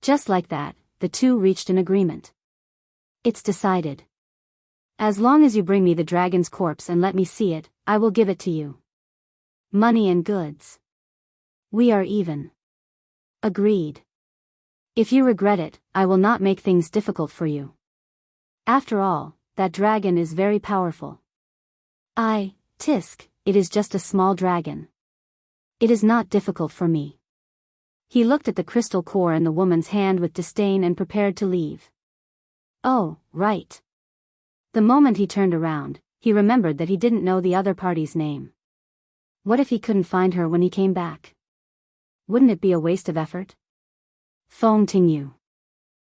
S1: Just like that, the two reached an agreement. It's decided. As long as you bring me the dragon's corpse and let me see it, I will give it to you. Money and goods. We are even. Agreed. If you regret it, I will not make things difficult for you. After all, that dragon is very powerful. Tisk, it is just a small dragon. It is not difficult for me. He looked at the crystal core in the woman's hand with disdain and prepared to leave. Oh, right. The moment he turned around, he remembered that he didn't know the other party's name. What if he couldn't find her when he came back? Wouldn't it be a waste of effort? Fong Ting Yu.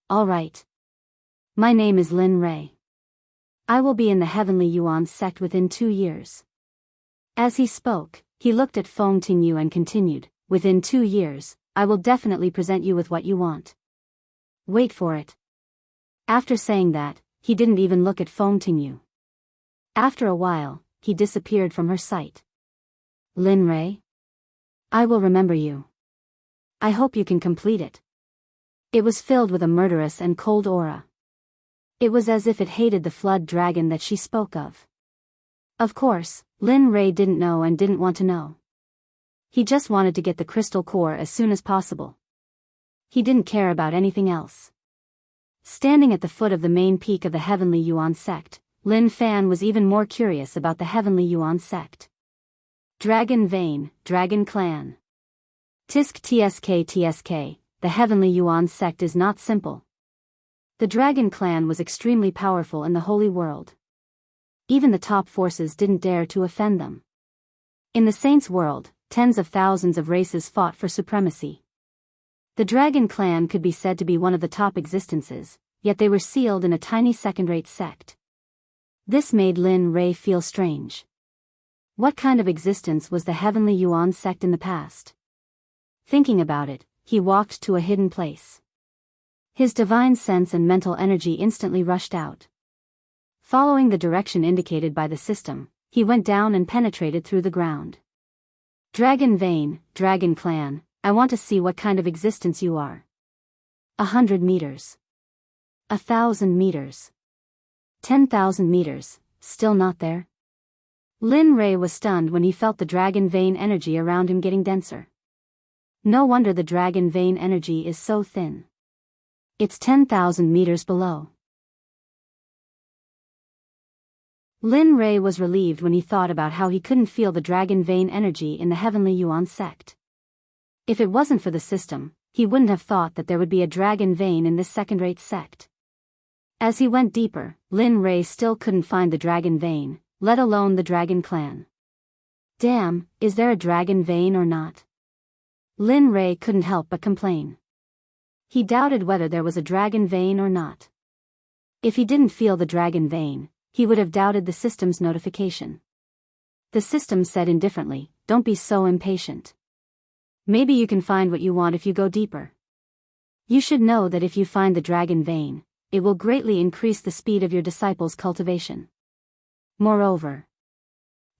S1: All right. My name is Lin Rei. I will be in the Heavenly Yuan sect within 2 years. As he spoke, he looked at Feng Tingyu and continued, within 2 years, I will definitely present you with what you want. Wait for it. After saying that, he didn't even look at Feng Tingyu. After a while, he disappeared from her sight. Lin Rei? I will remember you. I hope you can complete it. It was filled with a murderous and cold aura. It was as if it hated the flood dragon that she spoke of. Of course, Lin Rei didn't know and didn't want to know. He just wanted to get the crystal core as soon as possible. He didn't care about anything else. Standing at the foot of the main peak of the Heavenly Yuan sect, Lin Fan was even more curious about the Heavenly Yuan sect. Dragon Vein, Dragon Clan. Tisk Tsk Tsk, the Heavenly Yuan sect is not simple. The Dragon Clan was extremely powerful in the Holy World. Even the top forces didn't dare to offend them. In the Saints' world, tens of thousands of races fought for supremacy. The Dragon Clan could be said to be one of the top existences, yet they were sealed in a tiny second-rate sect. This made Lin Rei feel strange. What kind of existence was the Heavenly Yuan sect in the past? Thinking about it, he walked to a hidden place. His divine sense and mental energy instantly rushed out. Following the direction indicated by the system, he went down and penetrated through the ground. Dragon Vein, Dragon Clan, I want to see what kind of existence you are. 100 meters. 1,000 meters. 10,000 meters, still not there? Lin Rei was stunned when he felt the Dragon Vein energy around him getting denser. No wonder the Dragon Vein energy is so thin. It's 10,000 meters below. Lin Rei was relieved when he thought about how he couldn't feel the Dragon Vein energy in the Heavenly Yuan sect. If it wasn't for the system, he wouldn't have thought that there would be a Dragon Vein in this second-rate sect. As he went deeper, Lin Rei still couldn't find the Dragon Vein, let alone the Dragon Clan. Damn, is there a Dragon Vein or not? Lin Rei couldn't help but complain. He doubted whether there was a Dragon Vein or not. If he didn't feel the Dragon Vein, he would have doubted the system's notification. The system said indifferently, don't be so impatient. Maybe you can find what you want if you go deeper. You should know that if you find the Dragon Vein, it will greatly increase the speed of your disciples' cultivation. Moreover,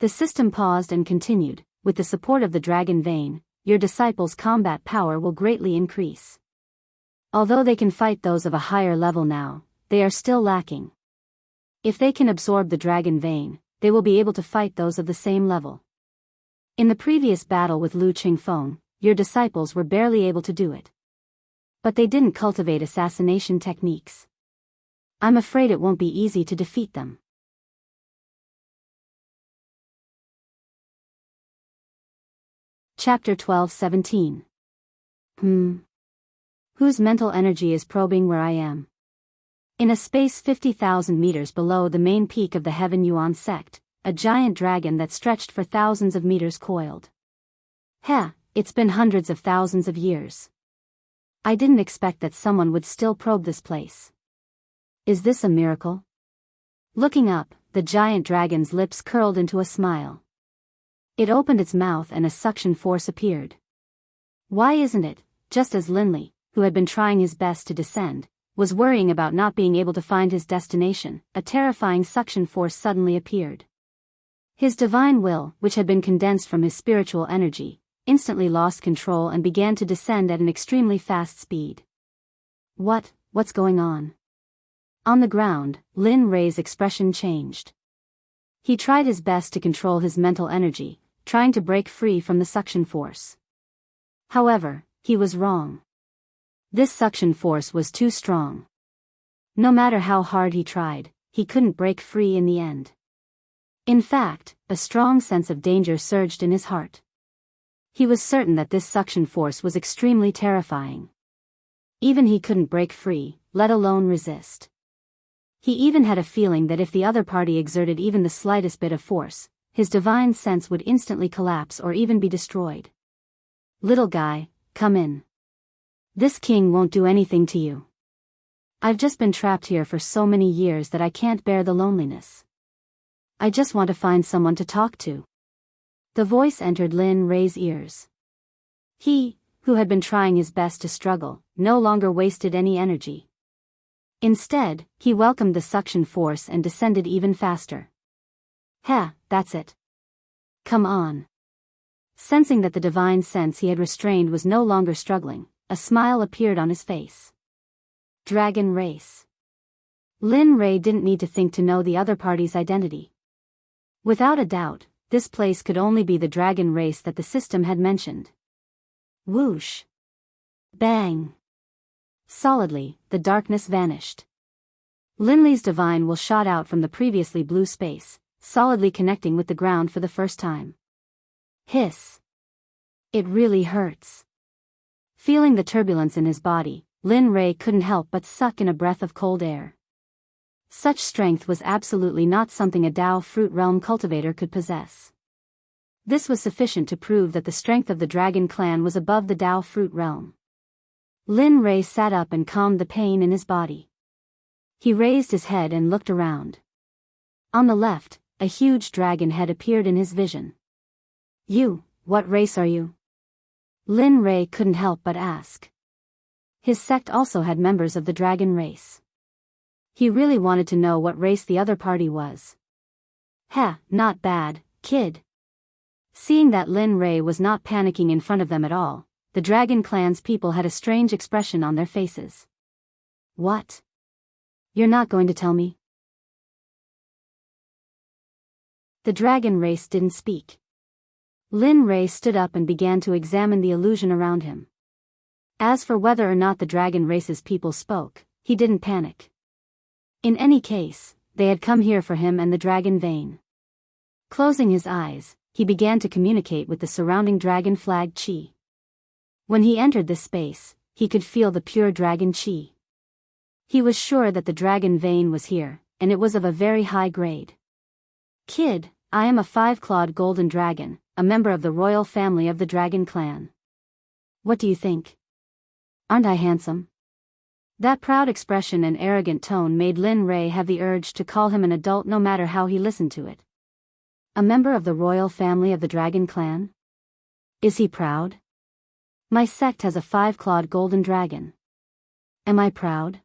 S1: the system paused and continued, with the support of the Dragon Vein, your disciples' combat power will greatly increase. Although they can fight those of a higher level now, they are still lacking. If they can absorb the Dragon Vein, they will be able to fight those of the same level. In the previous battle with Lu Qingfeng, your disciples were barely able to do it. But they didn't cultivate assassination techniques. I'm afraid it won't be easy to defeat them. Chapter 12-17. Whose mental energy is probing where I am? In a space 50,000 meters below the main peak of the Heaven Yuan sect, a giant dragon that stretched for thousands of meters coiled. It's been hundreds of thousands of years. I didn't expect that someone would still probe this place. Is this a miracle? Looking up, the giant dragon's lips curled into a smile. It opened its mouth and a suction force appeared. Why isn't it, just as Linley, who had been trying his best to descend, was worrying about not being able to find his destination, a terrifying suction force suddenly appeared. His divine will, which had been condensed from his spiritual energy, instantly lost control and began to descend at an extremely fast speed. What's going on? On the ground, Lin Rei's expression changed. He tried his best to control his mental energy, trying to break free from the suction force. However, he was wrong. This suction force was too strong. No matter how hard he tried, he couldn't break free in the end. In fact, a strong sense of danger surged in his heart. He was certain that this suction force was extremely terrifying. Even he couldn't break free, let alone resist. He even had a feeling that if the other party exerted even the slightest bit of force, his divine sense would instantly collapse or even be destroyed. Little guy, come in. This king won't do anything to you. I've just been trapped here for so many years that I can't bear the loneliness. I just want to find someone to talk to. The voice entered Lin Rei's ears. He, who had been trying his best to struggle, no longer wasted any energy. Instead, he welcomed the suction force and descended even faster. Heh, that's it. Come on. Sensing that the divine sense he had restrained was no longer struggling, a smile appeared on his face. Dragon race. Lin Rei didn't need to think to know the other party's identity. Without a doubt, this place could only be the dragon race that the system had mentioned. Whoosh. Bang. Solidly, the darkness vanished. Lin Lei's divine will shot out from the previously blue space, solidly connecting with the ground for the first time. Hiss. It really hurts. Feeling the turbulence in his body, Lin Rei couldn't help but suck in a breath of cold air. Such strength was absolutely not something a Dao Fruit Realm cultivator could possess. This was sufficient to prove that the strength of the Dragon Clan was above the Dao Fruit Realm. Lin Rei sat up and calmed the pain in his body. He raised his head and looked around. On the left, a huge dragon head appeared in his vision. You, what race are you? Lin Rei couldn't help but ask. His sect also had members of the dragon race. He really wanted to know what race the other party was. Heh, not bad, kid. Seeing that Lin Rei was not panicking in front of them at all, the Dragon Clan's people had a strange expression on their faces. What? You're not going to tell me? The dragon race didn't speak. Lin Rei stood up and began to examine the illusion around him. As for whether or not the dragon race's people spoke, he didn't panic. In any case, they had come here for him and the dragon vein. Closing his eyes, he began to communicate with the surrounding dragon flag chi. When he entered this space, he could feel the pure dragon chi. He was sure that the dragon vein was here, and it was of a very high grade. Kid, I am a 5-clawed golden dragon, a member of the royal family of the Dragon Clan. What do you think? Aren't I handsome? That proud expression and arrogant tone made Lin Rei have the urge to call him an adult no matter how he listened to it. A member of the royal family of the Dragon Clan? Is he proud? My sect has a 5-clawed golden dragon. Am I proud?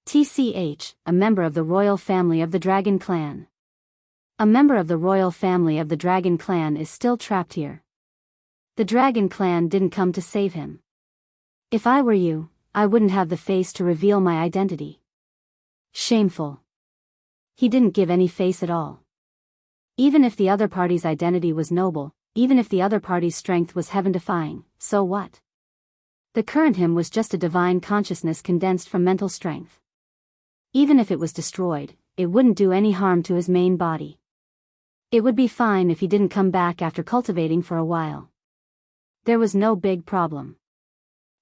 S1: TCH, a member of the royal family of the Dragon Clan. A member of the royal family of the Dragon Clan is still trapped here. The Dragon Clan didn't come to save him. If I were you, I wouldn't have the face to reveal my identity. Shameful. He didn't give any face at all. Even if the other party's identity was noble, even if the other party's strength was heaven-defying, so what? The current him was just a divine consciousness condensed from mental strength. Even if it was destroyed, it wouldn't do any harm to his main body. It would be fine if he didn't come back after cultivating for a while. There was no big problem.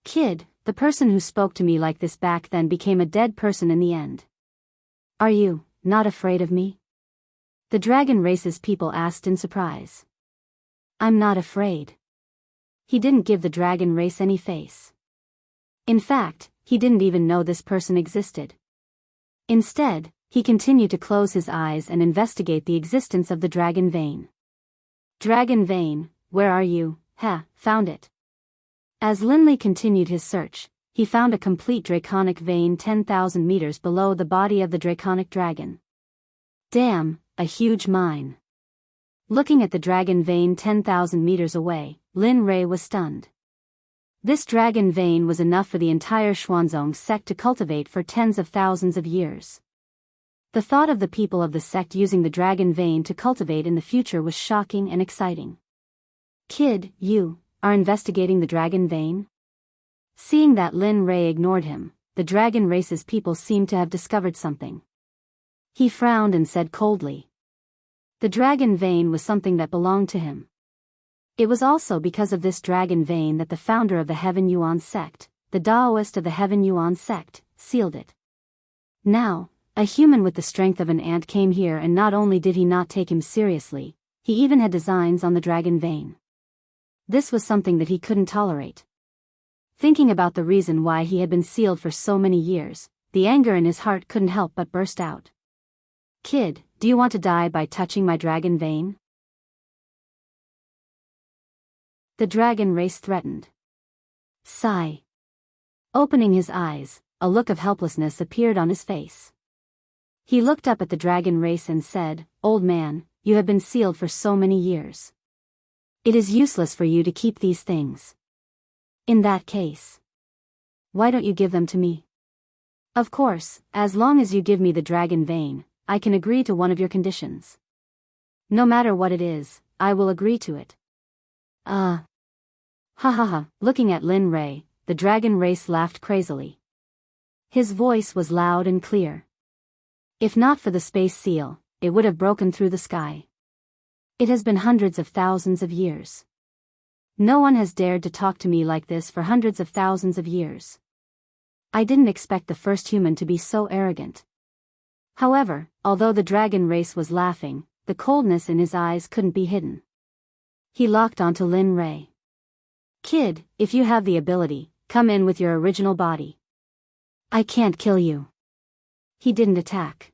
S1: Kid, the person who spoke to me like this back then became a dead person in the end. Are you not afraid of me? The dragon race's people asked in surprise. I'm not afraid. He didn't give the dragon race any face. In fact, he didn't even know this person existed. Instead, he continued to close his eyes and investigate the existence of the dragon vein. Dragon vein, where are you? Ha, found it. As Lin Lei continued his search, he found a complete draconic vein 10,000 meters below the body of the draconic dragon. Damn, a huge mine. Looking at the dragon vein 10,000 meters away, Lin Rei was stunned. This dragon vein was enough for the entire Xuanzong sect to cultivate for tens of thousands of years. The thought of the people of the sect using the dragon vein to cultivate in the future was shocking and exciting. Kid, you are investigating the dragon vein? Seeing that Lin Rei ignored him, the dragon race's people seemed to have discovered something. He frowned and said coldly. The dragon vein was something that belonged to him. It was also because of this dragon vein that the founder of the Heaven Yuan sect, the Daoist of the Heaven Yuan sect, sealed it. Now, a human with the strength of an ant came here, and not only did he not take him seriously, he even had designs on the dragon vein. This was something that he couldn't tolerate. Thinking about the reason why he had been sealed for so many years, the anger in his heart couldn't help but burst out. Kid, do you want to die by touching my dragon vein? The dragon race threatened. Sigh. Opening his eyes, a look of helplessness appeared on his face. He looked up at the dragon race and said, Old man, you have been sealed for so many years. It is useless for you to keep these things. In that case, why don't you give them to me? Of course, as long as you give me the dragon vein, I can agree to one of your conditions. No matter what it is, I will agree to it. Ha ha ha. Looking at Lin Ray, the dragon race laughed crazily. His voice was loud and clear. If not for the space seal, it would have broken through the sky. It has been hundreds of thousands of years. No one has dared to talk to me like this for hundreds of thousands of years. I didn't expect the first human to be so arrogant. However, although the dragon race was laughing, the coldness in his eyes couldn't be hidden. He locked onto Lin Ray. Kid, if you have the ability, come in with your original body. I can't kill you. He didn't attack.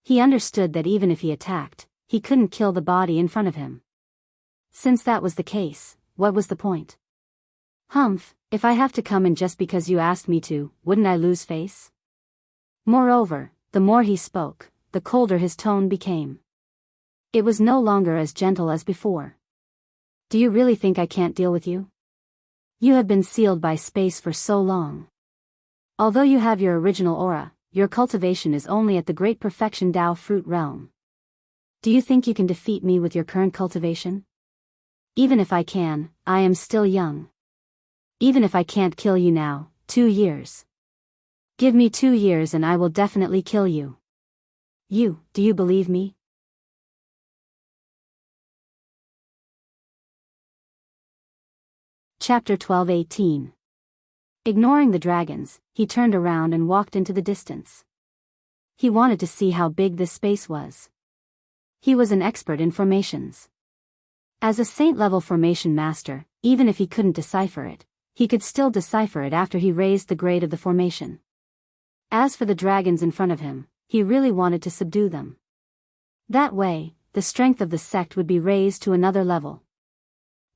S1: He understood that even if he attacked, he couldn't kill the body in front of him. Since that was the case, what was the point? Humph, if I have to come in just because you asked me to, wouldn't I lose face? Moreover, the more he spoke, the colder his tone became. It was no longer as gentle as before. Do you really think I can't deal with you? You have been sealed by space for so long. Although you have your original aura, your cultivation is only at the great perfection Tao fruit realm. Do you think you can defeat me with your current cultivation? Even if I can, I am still young. Even if I can't kill you now, 2 years. Give me 2 years and I will definitely kill you. Do you believe me? Chapter 12:18. Ignoring the dragons, he turned around and walked into the distance. He wanted to see how big this space was. He was an expert in formations. As a saint-level formation master, even if he couldn't decipher it, he could still decipher it after he raised the grade of the formation. As for the dragons in front of him, he really wanted to subdue them. That way, the strength of the sect would be raised to another level.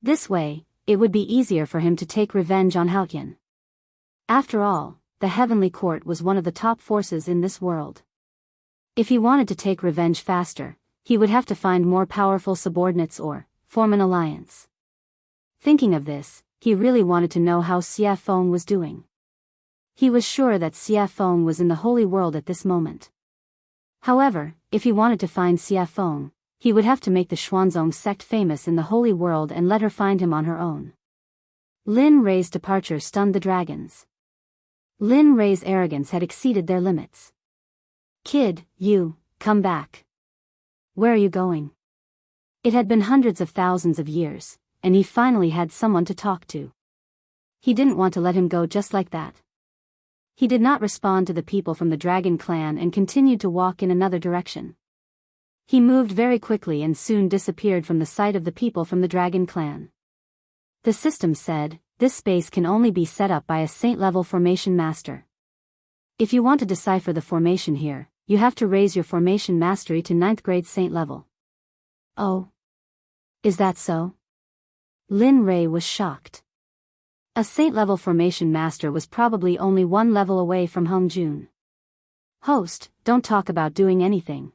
S1: This way, it would be easier for him to take revenge on Haotian. After all, the Heavenly Court was one of the top forces in this world. If he wanted to take revenge faster, he would have to find more powerful subordinates or form an alliance. Thinking of this, he really wanted to know how Xie Feng was doing. He was sure that Xie Feng was in the Holy World at this moment. However, if he wanted to find Xie Feng, he would have to make the Xuanzong sect famous in the Holy World and let her find him on her own. Lin Ray's departure stunned the dragons. Lin Ray's arrogance had exceeded their limits. Kid, come back. Where are you going? It had been hundreds of thousands of years, and he finally had someone to talk to. He didn't want to let him go just like that. He did not respond to the people from the dragon clan and continued to walk in another direction. He moved very quickly and soon disappeared from the sight of the people from the dragon clan. The system said, this space can only be set up by a saint-level formation master. If you want to decipher the formation here, you have to raise your formation mastery to 9th grade saint level. Oh. Is that so? Lin Ray was shocked. A saint-level formation master was probably only 1 level away from Hung Jun. Host, don't talk about doing anything.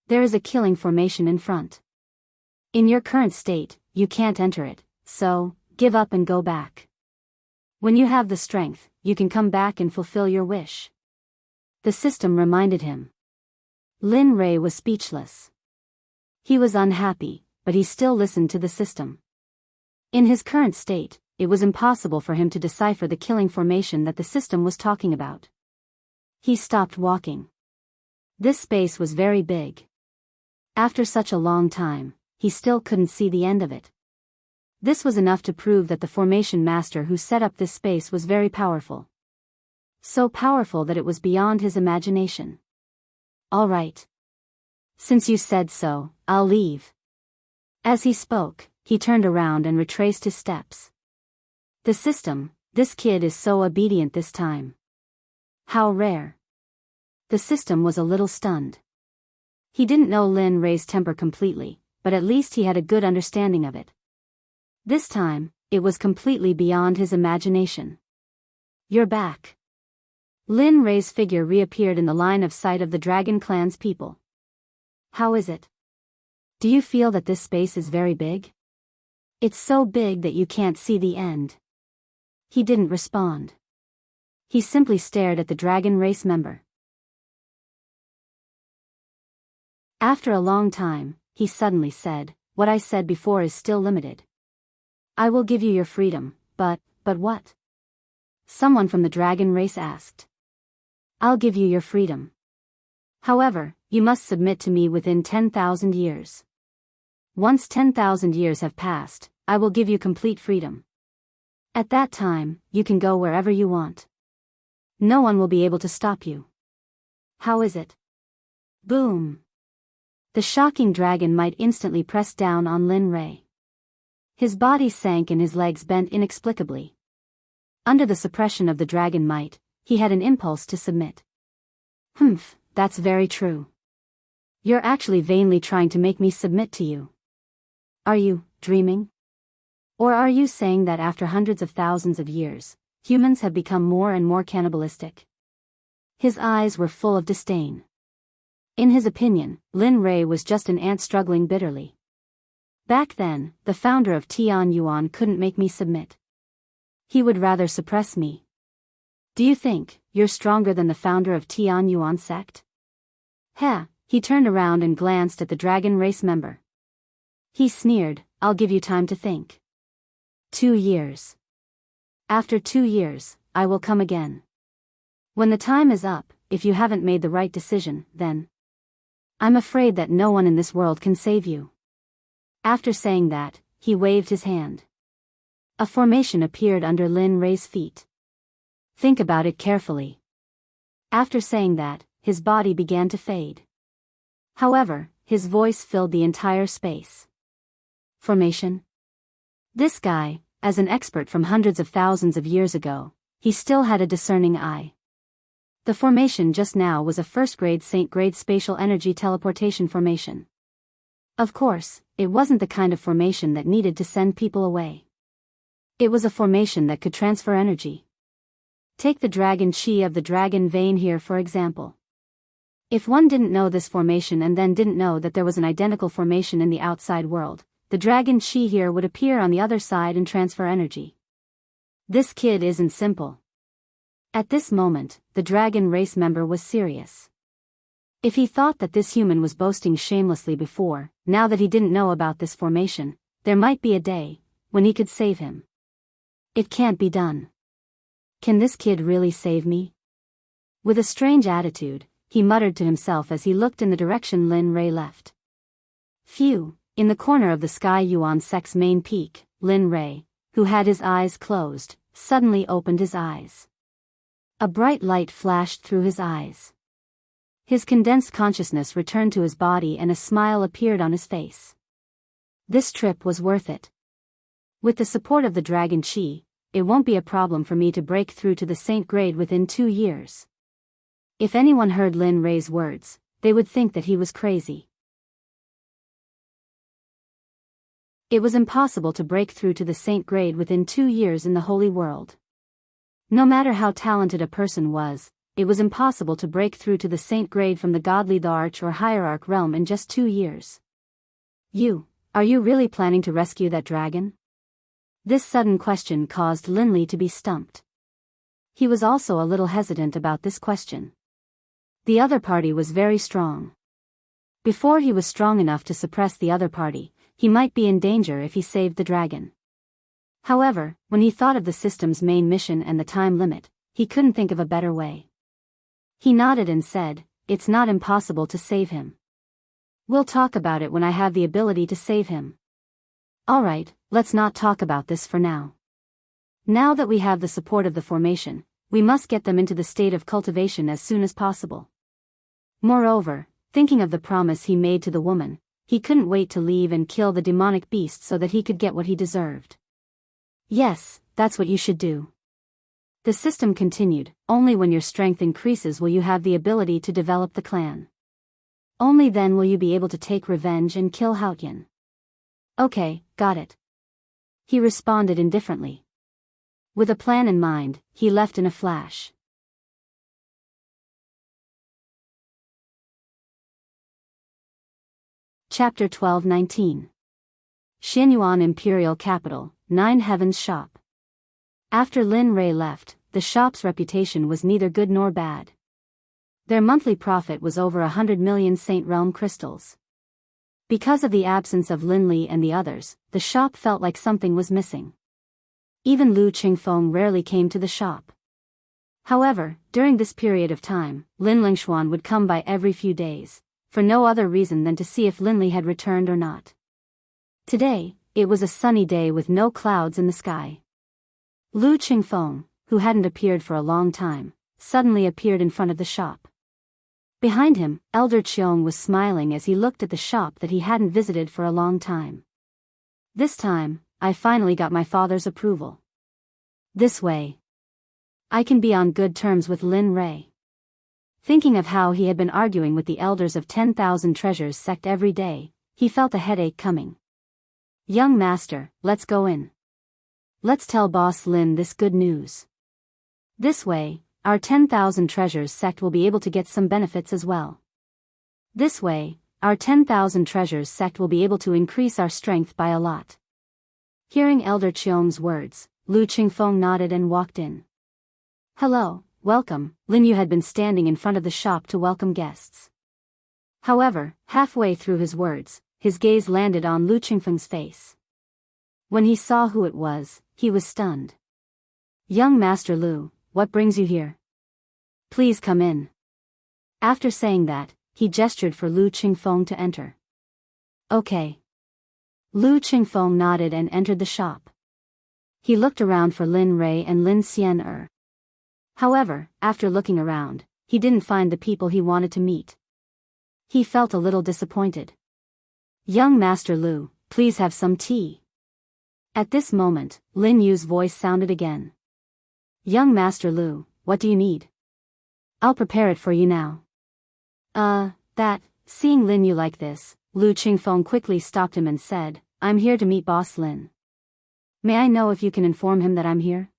S1: There is a killing formation in front. In your current state, you can't enter it, so, give up and go back. When you have the strength, you can come back and fulfill your wish. The system reminded him. Lin Ray was speechless. He was unhappy, but he still listened to the system. In his current state, it was impossible for him to decipher the killing formation that the system was talking about. He stopped walking. This space was very big. After such a long time, he still couldn't see the end of it. This was enough to prove that the formation master who set up this space was very powerful. So powerful that it was beyond his imagination. All right. Since you said so, I'll leave. As he spoke, he turned around and retraced his steps. The system, this kid is so obedient this time. How rare. The system was a little stunned. He didn't know Lin Rei's temper completely, but at least he had a good understanding of it. This time, it was completely beyond his imagination. You're back. Lin Rei's figure reappeared in the line of sight of the Dragon Clan's people. How is it? Do you feel that this space is very big? It's so big that you can't see the end. He didn't respond. He simply stared at the dragon race member. After a long time, he suddenly said, "What I said before is still limited. I will give you your freedom, but what?" Someone from the dragon race asked. "I'll give you your freedom. However, you must submit to me within 10,000 years. Once 10,000 years have passed, I will give you complete freedom. At that time, you can go wherever you want. No one will be able to stop you. How is it?" Boom! The shocking dragon might instantly pressed down on Lin Rei. His body sank and his legs bent inexplicably. Under the suppression of the dragon might, he had an impulse to submit. "Humph, that's very true. You're actually vainly trying to make me submit to you. Are you dreaming? Or are you saying that after hundreds of thousands of years, humans have become more and more cannibalistic?" His eyes were full of disdain. In his opinion, Lin Rei was just an ant struggling bitterly. Back then, the founder of Tian Yuan couldn't make me submit. He would rather suppress me. Do you think you're stronger than the founder of Tian Yuan sect? Heh, he turned around and glanced at the dragon race member. He sneered, "I'll give you time to think. 2 years. After 2 years, I will come again. When the time is up, if you haven't made the right decision, then I'm afraid that no one in this world can save you." After saying that, he waved his hand. A formation appeared under Lin Rei's feet. Think about it carefully. After saying that, his body began to fade. However, his voice filled the entire space. Formation? This guy, as an expert from hundreds of thousands of years ago, he still had a discerning eye. The formation just now was a first-grade Saint-grade spatial energy teleportation formation. Of course, it wasn't the kind of formation that needed to send people away. It was a formation that could transfer energy. Take the dragon chi of the dragon vein here for example. If one didn't know this formation and then didn't know that there was an identical formation in the outside world, the dragon chi here would appear on the other side and transfer energy. This kid isn't simple. At this moment, the dragon race member was serious. If he thought that this human was boasting shamelessly before, now that he didn't know about this formation, there might be a day when he could save him. It can't be done. Can this kid really save me? With a strange attitude, he muttered to himself as he looked in the direction Lin Rei left. Phew, in the corner of the Sky Yuan Sect's main peak, Lin Rei, who had his eyes closed, suddenly opened his eyes. A bright light flashed through his eyes. His condensed consciousness returned to his body and a smile appeared on his face. This trip was worth it. With the support of the dragon chi, it won't be a problem for me to break through to the saint grade within 2 years. If anyone heard Lin Rei's words, they would think that he was crazy. It was impossible to break through to the saint grade within 2 years in the holy world. No matter how talented a person was, it was impossible to break through to the saint grade from the godly the arch or hierarch realm in just 2 years. Are you really planning to rescue that dragon? This sudden question caused Lin Li to be stumped. He was also a little hesitant about this question. The other party was very strong. Before he was strong enough to suppress the other party, he might be in danger if he saved the dragon. However, when he thought of the system's main mission and the time limit, he couldn't think of a better way. He nodded and said, "It's not impossible to save him. We'll talk about it when I have the ability to save him." Alright, let's not talk about this for now. Now that we have the support of the formation, we must get them into the state of cultivation as soon as possible. Moreover, thinking of the promise he made to the woman, he couldn't wait to leave and kill the demonic beast so that he could get what he deserved. Yes, that's what you should do. The system continued, only when your strength increases will you have the ability to develop the clan. Only then will you be able to take revenge and kill Haotian. Okay, got it. He responded indifferently. With a plan in mind, he left in a flash. Chapter 12-19. Xianyuan Imperial Capital, Nine Heavens Shop. After Lin Rui left, the shop's reputation was neither good nor bad. Their monthly profit was over 100 million Saint Realm crystals. Because of the absence of Lin Li and the others, the shop felt like something was missing. Even Lu Qingfeng rarely came to the shop. However, during this period of time, Lin Lingshuan would come by every few days, for no other reason than to see if Lin Li had returned or not. Today, it was a sunny day with no clouds in the sky. Lu Qingfeng, who hadn't appeared for a long time, suddenly appeared in front of the shop. Behind him, Elder Qiong was smiling as he looked at the shop that he hadn't visited for a long time. This time, I finally got my father's approval. This way, I can be on good terms with Lin Rui. Thinking of how he had been arguing with the elders of 10,000 Treasures Sect every day, he felt a headache coming. Young master, let's go in. Let's tell Boss Lin this good news. This way, our 10,000 Treasures Sect will be able to get some benefits as well. This way, our 10,000 Treasures Sect will be able to increase our strength by a lot. Hearing Elder Qiong's words, Lu Qingfeng nodded and walked in. Hello, welcome. Lin Yu had been standing in front of the shop to welcome guests. However, halfway through his words, his gaze landed on Lu Qingfeng's face. When he saw who it was, he was stunned. Young Master Lu, what brings you here? Please come in. After saying that, he gestured for Lu Qingfeng to enter. Okay. Lu Qingfeng nodded and entered the shop. He looked around for Lin Rui and Lin Xian. However, after looking around, he didn't find the people he wanted to meet. He felt a little disappointed. Young Master Lu, please have some tea. At this moment, Lin Yu's voice sounded again. Young Master Lu, what do you need? I'll prepare it for you now. Seeing Lin Yu like this, Lu Qingfeng quickly stopped him and said, I'm here to meet Boss Lin. May I know if you can inform him that I'm here?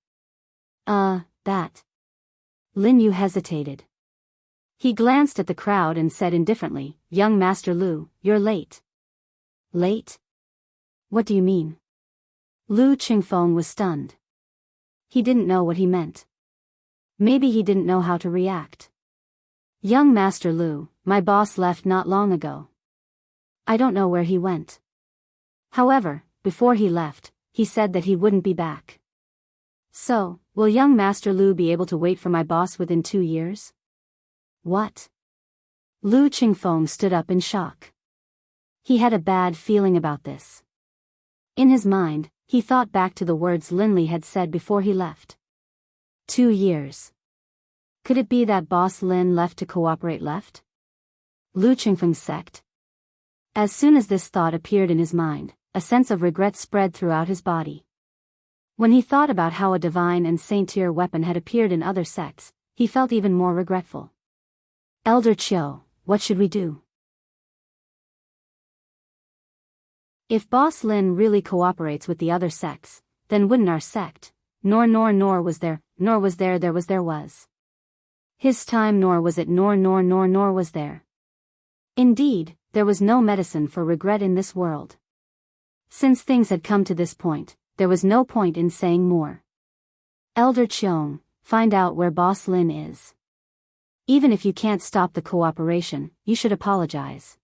S1: Lin Yu hesitated. He glanced at the crowd and said indifferently, Young Master Lu, you're late. Late? What do you mean? Lu Qingfeng was stunned. He didn't know what he meant. Maybe he didn't know how to react. Young Master Lu, my boss left not long ago. I don't know where he went. However, before he left, he said that he wouldn't be back. So, will young Master Lu be able to wait for my boss within 2 years? What? Lu Qingfeng stood up in shock. He had a bad feeling about this. In his mind, he thought back to the words Lin Li had said before he left. 2 years. Could it be that Boss Lin left to cooperate left? Lu Qingfeng's sect? As soon as this thought appeared in his mind, a sense of regret spread throughout his body. When he thought about how a divine and saint-tier weapon had appeared in other sects, he felt even more regretful. Elder Qiu, what should we do? If Boss Lin really cooperates with the other sects, then wouldn't our sect, nor was there. His time nor was it nor was there. Indeed, there was no medicine for regret in this world. Since things had come to this point, there was no point in saying more. Elder Qiong, find out where Boss Lin is. Even if you can't stop the cooperation, you should apologize.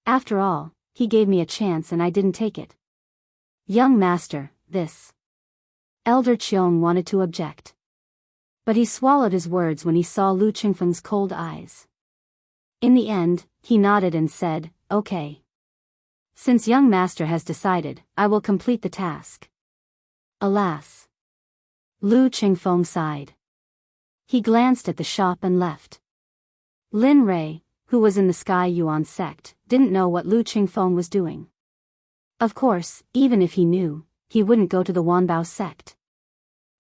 S1: After all, he gave me a chance and I didn't take it. Young master, this. Elder Qiong wanted to object. But he swallowed his words when he saw Lu Qingfeng's cold eyes. In the end, he nodded and said, okay. Since young master has decided, I will complete the task. Alas. Lu Qingfeng sighed. He glanced at the shop and left. Lin Rui, who was in the Sky Yuan sect, didn't know what Lu Qingfeng was doing. Of course, even if he knew, he wouldn't go to the Wanbao sect.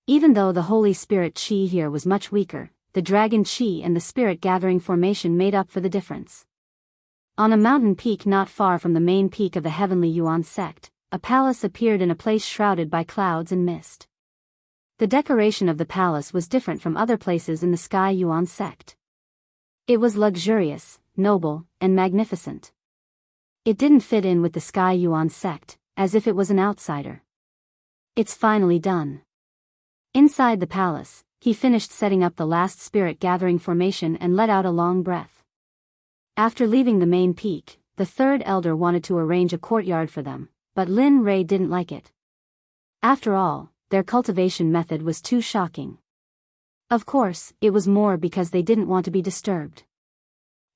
S1: Even though the Holy Spirit Chi here was much weaker, the Dragon Chi and the Spirit Gathering formation made up for the difference. On a mountain peak not far from the main peak of the Heavenly Yuan Sect, a palace appeared in a place shrouded by clouds and mist. The decoration of the palace was different from other places in the Sky Yuan Sect. It was luxurious, noble, and magnificent. It didn't fit in with the Sky Yuan Sect, as if it was an outsider. It's finally done. Inside the palace, he finished setting up the last Spirit Gathering formation and let out a long breath. After leaving the main peak, the third elder wanted to arrange a courtyard for them, but Lin Rei didn't like it. After all, their cultivation method was too shocking. Of course, it was more because they didn't want to be disturbed.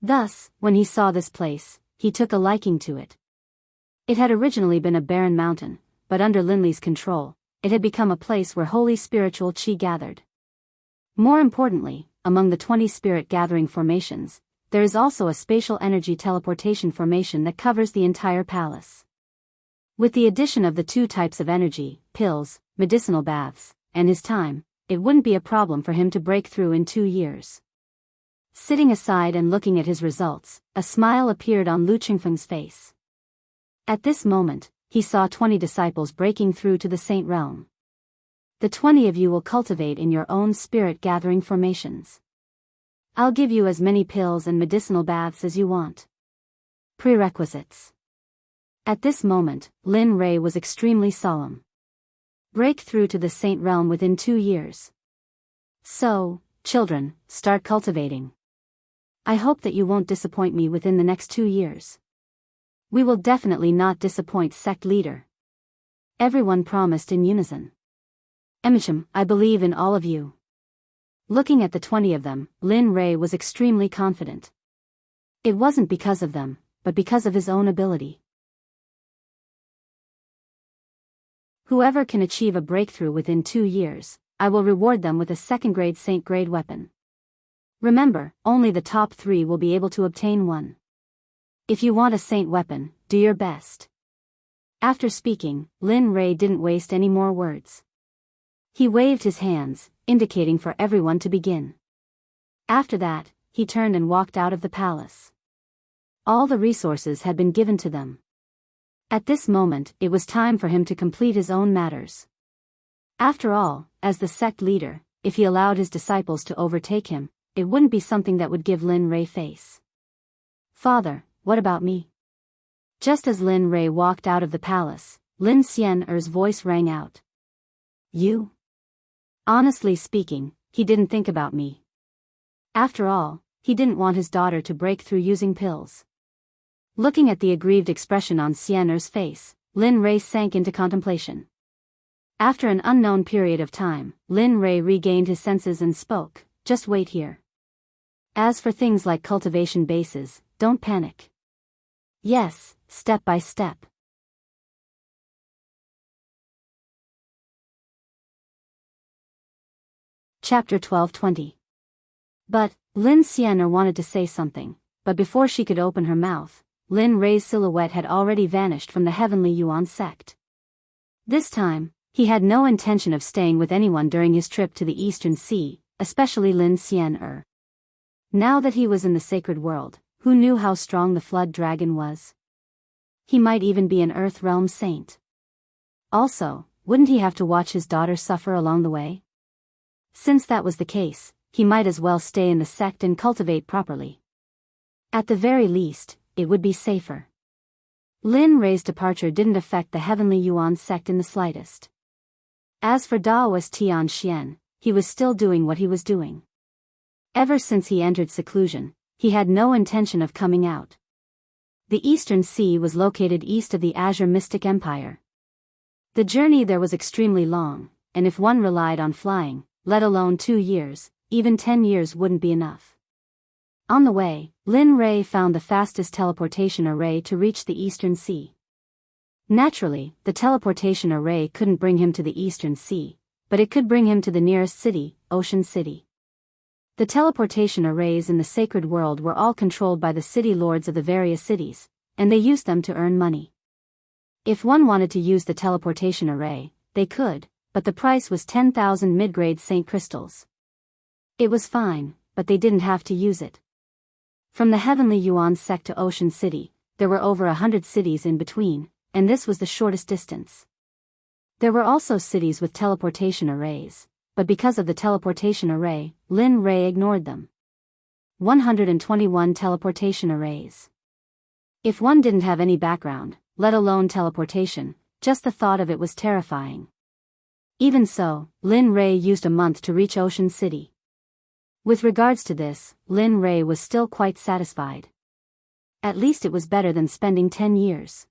S1: Thus, when he saw this place, he took a liking to it. It had originally been a barren mountain, but under Linley's control, it had become a place where holy spiritual qi gathered. More importantly, among the 20 spirit gathering formations, there is also a spatial energy teleportation formation that covers the entire palace. With the addition of the 2 types of energy, pills, medicinal baths, and his time, it wouldn't be a problem for him to break through in 2 years. Sitting aside and looking at his results, a smile appeared on Lu Qingfeng's face. At this moment, he saw 20 disciples breaking through to the Saint Realm. The 20 of you will cultivate in your own spirit gathering formations. I'll give you as many pills and medicinal baths as you want. Prerequisites. At this moment, Lin Rei was extremely solemn. Break through to the Saint Realm within 2 years. So, children, start cultivating. I hope that you won't disappoint me within the next 2 years. We will definitely not disappoint Sect leader. Everyone promised in unison. Emicham, I believe in all of you. Looking at the 20 of them, Lin Rei was extremely confident. It wasn't because of them, but because of his own ability. Whoever can achieve a breakthrough within 2 years, I will reward them with a second-grade Saint-grade weapon. Remember, only the top 3 will be able to obtain one. If you want a Saint weapon, do your best. After speaking, Lin Rei didn't waste any more words. He waved his hands, indicating for everyone to begin. After that, he turned and walked out of the palace. All the resources had been given to them. At this moment, it was time for him to complete his own matters. After all, as the sect leader, if he allowed his disciples to overtake him, it wouldn't be something that would give Lin Rei face. Father, what about me? Just as Lin Rei walked out of the palace, Lin Xian'er's voice rang out. You? Honestly speaking, he didn't think about me. After all, he didn't want his daughter to break through using pills. Looking at the aggrieved expression on Xian'er's face, Lin Rei sank into contemplation. After an unknown period of time, Lin Rei regained his senses and spoke, just wait here. As for things like cultivation bases, don't panic. Yes, step by step. Chapter 12:20. But, Lin Xian'er wanted to say something, but before she could open her mouth, Lin Rei's silhouette had already vanished from the Heavenly Yuan Sect. This time, he had no intention of staying with anyone during his trip to the Eastern Sea, especially Lin Xian'er. Now that he was in the sacred world, who knew how strong the flood dragon was? He might even be an Earth Realm saint. Also, wouldn't he have to watch his daughter suffer along the way? Since that was the case, he might as well stay in the sect and cultivate properly. At the very least, it would be safer. Lin Rei's departure didn't affect the Heavenly Yuan Sect in the slightest. As for Daoist Tian Xian, he was still doing what he was doing. Ever since he entered seclusion, he had no intention of coming out. The Eastern Sea was located east of the Azure Mystic Empire. The journey there was extremely long, and if one relied on flying, let alone 2 years, even 10 years wouldn't be enough. On the way, Lin Rei found the fastest teleportation array to reach the Eastern Sea. Naturally, the teleportation array couldn't bring him to the Eastern Sea, but it could bring him to the nearest city, Ocean City. The teleportation arrays in the sacred world were all controlled by the city lords of the various cities, and they used them to earn money. If one wanted to use the teleportation array, they could, but the price was 10,000 mid-grade Saint crystals. It was fine, but they didn't have to use it. From the Heavenly Yuan Sect to Ocean City, there were over 100 cities in between, and this was the shortest distance. There were also cities with teleportation arrays, but because of the teleportation array, Lin Ray ignored them. 121 teleportation arrays. If one didn't have any background, let alone teleportation, just the thought of it was terrifying. Even so, Lin Ray used a month to reach Ocean City. With regards to this, Lin Ray was still quite satisfied. At least it was better than spending 10 years.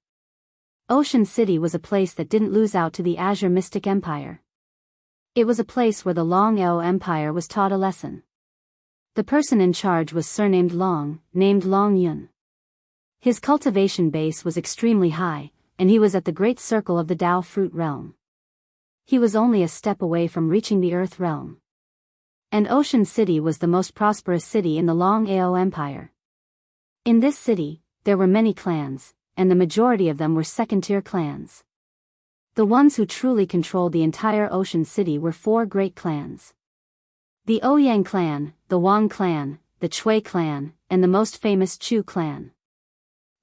S1: Ocean City was a place that didn't lose out to the Azure Mystic Empire. It was a place where the Long Ao Empire was taught a lesson. The person in charge was surnamed Long, named Long Yun. His cultivation base was extremely high, and he was at the great circle of the Dao Fruit Realm. He was only a step away from reaching the Earth Realm. And Ocean City was the most prosperous city in the Long Ao Empire. In this city, there were many clans, and the majority of them were second-tier clans. The ones who truly controlled the entire Ocean City were 4 great clans. The Ouyang clan, the Wang clan, the Chui clan, and the most famous Chu clan.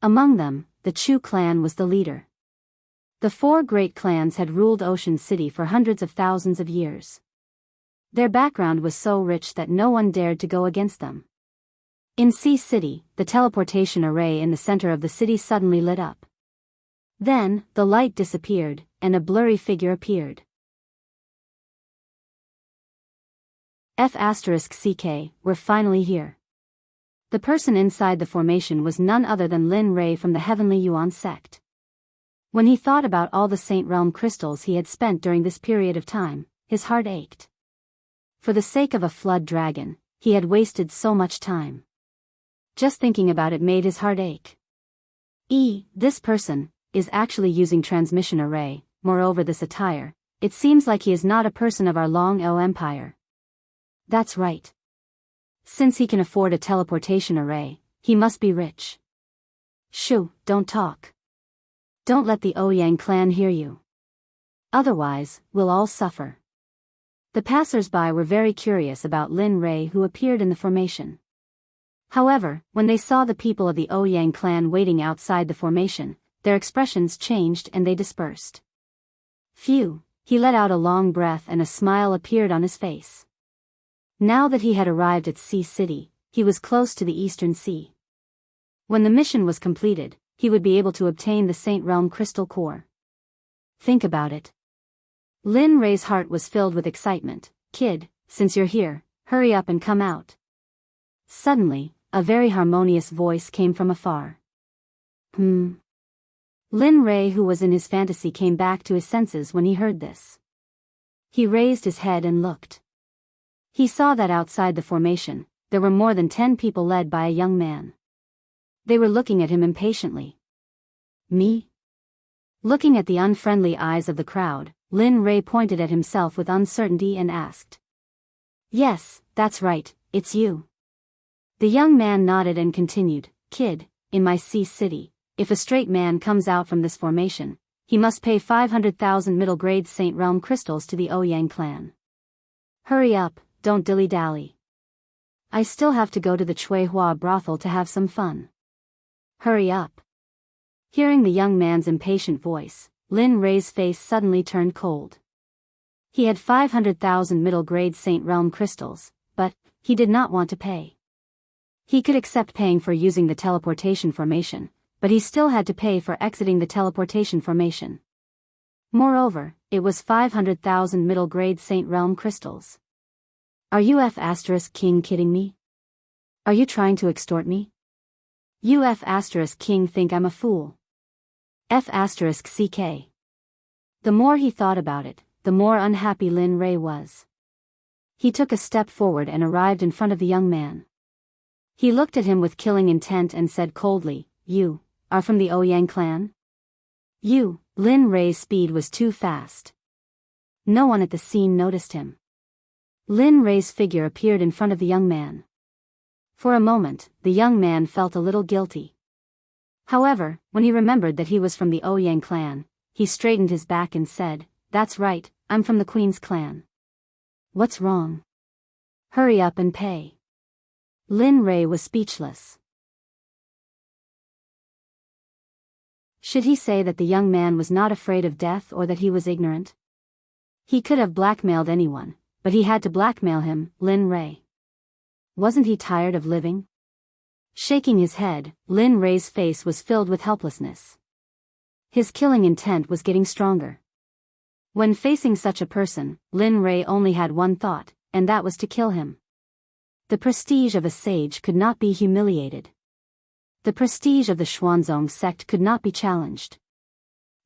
S1: Among them, the Chu clan was the leader. The 4 great clans had ruled Ocean City for hundreds of thousands of years. Their background was so rich that no one dared to go against them. In Sea City, the teleportation array in the center of the city suddenly lit up. Then, the light disappeared, and a blurry figure appeared. F***CK, we're finally here. The person inside the formation was none other than Lin Ray from the Heavenly Yuan Sect. When he thought about all the Saint Realm crystals he had spent during this period of time, his heart ached. For the sake of a flood dragon, he had wasted so much time. Just thinking about it made his heart ache. This person is actually using transmission array. Moreover, this attire, it seems like he is not a person of our Long Ao Empire. That's right. Since he can afford a teleportation array, he must be rich. Shoo, don't talk. Don't let the Ouyang clan hear you. Otherwise, we'll all suffer. The passers-by were very curious about Lin Ray, who appeared in the formation. However, when they saw the people of the Ouyang clan waiting outside the formation, their expressions changed and they dispersed. Phew, he let out a long breath and a smile appeared on his face. Now that he had arrived at Sea City, he was close to the Eastern Sea. When the mission was completed, he would be able to obtain the Saint Realm Crystal Core. Think about it. Lin Ray's heart was filled with excitement. Kid, since you're here, hurry up and come out. Suddenly, a very harmonious voice came from afar. Lin Ray, who was in his fantasy, came back to his senses when he heard this. He raised his head and looked. He saw that outside the formation, there were more than 10 people led by a young man. They were looking at him impatiently. Me? Looking at the unfriendly eyes of the crowd, Lin Ray pointed at himself with uncertainty and asked. Yes, that's right, it's you. The young man nodded and continued, Kid, in my Sea City, if a straight man comes out from this formation, he must pay 500,000 middle-grade Saint Realm crystals to the Ouyang clan. Hurry up, don't dilly-dally. I still have to go to the Chui Hua brothel to have some fun. Hurry up. Hearing the young man's impatient voice, Lin Ray's face suddenly turned cold. He had 500,000 middle-grade Saint Realm crystals, but he did not want to pay. He could accept paying for using the teleportation formation, but he still had to pay for exiting the teleportation formation. Moreover, it was 500,000 middle-grade Saint Realm crystals. Are you F***King kidding me? Are you trying to extort me? You F***King think I'm a fool. F***CK. The more he thought about it, the more unhappy Lin Ray was. He took a step forward and arrived in front of the young man. He looked at him with killing intent and said coldly, You are from the Ouyang clan? Lin Ray's speed was too fast. No one at the scene noticed him. Lin Ray's figure appeared in front of the young man. For a moment, the young man felt a little guilty. However, when he remembered that he was from the Ouyang clan, he straightened his back and said, That's right, I'm from the Queen's clan. What's wrong? Hurry up and pay. Lin Rei was speechless. Should he say that the young man was not afraid of death or that he was ignorant? He could have blackmailed anyone, but he had to blackmail him, Lin Rei. Wasn't he tired of living? Shaking his head, Lin Rei's face was filled with helplessness. His killing intent was getting stronger. When facing such a person, Lin Rei only had one thought, and that was to kill him. The prestige of a sage could not be humiliated. The prestige of the Xuanzong sect could not be challenged.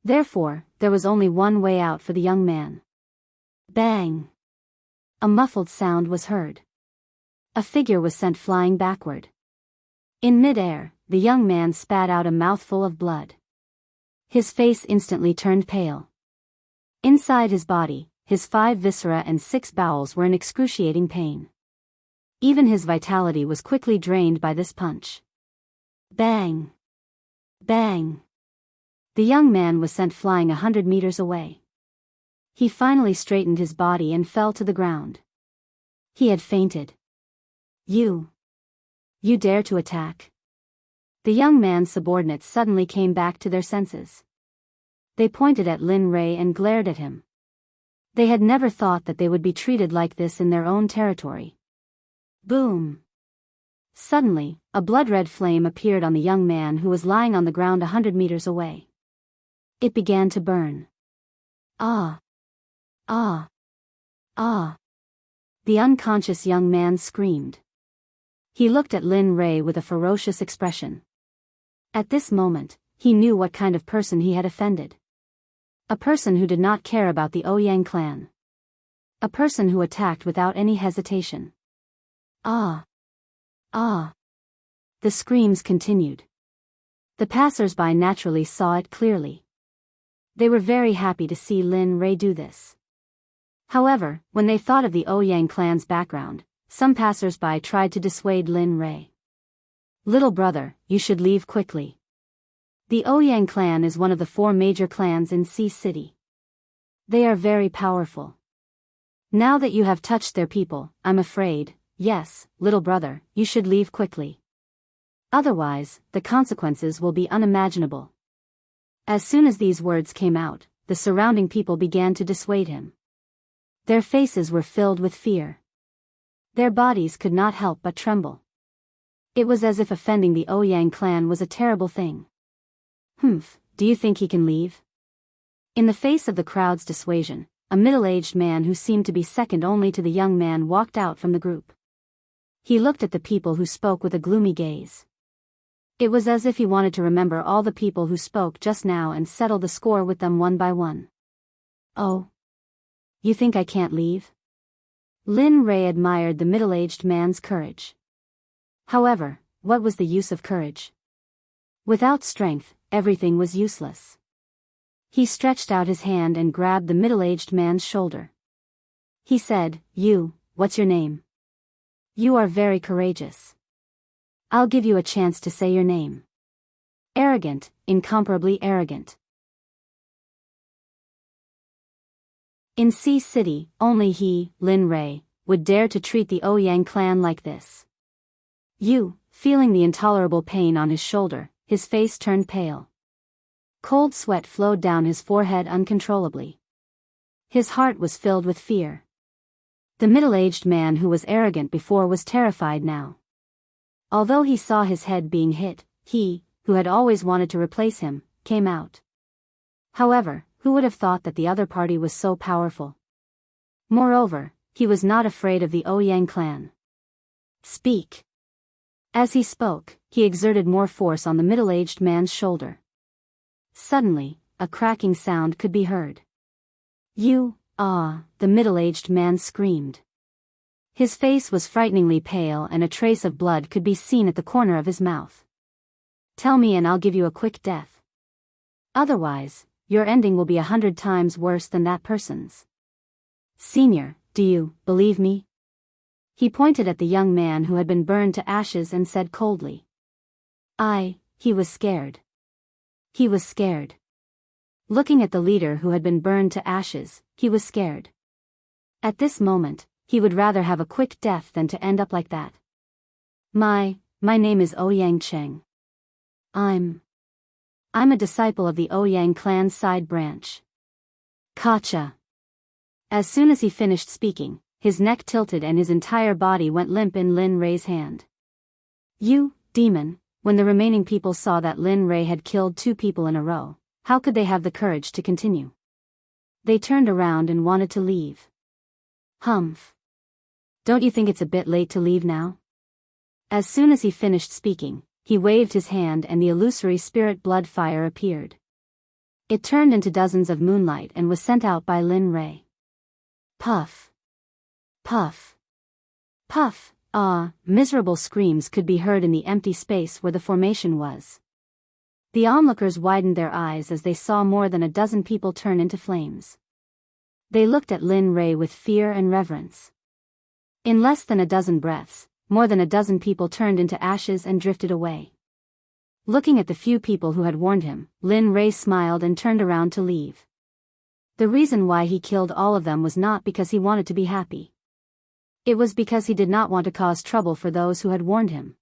S1: Therefore, there was only one way out for the young man. Bang! A muffled sound was heard. A figure was sent flying backward. In mid-air, the young man spat out a mouthful of blood. His face instantly turned pale. Inside his body, his 5 viscera and 6 bowels were in excruciating pain. Even his vitality was quickly drained by this punch. Bang! Bang! The young man was sent flying 100 meters away. He finally straightened his body and fell to the ground. He had fainted. You dare to attack? The young man's subordinates suddenly came back to their senses. They pointed at Lin Rei and glared at him. They had never thought that they would be treated like this in their own territory. Boom! Suddenly, a blood-red flame appeared on the young man who was lying on the ground 100 meters away. It began to burn. Ah! Ah! Ah! The unconscious young man screamed. He looked at Lin Rei with a ferocious expression. At this moment, he knew what kind of person he had offended. A person who did not care about the Ouyang clan. A person who attacked without any hesitation. Ah! Ah! The screams continued. The passers-by naturally saw it clearly. They were very happy to see Lin Rei do this. However, when they thought of the Ouyang clan's background, some passers-by tried to dissuade Lin Rei. Little brother, you should leave quickly. The Ouyang clan is one of the 4 major clans in Sea City. They are very powerful. Now that you have touched their people, I'm afraid, yes, little brother, you should leave quickly. Otherwise, the consequences will be unimaginable. As soon as these words came out, the surrounding people began to dissuade him. Their faces were filled with fear. Their bodies could not help but tremble. It was as if offending the Ouyang clan was a terrible thing. Humph, do you think he can leave? In the face of the crowd's dissuasion, a middle-aged man who seemed to be second only to the young man walked out from the group. He looked at the people who spoke with a gloomy gaze. It was as if he wanted to remember all the people who spoke just now and settle the score with them one by one. Oh. You think I can't leave? Lin Rei admired the middle-aged man's courage. However, what was the use of courage? Without strength, everything was useless. He stretched out his hand and grabbed the middle-aged man's shoulder. He said, what's your name? You are very courageous. I'll give you a chance to say your name. Arrogant, incomparably arrogant. In Sea City, only he, Lin Rei, would dare to treat the Ouyang clan like this. Feeling the intolerable pain on his shoulder, his face turned pale. Cold sweat flowed down his forehead uncontrollably. His heart was filled with fear. The middle-aged man who was arrogant before was terrified now. Although he saw his head being hit, he, who had always wanted to replace him, came out. However, who would have thought that the other party was so powerful? Moreover, he was not afraid of the Ouyang clan. Speak. As he spoke, he exerted more force on the middle-aged man's shoulder. Suddenly, a cracking sound could be heard. The middle-aged man screamed. His face was frighteningly pale and a trace of blood could be seen at the corner of his mouth. Tell me and I'll give you a quick death. Otherwise, your ending will be 100 times worse than that person's. Senior, do you believe me? He pointed at the young man who had been burned to ashes and said coldly. He was scared. He was scared. Looking at the leader who had been burned to ashes, he was scared. At this moment, he would rather have a quick death than to end up like that. My name is Ouyang Cheng. I'm a disciple of the Ouyang clan's side branch. Kacha. As soon as he finished speaking, his neck tilted and his entire body went limp in Lin Rei's hand. You, demon, when the remaining people saw that Lin Rei had killed 2 people in a row, how could they have the courage to continue? They turned around and wanted to leave. Humph. Don't you think it's a bit late to leave now? As soon as he finished speaking, he waved his hand and the illusory spirit blood fire appeared. It turned into dozens of moonlight and was sent out by Lin Rei. Puff. Puff. Puff. Miserable screams could be heard in the empty space where the formation was. The onlookers widened their eyes as they saw more than a dozen people turn into flames. They looked at Lin Rei with fear and reverence. In less than a dozen breaths, more than a dozen people turned into ashes and drifted away. Looking at the few people who had warned him, Lin Rei smiled and turned around to leave. The reason why he killed all of them was not because he wanted to be happy. It was because he did not want to cause trouble for those who had warned him.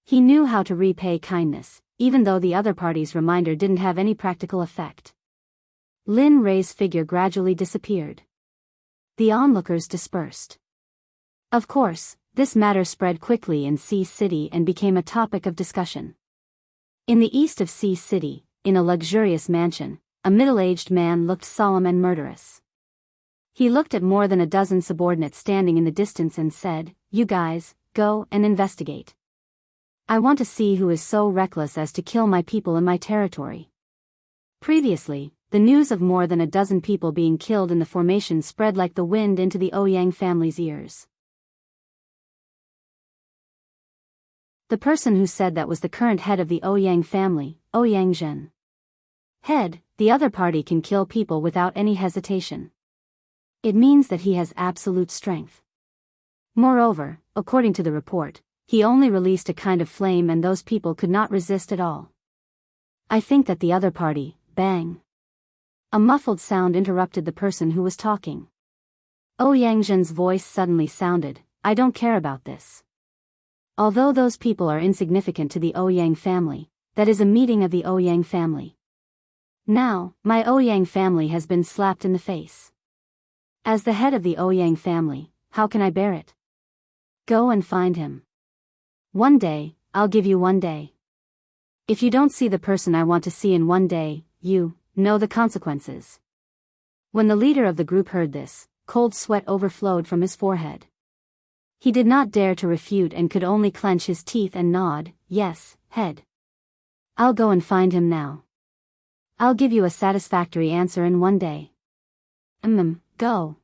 S1: He knew how to repay kindness, even though the other party's reminder didn't have any practical effect. Lin Rei's figure gradually disappeared. The onlookers dispersed. Of course, this matter spread quickly in Sea City and became a topic of discussion. In the east of Sea City, in a luxurious mansion, a middle-aged man looked solemn and murderous. He looked at more than a dozen subordinates standing in the distance and said, "You guys, go and investigate. I want to see who is so reckless as to kill my people in my territory." Previously, the news of more than a dozen people being killed in the formation spread like the wind into the Ouyang family's ears. The person who said that was the current head of the Ouyang family, Ouyang Zhen. Head, the other party can kill people without any hesitation. It means that he has absolute strength. Moreover, according to the report, he only released a kind of flame and those people could not resist at all. I think that the other party, bang. A muffled sound interrupted the person who was talking. Ouyang Zhen's voice suddenly sounded, "I don't care about this. Although those people are insignificant to the Ouyang family, that is a meeting of the Ouyang family. Now, my Ouyang family has been slapped in the face. As the head of the Ouyang family, how can I bear it? Go and find him. One day, I'll give you 1 day. If you don't see the person I want to see in 1 day, you know the consequences." When the leader of the group heard this, cold sweat overflowed from his forehead. He did not dare to refute and could only clench his teeth and nod, "Yes, head. I'll go and find him now. I'll give you a satisfactory answer in 1 day. Go."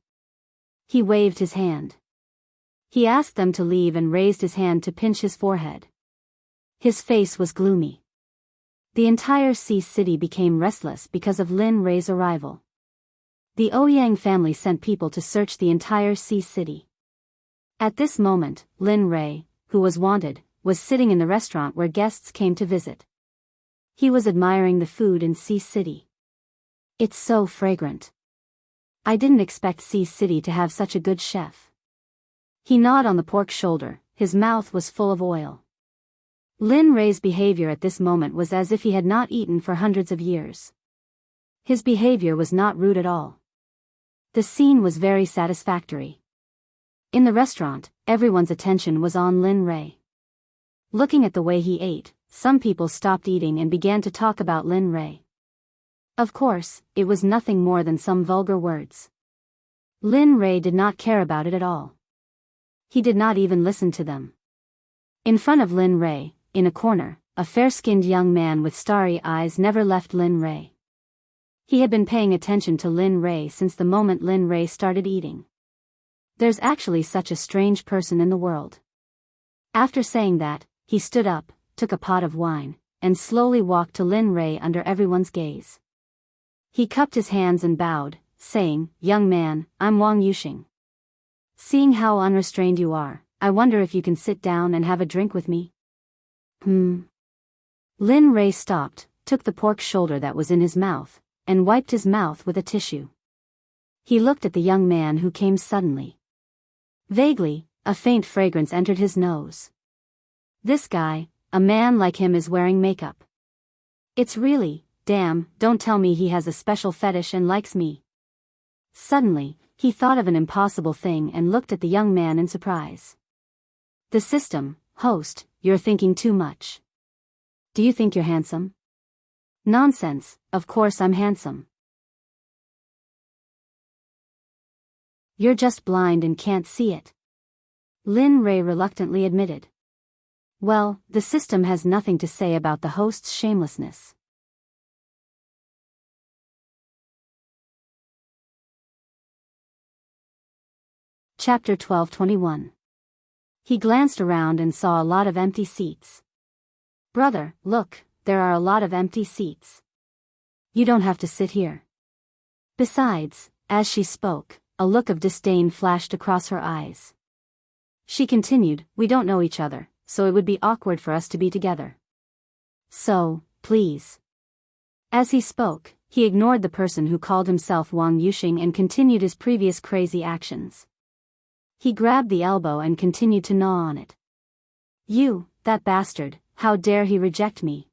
S1: He waved his hand. He asked them to leave and raised his hand to pinch his forehead. His face was gloomy. The entire Sea City became restless because of Lin Rei's arrival. The Ouyang family sent people to search the entire Sea City. At this moment, Lin Rei, who was wanted, was sitting in the restaurant where guests came to visit. He was admiring the food in Sea City. "It's so fragrant. I didn't expect Sea City to have such a good chef." He gnawed on the pork shoulder, his mouth was full of oil. Lin Rei's behavior at this moment was as if he had not eaten for hundreds of years. His behavior was not rude at all. The scene was very satisfactory. In the restaurant, everyone's attention was on Lin Rei. Looking at the way he ate, some people stopped eating and began to talk about Lin Rei. Of course, it was nothing more than some vulgar words. Lin Rei did not care about it at all. He did not even listen to them. In front of Lin Rei, in a corner, a fair-skinned young man with starry eyes never left Lin Rei. He had been paying attention to Lin Rei since the moment Lin Rei started eating. There's actually such a strange person in the world. After saying that, he stood up, took a pot of wine, and slowly walked to Lin Rei under everyone's gaze. He cupped his hands and bowed, saying, "Young man, I'm Wang Yuxing. Seeing how unrestrained you are, I wonder if you can sit down and have a drink with me?" Lin Rei stopped, took the pork shoulder that was in his mouth, and wiped his mouth with a tissue. He looked at the young man who came suddenly. Vaguely, a faint fragrance entered his nose. This guy, a man like him, is wearing makeup. It's really, damn, don't tell me he has a special fetish and likes me. Suddenly, he thought of an impossible thing and looked at the young man in surprise. The system, host, you're thinking too much. Do you think you're handsome? Nonsense, of course I'm handsome. You're just blind and can't see it. Lin Ray reluctantly admitted. Well, the system has nothing to say about the host's shamelessness. Chapter 12:21. He glanced around and saw a lot of empty seats. Brother, look, there are a lot of empty seats. You don't have to sit here. Besides, as she spoke, a look of disdain flashed across her eyes. She continued, we don't know each other, so it would be awkward for us to be together. So, please. As he spoke, he ignored the person who called himself Wang Yuxing and continued his previous crazy actions. He grabbed the elbow and continued to gnaw on it. You, that bastard, how dare he reject me?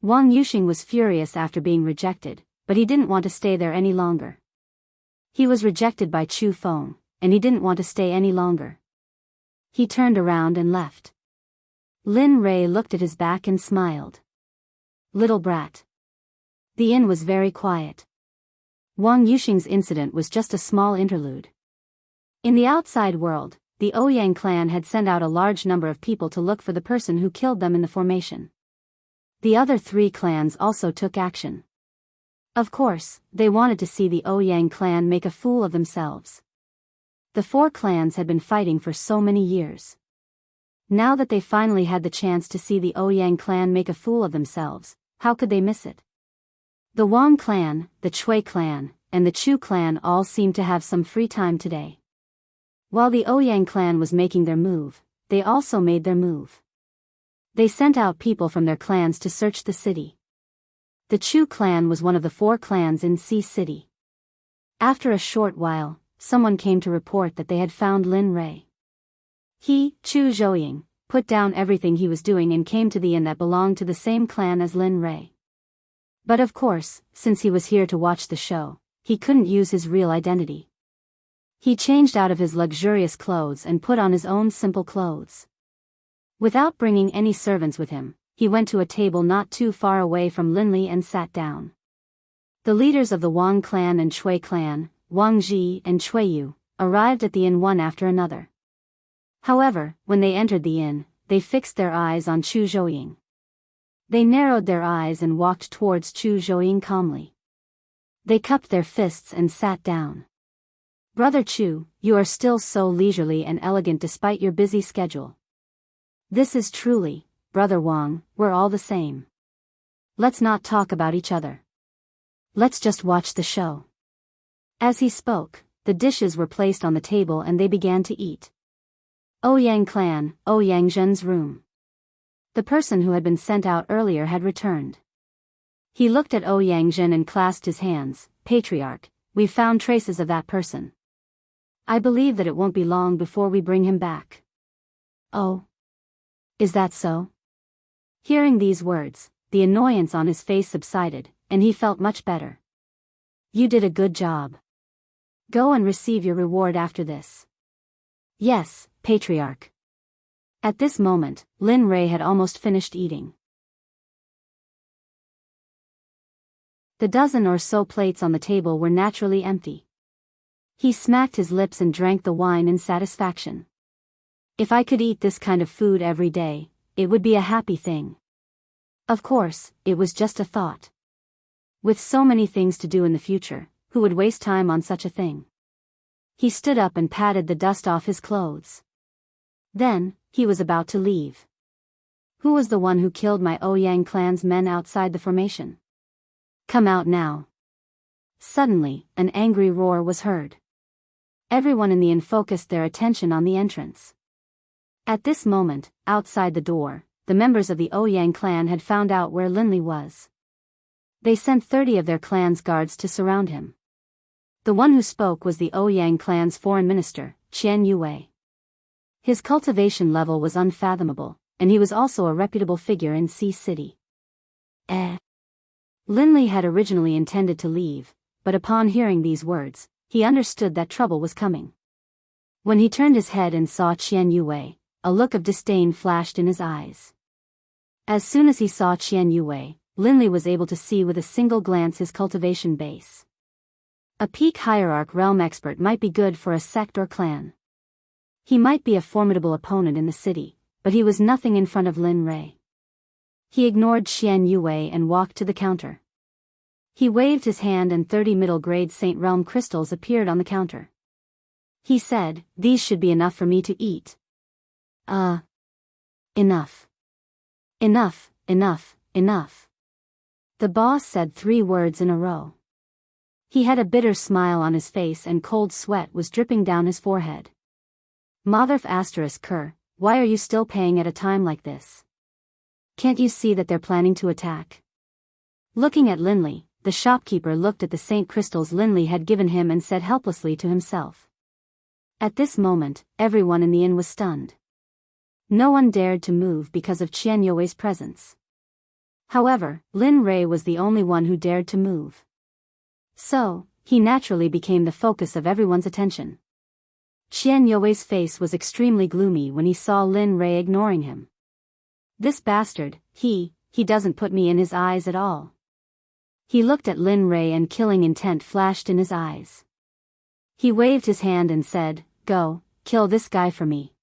S1: Wang Yuxing was furious after being rejected, but he didn't want to stay there any longer. He was rejected by Chu Feng, and he didn't want to stay any longer. He turned around and left. Lin Ray looked at his back and smiled. Little brat. The inn was very quiet. Wang Yuxing's incident was just a small interlude. In the outside world, the Ouyang clan had sent out a large number of people to look for the person who killed them in the formation. The other 3 clans also took action. Of course, they wanted to see the Ouyang clan make a fool of themselves. The 4 clans had been fighting for so many years. Now that they finally had the chance to see the Ouyang clan make a fool of themselves, how could they miss it? The Wang clan, the Chui clan, and the Chu clan all seemed to have some free time today. While the Ouyang clan was making their move, they also made their move. They sent out people from their clans to search the city. The Chu clan was one of the 4 clans in Sea City. After a short while, someone came to report that they had found Lin Ray. He, Chu Zhouying, put down everything he was doing and came to the inn that belonged to the same clan as Lin Ray. But of course, since he was here to watch the show, he couldn't use his real identity. He changed out of his luxurious clothes and put on his own simple clothes. Without bringing any servants with him, he went to a table not too far away from Linli and sat down. The leaders of the Wang clan and Chui clan, Wang Ji and Chui Yu, arrived at the inn one after another. However, when they entered the inn, they fixed their eyes on Chu Zhouying. They narrowed their eyes and walked towards Chu Zhouying calmly. They cupped their fists and sat down. Brother Chu, you are still so leisurely and elegant despite your busy schedule. This is truly, Brother Wang, we're all the same. Let's not talk about each other. Let's just watch the show. As he spoke, the dishes were placed on the table and they began to eat. Ouyang clan, Ouyang Zhen's room. The person who had been sent out earlier had returned. He looked at Ouyang Zhen and clasped his hands. Patriarch, we've found traces of that person. I believe that it won't be long before we bring him back. Oh. Is that so? Hearing these words, the annoyance on his face subsided, and he felt much better. You did a good job. Go and receive your reward after this. Yes, Patriarch. At this moment, Lin Ray had almost finished eating. The dozen or so plates on the table were naturally empty. He smacked his lips and drank the wine in satisfaction. If I could eat this kind of food every day, it would be a happy thing. Of course, it was just a thought. With so many things to do in the future, who would waste time on such a thing? He stood up and patted the dust off his clothes. Then, he was about to leave. Who was the one who killed my Ouyang clan's men outside the formation? Come out now. Suddenly, an angry roar was heard. Everyone in the inn focused their attention on the entrance. At this moment, outside the door, the members of the Ouyang clan had found out where Linli was. They sent 30 of their clan's guards to surround him. The one who spoke was the Ouyang clan's foreign minister, Qian Yue. His cultivation level was unfathomable, and he was also a reputable figure in Sea City. Linley had originally intended to leave, but upon hearing these words, he understood that trouble was coming. When he turned his head and saw Qian Yue, a look of disdain flashed in his eyes. As soon as he saw Qian Yue, Linley was able to see with a single glance his cultivation base. A peak hierarch realm expert might be good for a sect or clan. He might be a formidable opponent in the city, but he was nothing in front of Lin Rei. He ignored Qian Yue and walked to the counter. He waved his hand and 30 middle-grade Saint Realm crystals appeared on the counter. He said, "These should be enough for me to eat." Enough. Enough, enough, enough. The boss said 3 words in a row. He had a bitter smile on his face and cold sweat was dripping down his forehead. Motherf *Ker, why are you still paying at a time like this? Can't you see that they're planning to attack? Looking at Linley, the shopkeeper looked at the Saint crystals Linley had given him and said helplessly to himself. At this moment, everyone in the inn was stunned. No one dared to move because of Qian Yue's presence. However, Lin Rei was the only one who dared to move. So, he naturally became the focus of everyone's attention. Qian Yue's face was extremely gloomy when he saw Lin Rei ignoring him. This bastard, he doesn't put me in his eyes at all. He looked at Lin Rei and killing intent flashed in his eyes. He waved his hand and said, "Go, kill this guy for me."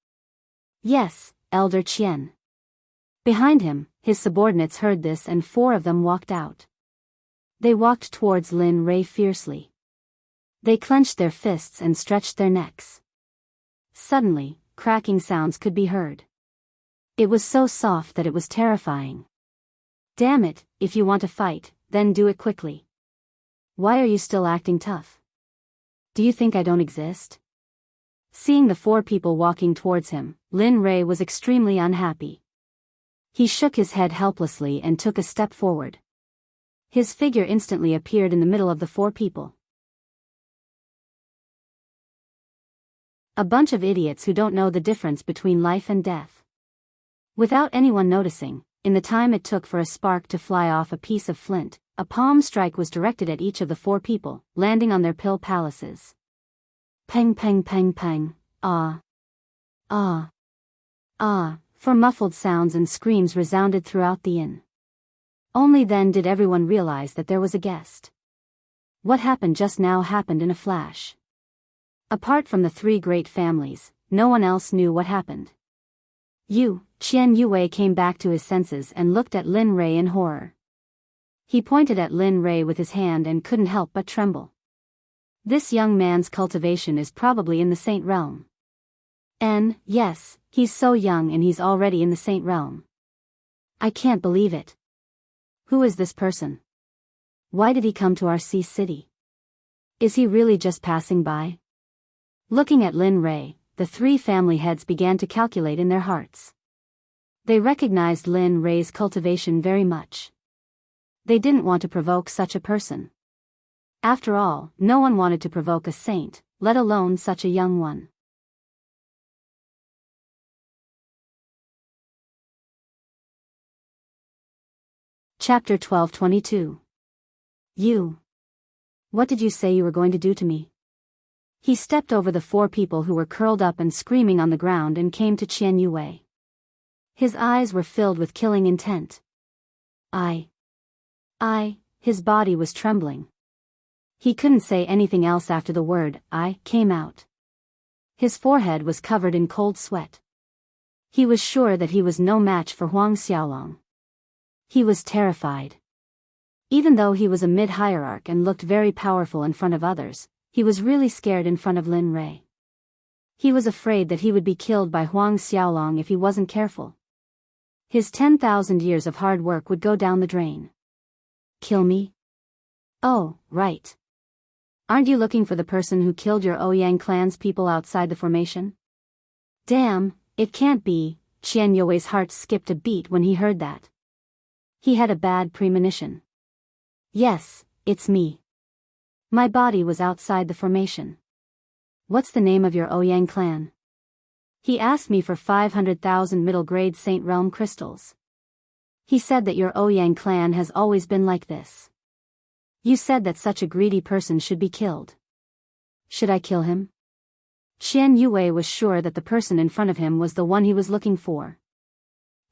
S1: "Yes, Elder Qian." Behind him, his subordinates heard this and 4 of them walked out. They walked towards Lin Rei fiercely. They clenched their fists and stretched their necks. Suddenly, cracking sounds could be heard. It was so soft that it was terrifying. "Damn it, if you want to fight, then do it quickly. Why are you still acting tough? Do you think I don't exist?" Seeing the 4 people walking towards him, Lin Rei was extremely unhappy. He shook his head helplessly and took a step forward. His figure instantly appeared in the middle of the 4 people. A bunch of idiots who don't know the difference between life and death. Without anyone noticing, in the time it took for a spark to fly off a piece of flint, a palm strike was directed at each of the 4 people, landing on their pill palaces. Peng peng peng peng, ah. Ah. Ah, for muffled sounds and screams resounded throughout the inn. Only then did everyone realize that there was a guest. What happened just now happened in a flash. Apart from the 3 great families, no one else knew what happened. Qian Yue came back to his senses and looked at Lin Rei in horror. He pointed at Lin Rei with his hand and couldn't help but tremble. This young man's cultivation is probably in the Saint Realm. Yes, he's so young and he's already in the Saint Realm. I can't believe it. Who is this person? Why did he come to our Sea City? Is he really just passing by? Looking at Lin Rei, the 3 family heads began to calculate in their hearts. They recognized Lin Rei's cultivation very much. They didn't want to provoke such a person. After all, no one wanted to provoke a saint, let alone such a young one. Chapter 12:22. What did you say you were going to do to me? He stepped over the 4 people who were curled up and screaming on the ground and came to Qian Yue. His eyes were filled with killing intent. His body was trembling. He couldn't say anything else after the word "I" came out. His forehead was covered in cold sweat. He was sure that he was no match for Huang Xiaolong. He was terrified. Even though he was a mid-hierarch and looked very powerful in front of others, he was really scared in front of Lin Rei. He was afraid that he would be killed by Huang Xiaolong if he wasn't careful. His 10,000 years of hard work would go down the drain. Kill me? Oh, right. Aren't you looking for the person who killed your Ouyang clan's people outside the formation? Damn, it can't be. Qian Yue's heart skipped a beat when he heard that. He had a bad premonition. Yes, it's me. My body was outside the formation. What's the name of your Ouyang clan? He asked me for 500,000 middle-grade Saint Realm crystals. He said that your Ouyang clan has always been like this. You said that such a greedy person should be killed. Should I kill him? Qian Yue was sure that the person in front of him was the one he was looking for.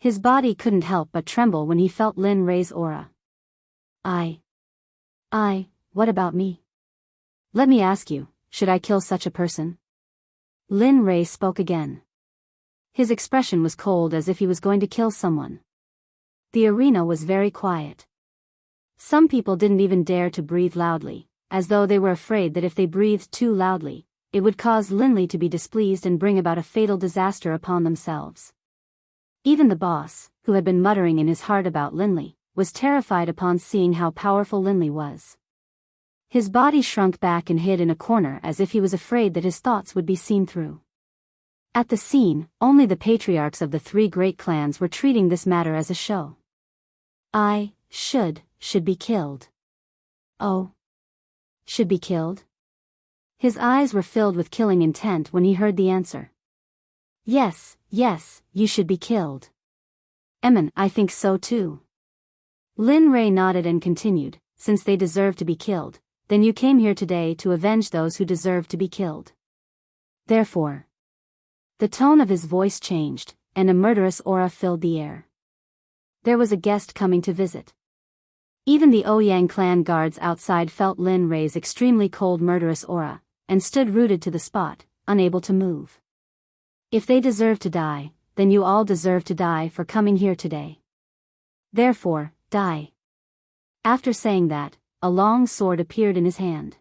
S1: His body couldn't help but tremble when he felt Lin Rei's aura. What about me? Let me ask you, should I kill such a person? Lin Rei spoke again. His expression was cold as if he was going to kill someone. The arena was very quiet. Some people didn't even dare to breathe loudly, as though they were afraid that if they breathed too loudly, it would cause Linli to be displeased and bring about a fatal disaster upon themselves. Even the boss, who had been muttering in his heart about Linli, was terrified upon seeing how powerful Linli was. His body shrunk back and hid in a corner as if he was afraid that his thoughts would be seen through. At the scene, only the patriarchs of the three great clans were treating this matter as a show. I should be killed. Oh. Should be killed? His eyes were filled with killing intent when he heard the answer. Yes, you should be killed. Emin, I think so too. Lin Rei nodded and continued, since they deserve to be killed, then you came here today to avenge those who deserve to be killed. Therefore. The tone of his voice changed, and a murderous aura filled the air. There was a guest coming to visit. Even the Ouyang clan guards outside felt Lin Rei's extremely cold murderous aura, and stood rooted to the spot, unable to move. If they deserve to die, then you all deserve to die for coming here today. Therefore, die. After saying that, a long sword appeared in his hand.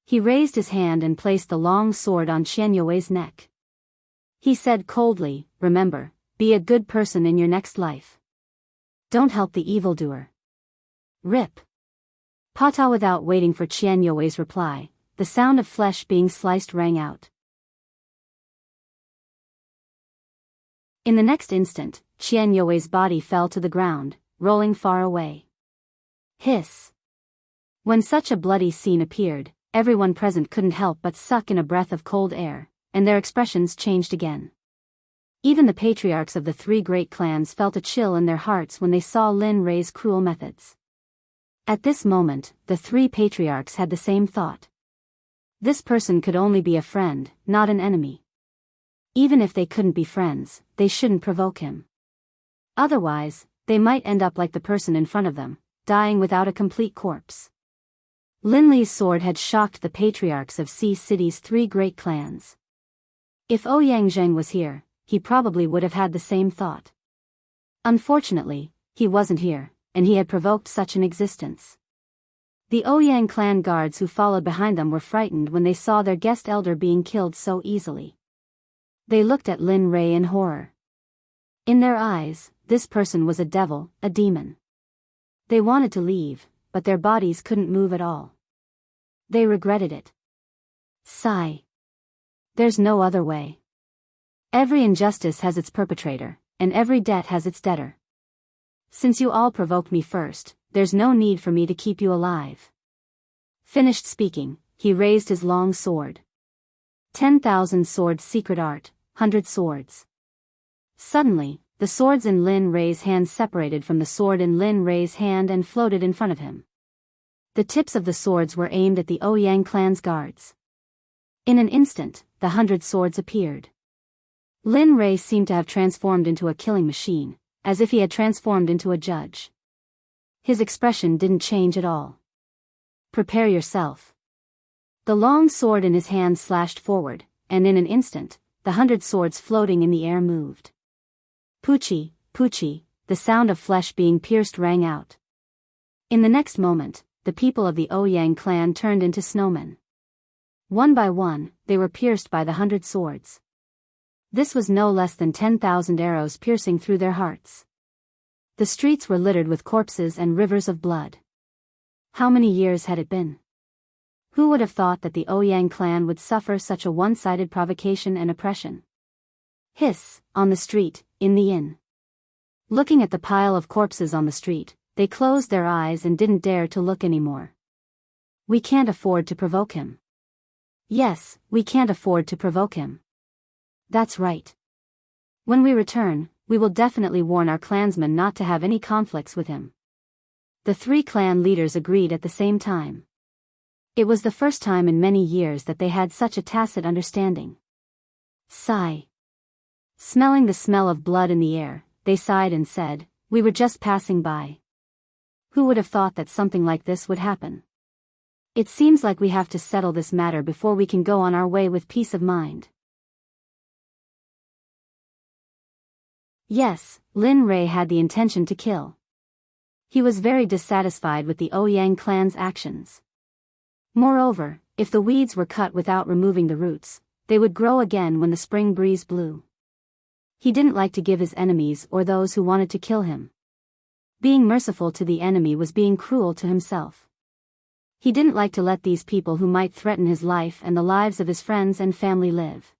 S1: He raised his hand and placed the long sword on Qian Yue's neck. He said coldly, remember, be a good person in your next life. Don't help the evildoer. Rip. Pata. Without waiting for Qian Yue's reply, the sound of flesh being sliced rang out. In the next instant, Qian Yue's body fell to the ground, rolling far away. Hiss. When such a bloody scene appeared, everyone present couldn't help but suck in a breath of cold air, and their expressions changed again. Even the patriarchs of the three great clans felt a chill in their hearts when they saw Lin Rei's cruel methods. At this moment, the three patriarchs had the same thought. This person could only be a friend, not an enemy. Even if they couldn't be friends, they shouldn't provoke him. Otherwise, they might end up like the person in front of them, dying without a complete corpse. Lin Li's sword had shocked the patriarchs of Sea City's three great clans. If Ouyang Zheng was here, he probably would have had the same thought. Unfortunately, he wasn't here, and he had provoked such an existence. The Ouyang clan guards who followed behind them were frightened when they saw their guest elder being killed so easily. They looked at Lin Rei in horror. In their eyes, this person was a devil, a demon. They wanted to leave, but their bodies couldn't move at all. They regretted it. Sigh. There's no other way. Every injustice has its perpetrator, and every debt has its debtor. Since you all provoked me first, there's no need for me to keep you alive. Finished speaking, he raised his long sword. 10,000 swords secret art, 100 swords. Suddenly, the swords in Lin Rei's hand separated from the sword in Lin Rei's hand and floated in front of him. The tips of the swords were aimed at the Ouyang clan's guards. In an instant, the 100 swords appeared. Lin Rei seemed to have transformed into a killing machine, as if he had transformed into a judge. His expression didn't change at all. Prepare yourself. The long sword in his hand slashed forward, and in an instant, the 100 swords floating in the air moved. Poochie, poochie, the sound of flesh being pierced rang out. In the next moment, the people of the Ouyang clan turned into snowmen. One by one, they were pierced by the 100 swords. This was no less than 10,000 arrows piercing through their hearts. The streets were littered with corpses and rivers of blood. How many years had it been? Who would have thought that the Ouyang clan would suffer such a one-sided provocation and oppression? Hiss, on the street, in the inn. Looking at the pile of corpses on the street, they closed their eyes and didn't dare to look anymore. We can't afford to provoke him. Yes, we can't afford to provoke him. That's right. When we return, we will definitely warn our clansmen not to have any conflicts with him. The 3 clan leaders agreed at the same time. It was the first time in many years that they had such a tacit understanding. Sigh. Smelling the smell of blood in the air, they sighed and said, "We were just passing by. Who would have thought that something like this would happen? It seems like we have to settle this matter before we can go on our way with peace of mind." Yes, Lin Rei had the intention to kill. He was very dissatisfied with the Ouyang clan's actions. Moreover, if the weeds were cut without removing the roots, they would grow again when the spring breeze blew. He didn't like to give his enemies or those who wanted to kill him. Being merciful to the enemy was being cruel to himself. He didn't like to let these people who might threaten his life and the lives of his friends and family live.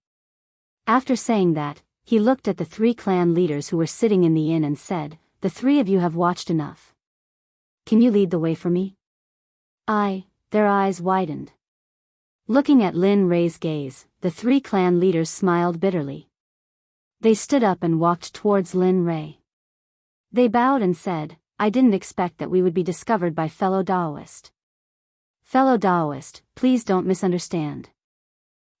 S1: After saying that, he looked at the 3 clan leaders who were sitting in the inn and said, "The 3 of you have watched enough. Can you lead the way for me?" Their eyes widened. Looking at Lin Rei's gaze, the 3 clan leaders smiled bitterly. They stood up and walked towards Lin Rei. They bowed and said, "I didn't expect that we would be discovered by fellow Daoist. Fellow Daoist, please don't misunderstand.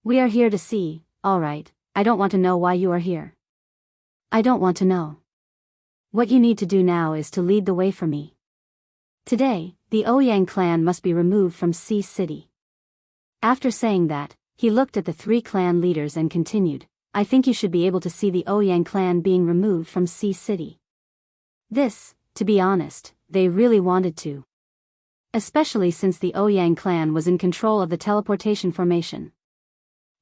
S1: We are here to see, all right, I don't want to know why you are here. I don't want to know. What you need to do now is to lead the way for me. Today, the Ouyang clan must be removed from Sea City." After saying that, he looked at the 3 clan leaders and continued, "I think you should be able to see the Ouyang clan being removed from Sea City." This, to be honest, they really wanted to. Especially since the Ouyang clan was in control of the teleportation formation.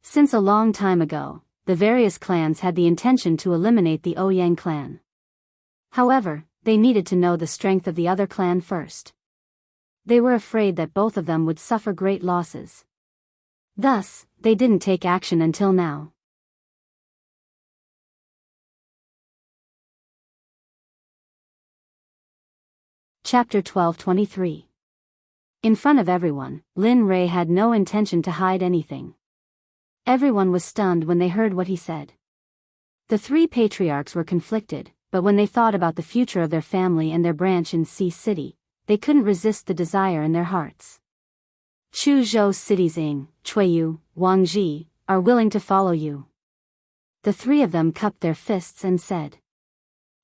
S1: Since a long time ago, the various clans had the intention to eliminate the Ouyang clan. However, they needed to know the strength of the other clan first. They were afraid that both of them would suffer great losses. Thus, they didn't take action until now. Chapter 12:23. In front of everyone, Lin Rei had no intention to hide anything. Everyone was stunned when they heard what he said. The 3 patriarchs were conflicted, but when they thought about the future of their family and their branch in Sea City, they couldn't resist the desire in their hearts. Chuzhou City's Ing, Chuiyu, Wang Ji, are willing to follow you. The 3 of them cupped their fists and said.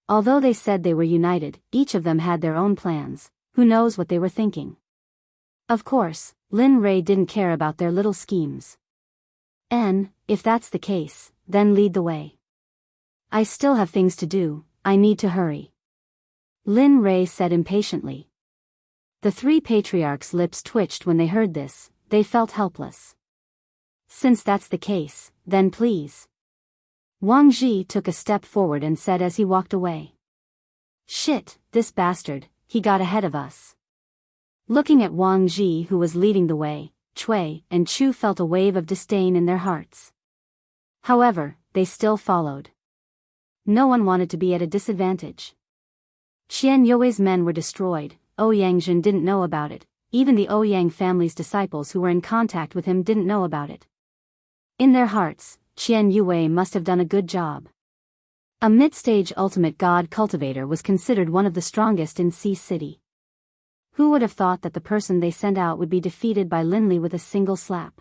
S1: Although they said they were united, each of them had their own plans. Who knows what they were thinking? Of course, Lin Rei didn't care about their little schemes. If that's the case, then lead the way. I still have things to do, I need to hurry. Lin Rei said impatiently. The 3 patriarchs' lips twitched when they heard this, they felt helpless. Since that's the case, then please. Wang Ji took a step forward and said as he walked away. Shit, this bastard, he got ahead of us. Looking at Wang Ji who was leading the way, Cui and Chu felt a wave of disdain in their hearts. However, they still followed. No one wanted to be at a disadvantage. Qian You's men were destroyed, Ouyang Jin didn't know about it, even the Ouyang family's disciples who were in contact with him didn't know about it. In their hearts, Qian Yue must have done a good job. A mid-stage ultimate god cultivator was considered one of the strongest in Sea City. Who would have thought that the person they sent out would be defeated by Lin Li with a single slap?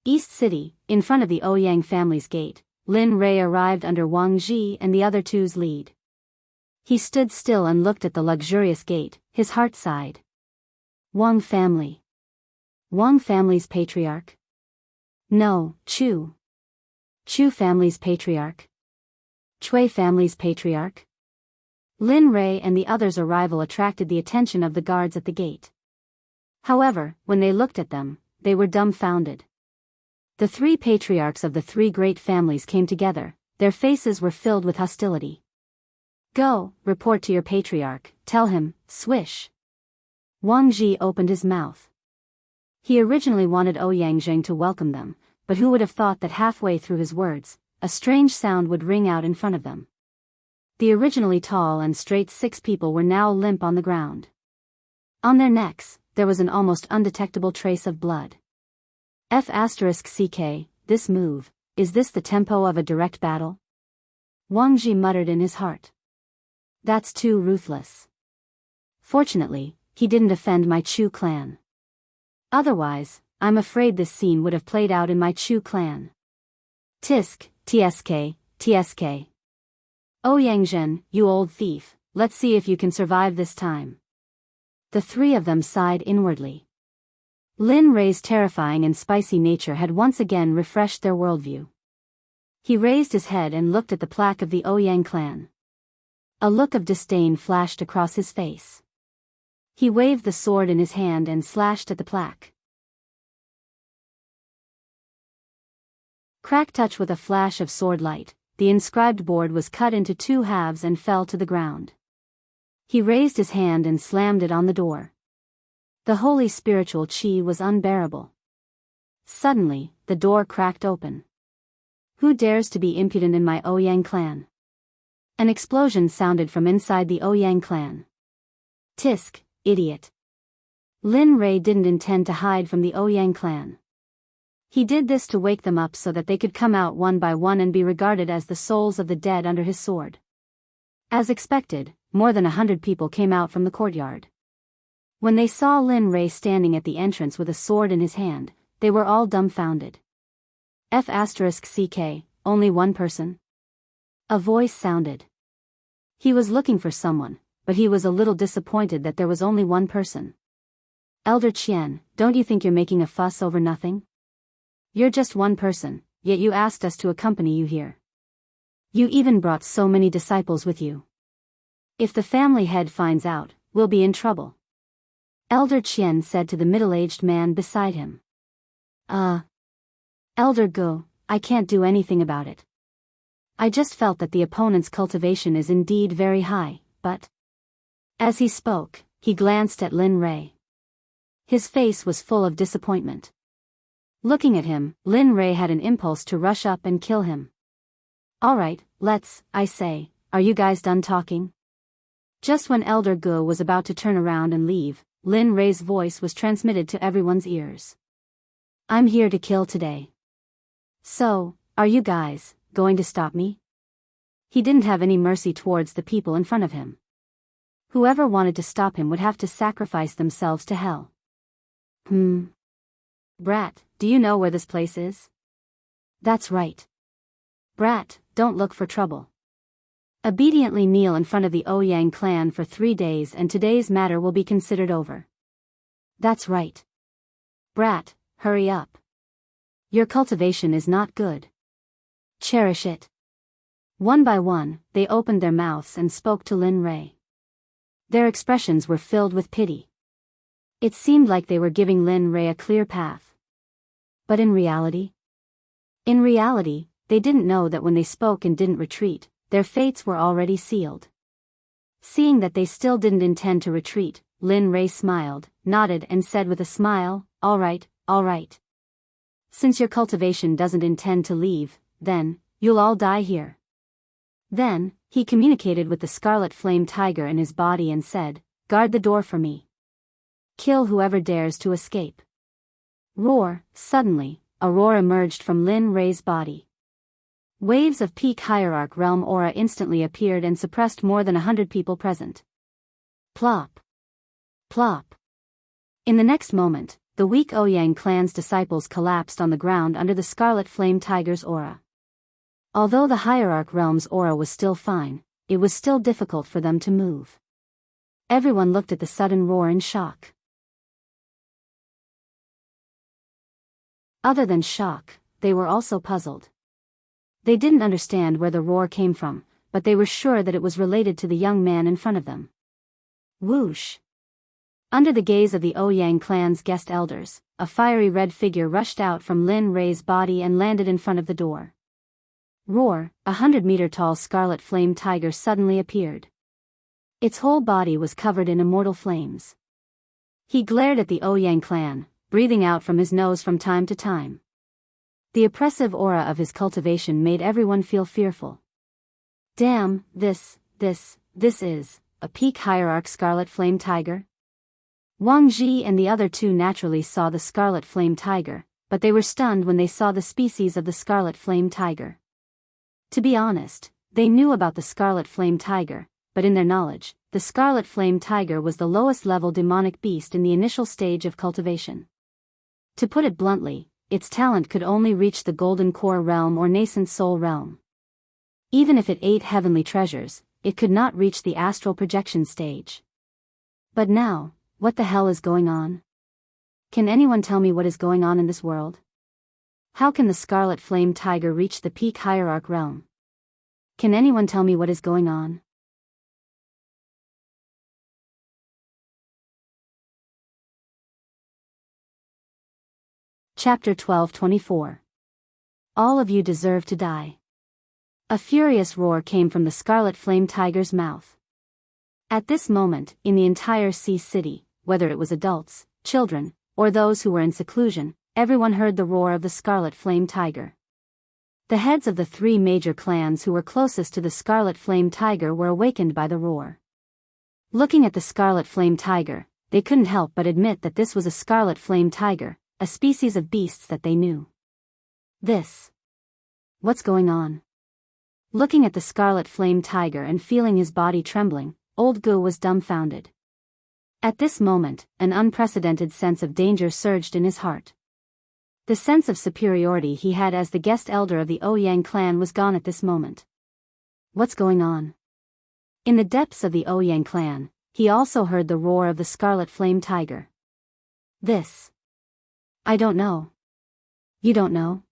S1: East City, in front of the Ouyang family's gate, Lin Rei arrived under Wang Ji and the other 2's lead. He stood still and looked at the luxurious gate, his heart sighed. Wang family. Wang family's patriarch? No, Chu. Chu family's patriarch? Cui family's patriarch? Lin Rei and the others' arrival attracted the attention of the guards at the gate. However, when they looked at them, they were dumbfounded. The 3 patriarchs of the 3 great families came together, their faces were filled with hostility. Go, report to your patriarch, tell him, swish. Wang Ji opened his mouth. He originally wanted Ouyang Zheng to welcome them, but who would have thought that halfway through his words, a strange sound would ring out in front of them. The originally tall and straight 6 people were now limp on the ground. On their necks, there was an almost undetectable trace of blood. F***ck, this move, is this the tempo of a direct battle? Wang Ji muttered in his heart. That's too ruthless. Fortunately, he didn't offend my Chu clan. Otherwise, I'm afraid this scene would have played out in my Chu clan. Tisk, tsk. Oh Yangzhen, you old thief, let's see if you can survive this time. The 3 of them sighed inwardly. Lin Rei's terrifying and spicy nature had once again refreshed their worldview. He raised his head and looked at the plaque of the Ouyang clan. A look of disdain flashed across his face. He waved the sword in his hand and slashed at the plaque. Crack touch with a flash of sword light, the inscribed board was cut into 2 halves and fell to the ground. He raised his hand and slammed it on the door. The holy spiritual chi was unbearable. Suddenly, the door cracked open. Who dares to be impudent in my Ouyang clan? An explosion sounded from inside the Ouyang clan. Tisk, idiot. Lin Rei didn't intend to hide from the Ouyang clan. He did this to wake them up so that they could come out one by one and be regarded as the souls of the dead under his sword. As expected, more than 100 people came out from the courtyard. When they saw Lin Rei standing at the entrance with a sword in his hand, they were all dumbfounded. F***ck, only one person? A voice sounded. He was looking for someone, but he was a little disappointed that there was only one person. Elder Qian, don't you think you're making a fuss over nothing? You're just one person, yet you asked us to accompany you here. You even brought so many disciples with you. If the family head finds out, we'll be in trouble. Elder Qian said to the middle-aged man beside him. Elder Go, I can't do anything about it. I just felt that the opponent's cultivation is indeed very high, but... As he spoke, he glanced at Lin Rei. His face was full of disappointment. Looking at him, Lin Rei had an impulse to rush up and kill him. Alright, I say, are you guys done talking? Just when Elder Go was about to turn around and leave, Lin Rei's voice was transmitted to everyone's ears. I'm here to kill today. So, are you guys going to stop me? He didn't have any mercy towards the people in front of him. Whoever wanted to stop him would have to sacrifice themselves to hell. Brat, do you know where this place is? That's right. Brat, don't look for trouble. Obediently kneel in front of the Ouyang clan for 3 days and today's matter will be considered over. That's right. Brat, hurry up. Your cultivation is not good. Cherish it. One by one, they opened their mouths and spoke to Lin Rei. Their expressions were filled with pity. It seemed like they were giving Lin Rei a clear path. But in reality? They didn't know that when they spoke and didn't retreat, their fates were already sealed. Seeing that they still didn't intend to retreat, Lin Rei smiled, nodded and said with a smile, all right. Since your cultivation doesn't intend to leave, then, you'll all die here. Then, he communicated with the scarlet flame tiger in his body and said, guard the door for me. Kill whoever dares to escape. Roar, suddenly, a roar emerged from Lin Rei's body. Waves of peak hierarch realm aura instantly appeared and suppressed more than 100 people present. Plop. Plop. In the next moment, the weak Ouyang clan's disciples collapsed on the ground under the scarlet flame tiger's aura. Although the hierarch realm's aura was still fine, it was still difficult for them to move. Everyone looked at the sudden roar in shock. Other than shock, they were also puzzled. They didn't understand where the roar came from, but they were sure that it was related to the young man in front of them. Whoosh! Under the gaze of the Ouyang clan's guest elders, a fiery red figure rushed out from Lin Rei's body and landed in front of the door. Roar, 100-meter-tall scarlet flame tiger suddenly appeared. Its whole body was covered in immortal flames. He glared at the Ouyang clan, breathing out from his nose from time to time. The oppressive aura of his cultivation made everyone feel fearful. Damn, this This is a peak hierarch scarlet flame tiger? Wang Ji and the other two naturally saw the scarlet flame tiger, but they were stunned when they saw the species of the scarlet flame tiger. To be honest, they knew about the scarlet flame tiger, but in their knowledge, the scarlet flame tiger was the lowest level demonic beast in the initial stage of cultivation. To put it bluntly, its talent could only reach the golden core realm or nascent soul realm. Even if it ate heavenly treasures, it could not reach the astral projection stage. But now, what the hell is going on? Can anyone tell me what is going on in this world? How can the scarlet flame tiger reach the peak hierarch realm? Can anyone tell me what is going on? Chapter 12:24. All of you deserve to die. A furious roar came from the scarlet flame tiger's mouth. At this moment, in the entire sea city, whether it was adults, children, or those who were in seclusion, everyone heard the roar of the scarlet flame tiger. The heads of the three major clans who were closest to the scarlet flame tiger were awakened by the roar. Looking at the scarlet flame tiger, they couldn't help but admit that this was a scarlet flame tiger, a species of beasts that they knew. What's going on? Looking at the scarlet flame tiger and feeling his body trembling, old Gu was dumbfounded. At this moment, an unprecedented sense of danger surged in his heart. The sense of superiority he had as the guest elder of the Ouyang clan was gone at this moment. What's going on? In the depths of the Ouyang clan, he also heard the roar of the scarlet flame tiger. I don't know. You don't know?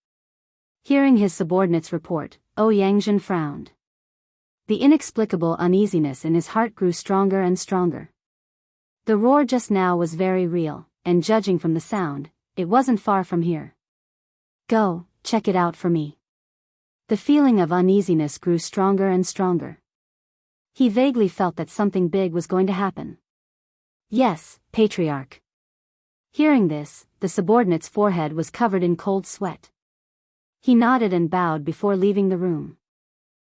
S1: Hearing his subordinate's report, Ouyang frowned. The inexplicable uneasiness in his heart grew stronger and stronger. The roar just now was very real, and judging from the sound, it wasn't far from here. Go, check it out for me. The feeling of uneasiness grew stronger and stronger. He vaguely felt that something big was going to happen. Yes, Patriarch. Hearing this, the subordinate's forehead was covered in cold sweat. He nodded and bowed before leaving the room.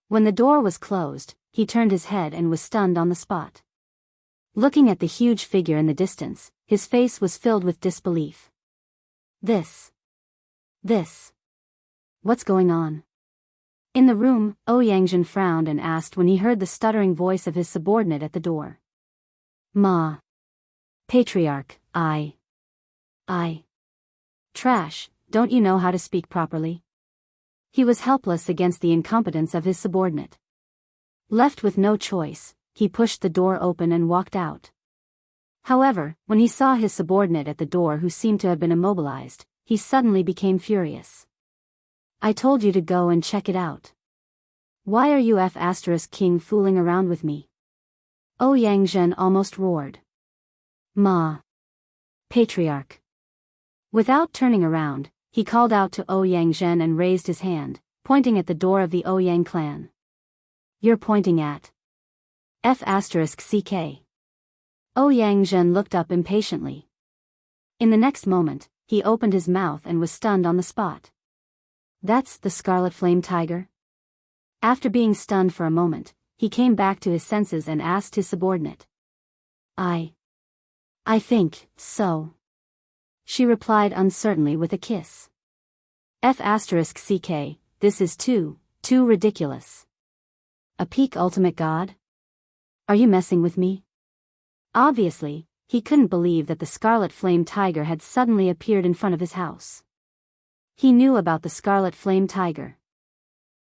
S1: When the door was closed, he turned his head and was stunned on the spot. Looking at the huge figure in the distance, his face was filled with disbelief. What's going on? In the room, Ouyang frowned and asked when he heard the stuttering voice of his subordinate at the door. Ma. Patriarch, I. Trash, don't you know how to speak properly? He was helpless against the incompetence of his subordinate. Left with no choice, he pushed the door open and walked out. However, when he saw his subordinate at the door who seemed to have been immobilized, he suddenly became furious. I told you to go and check it out. Why are you King fooling around with me? Ouyang almost roared. Ma. Patriarch. Without turning around, he called out to Ouyang and raised his hand, pointing at the door of the Ouyang clan. You're pointing at F***ck. Ouyang looked up impatiently. In the next moment, he opened his mouth and was stunned on the spot. That's the scarlet flame tiger? After being stunned for a moment, he came back to his senses and asked his subordinate. I think so. She replied uncertainly with a kiss. F***ck, this is too ridiculous. A peak ultimate god? Are you messing with me? Obviously, he couldn't believe that the scarlet flame tiger had suddenly appeared in front of his house. He knew about the scarlet flame tiger.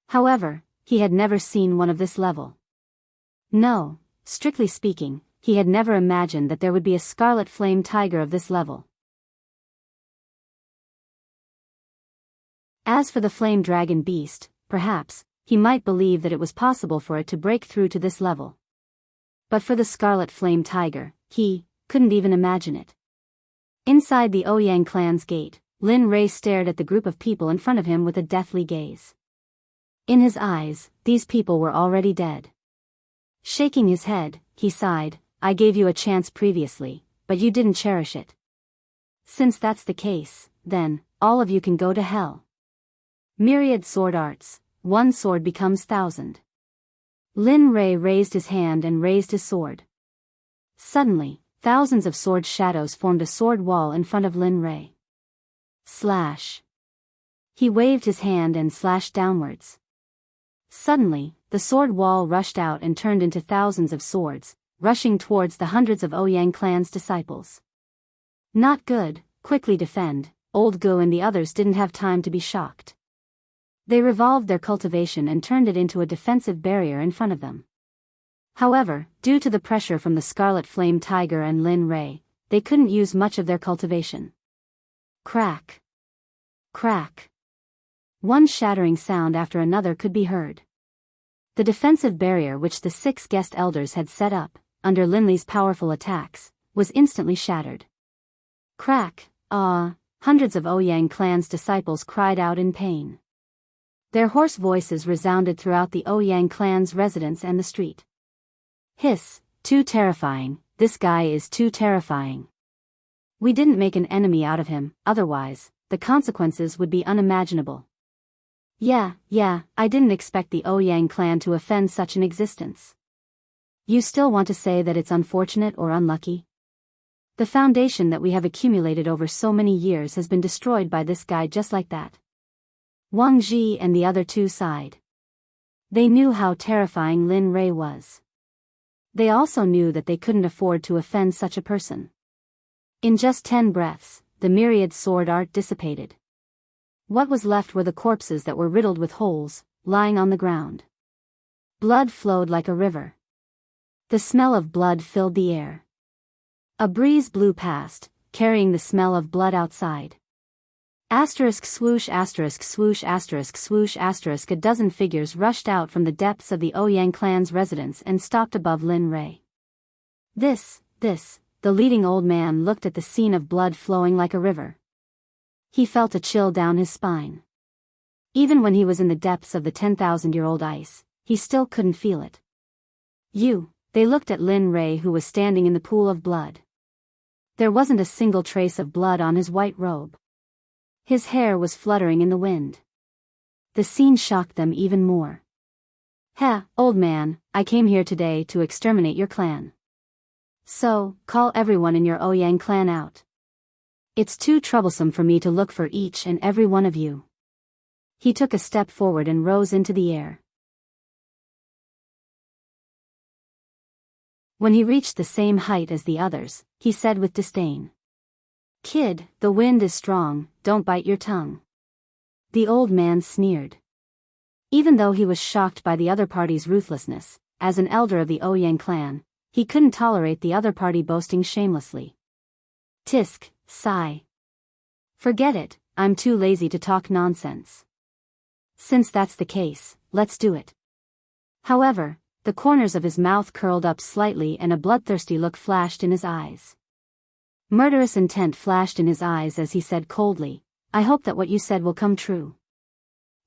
S1: However, he had never seen one of this level. No, strictly speaking, he had never imagined that there would be a scarlet flame tiger of this level. As for the flame dragon beast, perhaps, he might believe that it was possible for it to break through to this level. But for the scarlet flame tiger, he couldn't even imagine it. Inside the Ouyang clan's gate, Lin Rei stared at the group of people in front of him with a deathly gaze. In his eyes, these people were already dead. Shaking his head, he sighed, I gave you a chance previously, but you didn't cherish it. Since that's the case, then, all of you can go to hell. Myriad sword arts, one sword becomes 1,000. Lin Rei raised his hand and raised his sword. Suddenly, thousands of sword shadows formed a sword wall in front of Lin Rei. Slash. He waved his hand and slashed downwards. Suddenly, the sword wall rushed out and turned into thousands of swords, rushing towards the hundreds of Ouyang clan's disciples. Not good, quickly defend. Old Go and the others didn't have time to be shocked. They revolved their cultivation and turned it into a defensive barrier in front of them. However, due to the pressure from the Scarlet Flame Tiger and Lin Rei, they couldn't use much of their cultivation. Crack. Crack. One shattering sound after another could be heard. The defensive barrier which the 6 guest elders had set up, under Lin Li's powerful attacks, was instantly shattered. Crack, hundreds of Ouyang clan's disciples cried out in pain. Their hoarse voices resounded throughout the Ouyang clan's residence and the street. Hiss, too terrifying, this guy is too terrifying. We didn't make an enemy out of him, otherwise, the consequences would be unimaginable. Yeah, I didn't expect the Ouyang clan to offend such an existence. You still want to say that it's unfortunate or unlucky? The foundation that we have accumulated over so many years has been destroyed by this guy just like that. Wang Ji and the other 2 sighed. They knew how terrifying Lin Rei was. They also knew that they couldn't afford to offend such a person. In just 10 breaths, the myriad sword art dissipated. What was left were the corpses that were riddled with holes, lying on the ground. Blood flowed like a river. The smell of blood filled the air. A breeze blew past, carrying the smell of blood outside. Asterisk swoosh asterisk swoosh asterisk swoosh asterisk. A dozen figures rushed out from the depths of the Ouyang clan's residence and stopped above Lin Rei. This, the leading old man looked at the scene of blood flowing like a river. He felt a chill down his spine. Even when he was in the depths of the 10,000-year-old ice, he still couldn't feel it. They looked at Lin Rei, who was standing in the pool of blood. There wasn't a single trace of blood on his white robe. His hair was fluttering in the wind. The scene shocked them even more. Old man, I came here today to exterminate your clan. So, call everyone in your Ouyang clan out. It's too troublesome for me to look for each and every one of you. He took a step forward and rose into the air. When he reached the same height as the others, he said with disdain. Kid, the wind is strong, don't bite your tongue. The old man sneered. Even though he was shocked by the other party's ruthlessness, as an elder of the Ouyang clan, he couldn't tolerate the other party boasting shamelessly. Tisk, sigh. Forget it, I'm too lazy to talk nonsense. Since that's the case, let's do it. However, the corners of his mouth curled up slightly and a bloodthirsty look flashed in his eyes. Murderous intent flashed in his eyes as he said coldly, I hope that what you said will come true.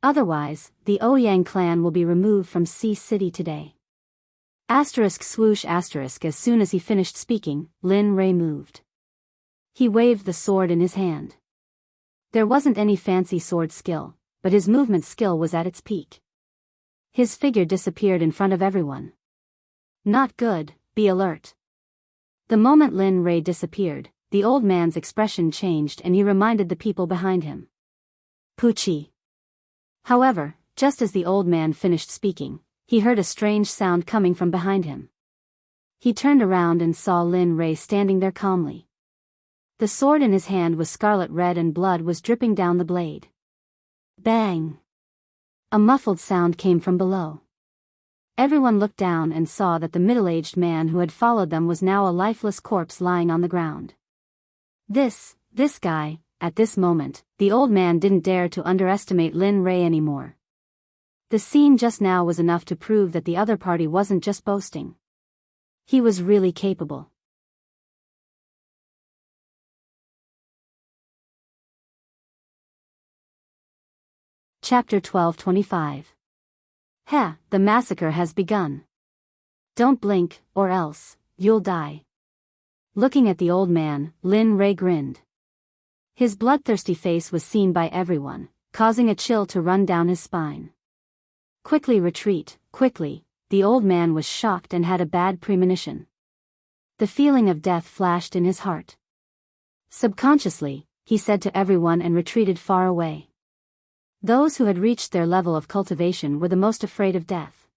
S1: Otherwise, the Ouyang clan will be removed from Sea City today. Asterisk swoosh asterisk. As soon as he finished speaking, Lin Rei moved. He waved the sword in his hand. There wasn't any fancy sword skill, but his movement skill was at its peak. His figure disappeared in front of everyone. Not good, be alert. The moment Lin Rei disappeared, the old man's expression changed and he reminded the people behind him. Puchi. However, just as the old man finished speaking, he heard a strange sound coming from behind him. He turned around and saw Lin Rei standing there calmly. The sword in his hand was scarlet red and blood was dripping down the blade. Bang! A muffled sound came from below. Everyone looked down and saw that the middle-aged man who had followed them was now a lifeless corpse lying on the ground. This guy, at this moment, the old man didn't dare to underestimate Lin Rei anymore. The scene just now was enough to prove that the other party wasn't just boasting. He was really capable. Chapter 12:25. The massacre has begun. Don't blink, or else, you'll die. Looking at the old man, Lin Rei grinned. His bloodthirsty face was seen by everyone, causing a chill to run down his spine. Quickly retreat, quickly, the old man was shocked and had a bad premonition. The feeling of death flashed in his heart. Subconsciously, he said to everyone and retreated far away. Those who had reached their level of cultivation were the most afraid of death.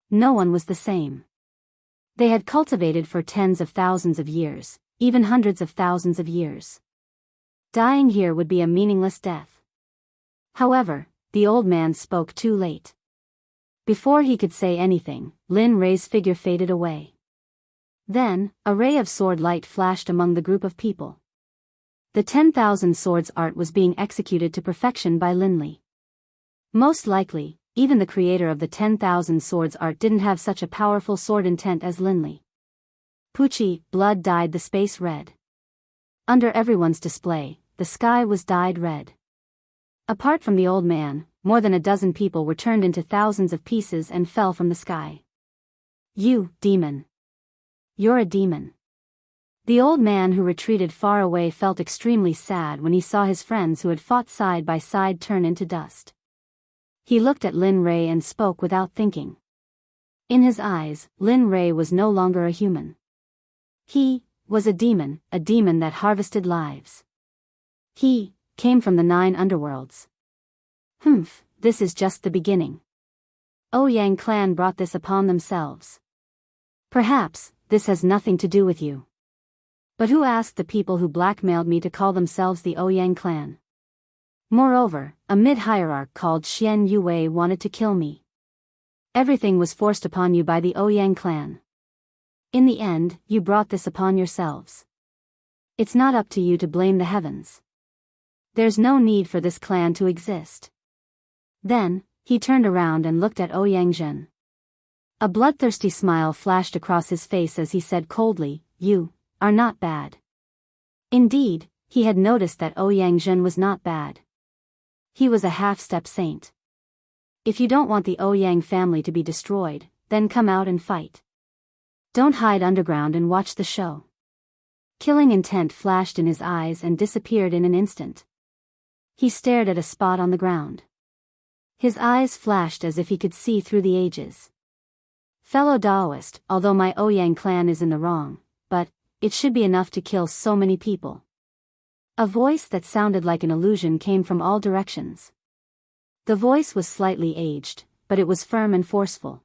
S1: No one was the same. They had cultivated for tens of thousands of years, even hundreds of thousands of years. Dying here would be a meaningless death. However, the old man spoke too late. Before he could say anything, Lin Rei's figure faded away. Then, a ray of sword light flashed among the group of people. The 10,000 swords art was being executed to perfection by Lin Li. Most likely, even the creator of the 10,000 swords art didn't have such a powerful sword intent as Lin Li. Pucci, blood dyed the space red. Under everyone's display, the sky was dyed red. Apart from the old man, more than a dozen people were turned into thousands of pieces and fell from the sky. You, demon. You're a demon. The old man who retreated far away felt extremely sad when he saw his friends who had fought side by side turn into dust. He looked at Lin Rei and spoke without thinking. In his eyes, Lin Rei was no longer a human. He was a demon that harvested lives. He came from the 9 underworlds. This is just the beginning. Ouyang clan brought this upon themselves. Perhaps, this has nothing to do with you. But who asked the people who blackmailed me to call themselves the Ouyang clan? Moreover, a mid-hierarch called Xian Yue wanted to kill me. Everything was forced upon you by the Ouyang clan. In the end, you brought this upon yourselves. It's not up to you to blame the heavens. There's no need for this clan to exist. Then, he turned around and looked at Ouyang Zhen. A bloodthirsty smile flashed across his face as he said coldly, "You are not bad." Indeed, he had noticed that Ouyang Zhen was not bad. He was a half-step saint. If you don't want the Ouyang family to be destroyed, then come out and fight. Don't hide underground and watch the show. Killing intent flashed in his eyes and disappeared in an instant. He stared at a spot on the ground. His eyes flashed as if he could see through the ages. Fellow Taoist, although my Ouyang clan is in the wrong, but it should be enough to kill so many people. A voice that sounded like an illusion came from all directions. The voice was slightly aged, but it was firm and forceful.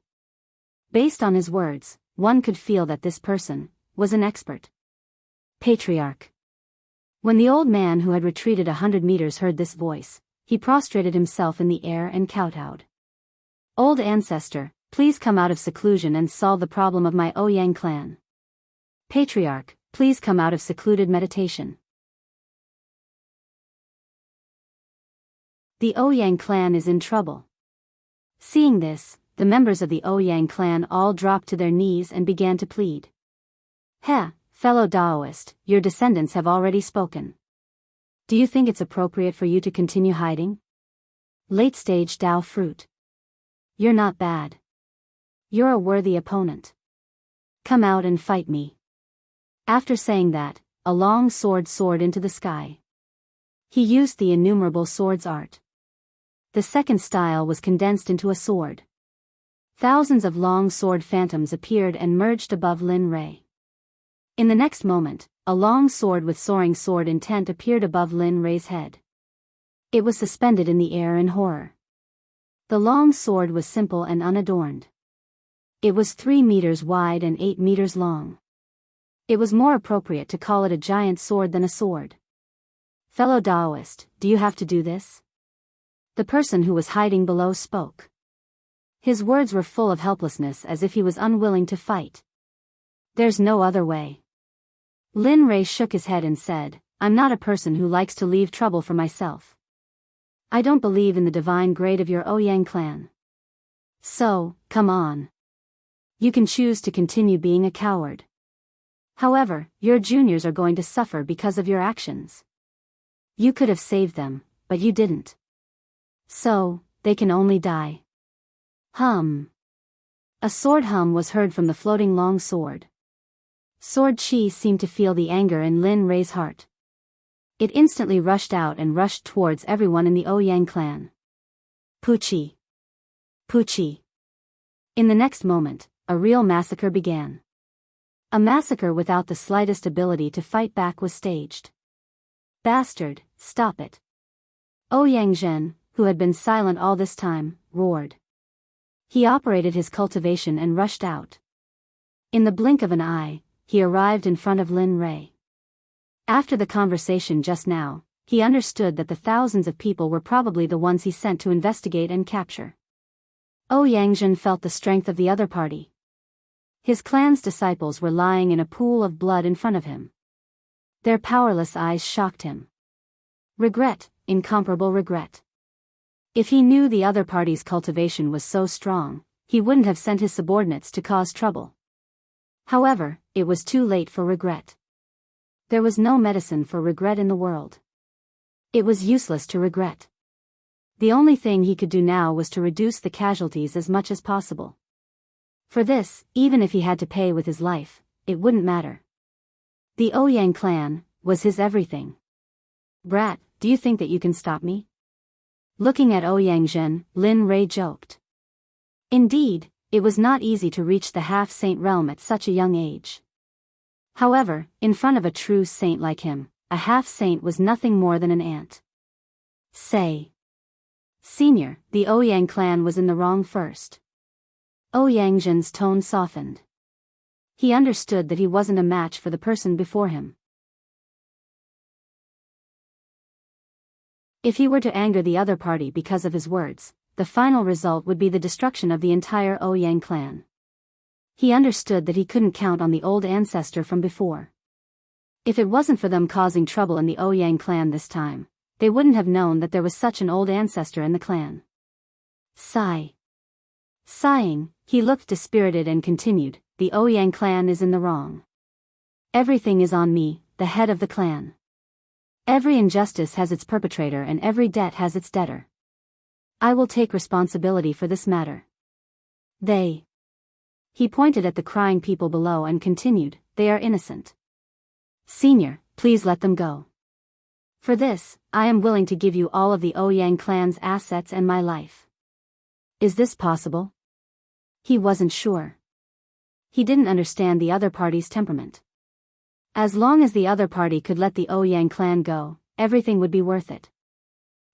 S1: Based on his words, one could feel that this person was an expert. Patriarch. When the old man who had retreated 100 meters heard this voice, he prostrated himself in the air and kowtowed. Old ancestor, please come out of seclusion and solve the problem of my Ouyang clan. Patriarch, please come out of secluded meditation. The Ouyang clan is in trouble. Seeing this, the members of the Ouyang clan all dropped to their knees and began to plead. Fellow Taoist, your descendants have already spoken. Do you think it's appropriate for you to continue hiding? Late-stage Tao fruit. You're not bad. You're a worthy opponent. Come out and fight me. After saying that, a long sword soared into the sky. He used the innumerable swords art. The second style was condensed into a sword. Thousands of long sword phantoms appeared and merged above Lin Rei. In the next moment, a long sword with soaring sword intent appeared above Lin Rei's head. It was suspended in the air in horror. The long sword was simple and unadorned. It was 3 meters wide and 8 meters long. It was more appropriate to call it a giant sword than a sword. Fellow Taoist, do you have to do this? The person who was hiding below spoke. His words were full of helplessness as if he was unwilling to fight. There's no other way. Lin Rei shook his head and said, I'm not a person who likes to leave trouble for myself. I don't believe in the divine grade of your Ouyang clan. So, come on. You can choose to continue being a coward. However, your juniors are going to suffer because of your actions. You could have saved them, but you didn't. So, they can only die. Hum. A sword hum was heard from the floating long sword. Sword chi seemed to feel the anger in Lin Rei's heart. It instantly rushed out and rushed towards everyone in the Ouyang clan. Pucci. Pucci. In the next moment, a real massacre began. A massacre without the slightest ability to fight back was staged. "Bastard, stop it." Ouyang Zhen, who had been silent all this time, roared. He operated his cultivation and rushed out. In the blink of an eye, he arrived in front of Lin Rei. After the conversation just now, he understood that the thousands of people were probably the ones he sent to investigate and capture. Ouyang Zhen felt the strength of the other party. His clan's disciples were lying in a pool of blood in front of him. Their powerless eyes shocked him. Regret, incomparable regret. If he knew the other party's cultivation was so strong, he wouldn't have sent his subordinates to cause trouble. However, it was too late for regret. There was no medicine for regret in the world. It was useless to regret. The only thing he could do now was to reduce the casualties as much as possible. For this, even if he had to pay with his life, it wouldn't matter. The Ouyang clan was his everything. "Brat, do you think that you can stop me?" Looking at Ouyang Zhen, Lin Rei joked. Indeed, it was not easy to reach the half-saint realm at such a young age. However, in front of a true saint like him, a half-saint was nothing more than an ant. "Say. Senior, the Ouyang clan was in the wrong first." Ouyang Zhen's tone softened. He understood that he wasn't a match for the person before him. If he were to anger the other party because of his words, the final result would be the destruction of the entire Ouyang clan. He understood that he couldn't count on the old ancestor from before. If it wasn't for them causing trouble in the Ouyang clan this time, they wouldn't have known that there was such an old ancestor in the clan. Sigh. Sighing, he looked dispirited and continued, "The Ouyang clan is in the wrong. Everything is on me, the head of the clan. Every injustice has its perpetrator and every debt has its debtor. I will take responsibility for this matter. They." He pointed at the crying people below and continued, "They are innocent. Senior, please let them go. For this, I am willing to give you all of the Ouyang clan's assets and my life." Is this possible? He wasn't sure. He didn't understand the other party's temperament. As long as the other party could let the Ouyang clan go, everything would be worth it.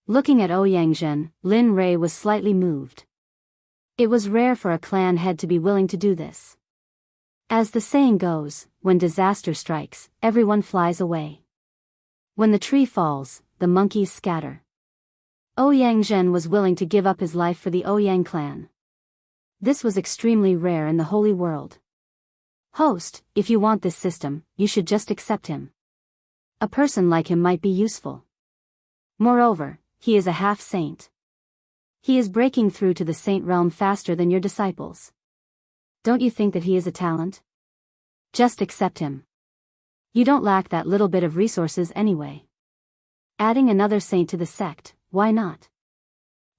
S1: Looking at Ouyang Zhen, Lin Rei was slightly moved. It was rare for a clan head to be willing to do this. As the saying goes, when disaster strikes, everyone flies away. When the tree falls, the monkeys scatter. Ouyang Zhen was willing to give up his life for the Ouyang clan. This was extremely rare in the holy world. "Host, if you want this system, you should just accept him. A person like him might be useful. Moreover, he is a half-saint. He is breaking through to the saint realm faster than your disciples. Don't you think that he is a talent? Just accept him. You don't lack that little bit of resources anyway. Adding another saint to the sect, why not?"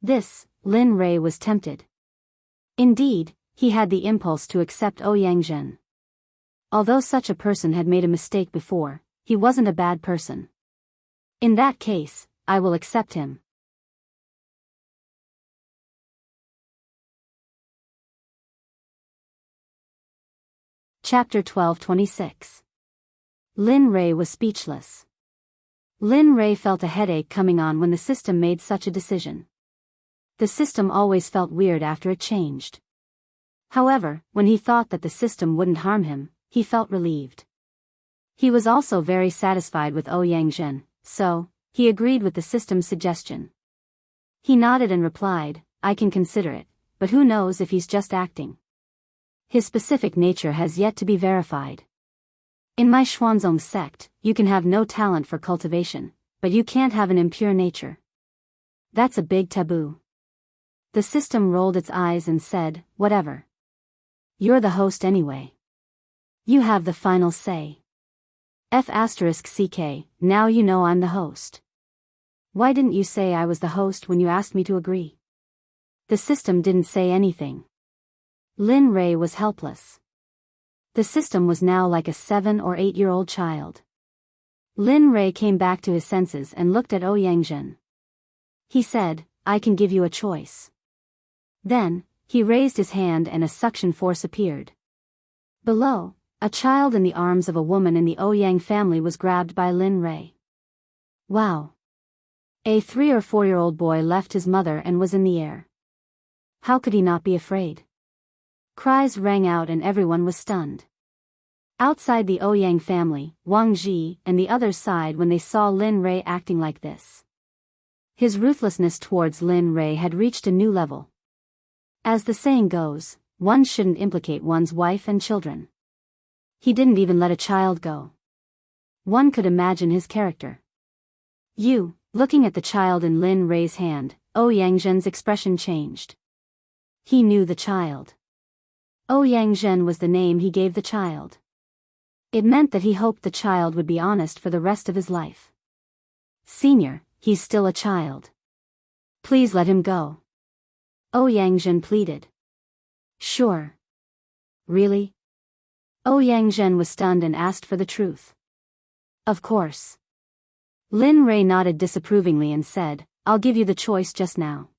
S1: This, Lin Rei was tempted. Indeed, he had the impulse to accept Ouyang Zhen. Although such a person had made a mistake before, he wasn't a bad person. In that case, I will accept him. Chapter 12:26. Lin Rei was speechless. Lin Rei felt a headache coming on when the system made such a decision. The system always felt weird after it changed. However, when he thought that the system wouldn't harm him, he felt relieved. He was also very satisfied with Ouyang Zhen, so he agreed with the system's suggestion. He nodded and replied, "I can consider it, but who knows if he's just acting. His specific nature has yet to be verified. In my Xuanzong sect, you can have no talent for cultivation, but you can't have an impure nature. That's a big taboo." The system rolled its eyes and said, "Whatever. You're the host anyway. You have the final say. F***ck, now you know I'm the host. Why didn't you say I was the host when you asked me to agree?" The system didn't say anything. Lin Rei was helpless. The system was now like a 7 or 8-year-old child. Lin Rei came back to his senses and looked at Ouyang Zhen. He said, "I can give you a choice." Then, He raised his hand and a suction force appeared. Below, a child in the arms of a woman in the Ouyang family was grabbed by Lin Rei. Wow! A 3 or 4-year-old boy left his mother and was in the air. How could he not be afraid? Cries rang out and everyone was stunned. Outside the Ouyang family, Wang Ji and the others sighed when they saw Lin Rei acting like this. His ruthlessness towards Lin Rei had reached a new level. As the saying goes, one shouldn't implicate one's wife and children. He didn't even let a child go. One could imagine his character. Looking at the child in Lin Rei's hand, Ouyang Zhen's expression changed. He knew the child. Ouyang Zhen was the name he gave the child. It meant that he hoped the child would be honest for the rest of his life. Senior, he's still a child. Please let him go. Ouyang Zhen pleaded. Sure. Really? Ouyang Zhen was stunned and asked for the truth. Of course. Lin Rei nodded disapprovingly and said, I'll give you the choice just now.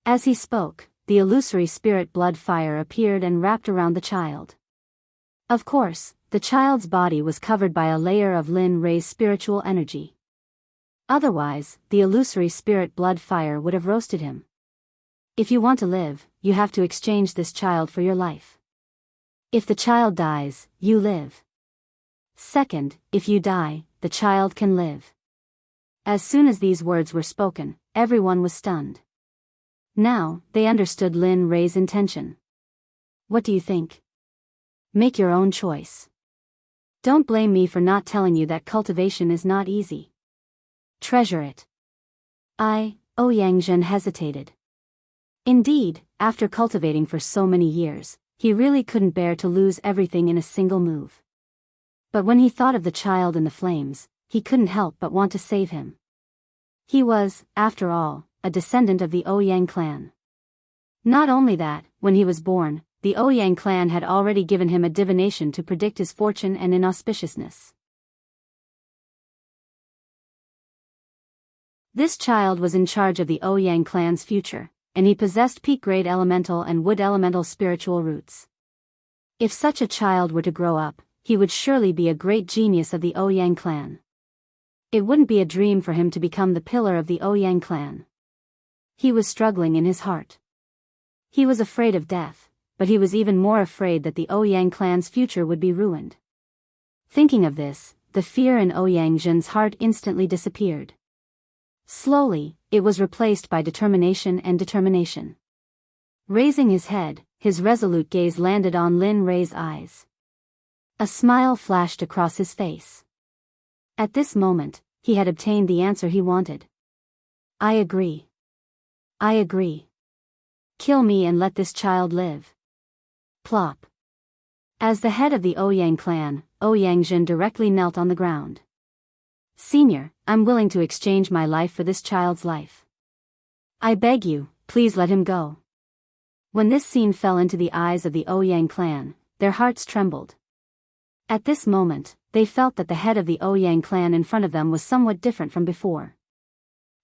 S1: As he spoke, the illusory spirit blood fire appeared and wrapped around the child. Of course, the child's body was covered by a layer of Lin Rei's spiritual energy. Otherwise, the illusory spirit blood fire would have roasted him. If you want to live, you have to exchange this child for your life. If the child dies, you live. Second, if you die, the child can live. As soon as these words were spoken, everyone was stunned. Now, they understood Lin Rei's intention. What do you think? Make your own choice. Don't blame me for not telling you that cultivation is not easy. Treasure it. Ouyang Zhen hesitated. Indeed, after cultivating for so many years, he really couldn't bear to lose everything in a single move. But when he thought of the child in the flames, he couldn't help but want to save him. He was, after all, a descendant of the Ouyang clan. Not only that, when he was born, the Ouyang clan had already given him a divination to predict his fortune and inauspiciousness. This child was in charge of the Ouyang clan's future, and he possessed peak-grade elemental and wood elemental spiritual roots. If such a child were to grow up, he would surely be a great genius of the Ouyang clan. It wouldn't be a dream for him to become the pillar of the Ouyang clan. He was struggling in his heart. He was afraid of death, but he was even more afraid that the Ouyang clan's future would be ruined. Thinking of this, the fear in Ouyang Zhen's heart instantly disappeared. Slowly, it was replaced by determination and determination. Raising his head, his resolute gaze landed on Lin Rei's eyes. A smile flashed across his face. At this moment, he had obtained the answer he wanted. I agree. I agree. Kill me and let this child live. Plop. As the head of the Ouyang clan, Ouyang Zhen directly knelt on the ground. Senior, I'm willing to exchange my life for this child's life. I beg you, please let him go. When this scene fell into the eyes of the Ouyang clan, their hearts trembled. At this moment, they felt that the head of the Ouyang clan in front of them was somewhat different from before.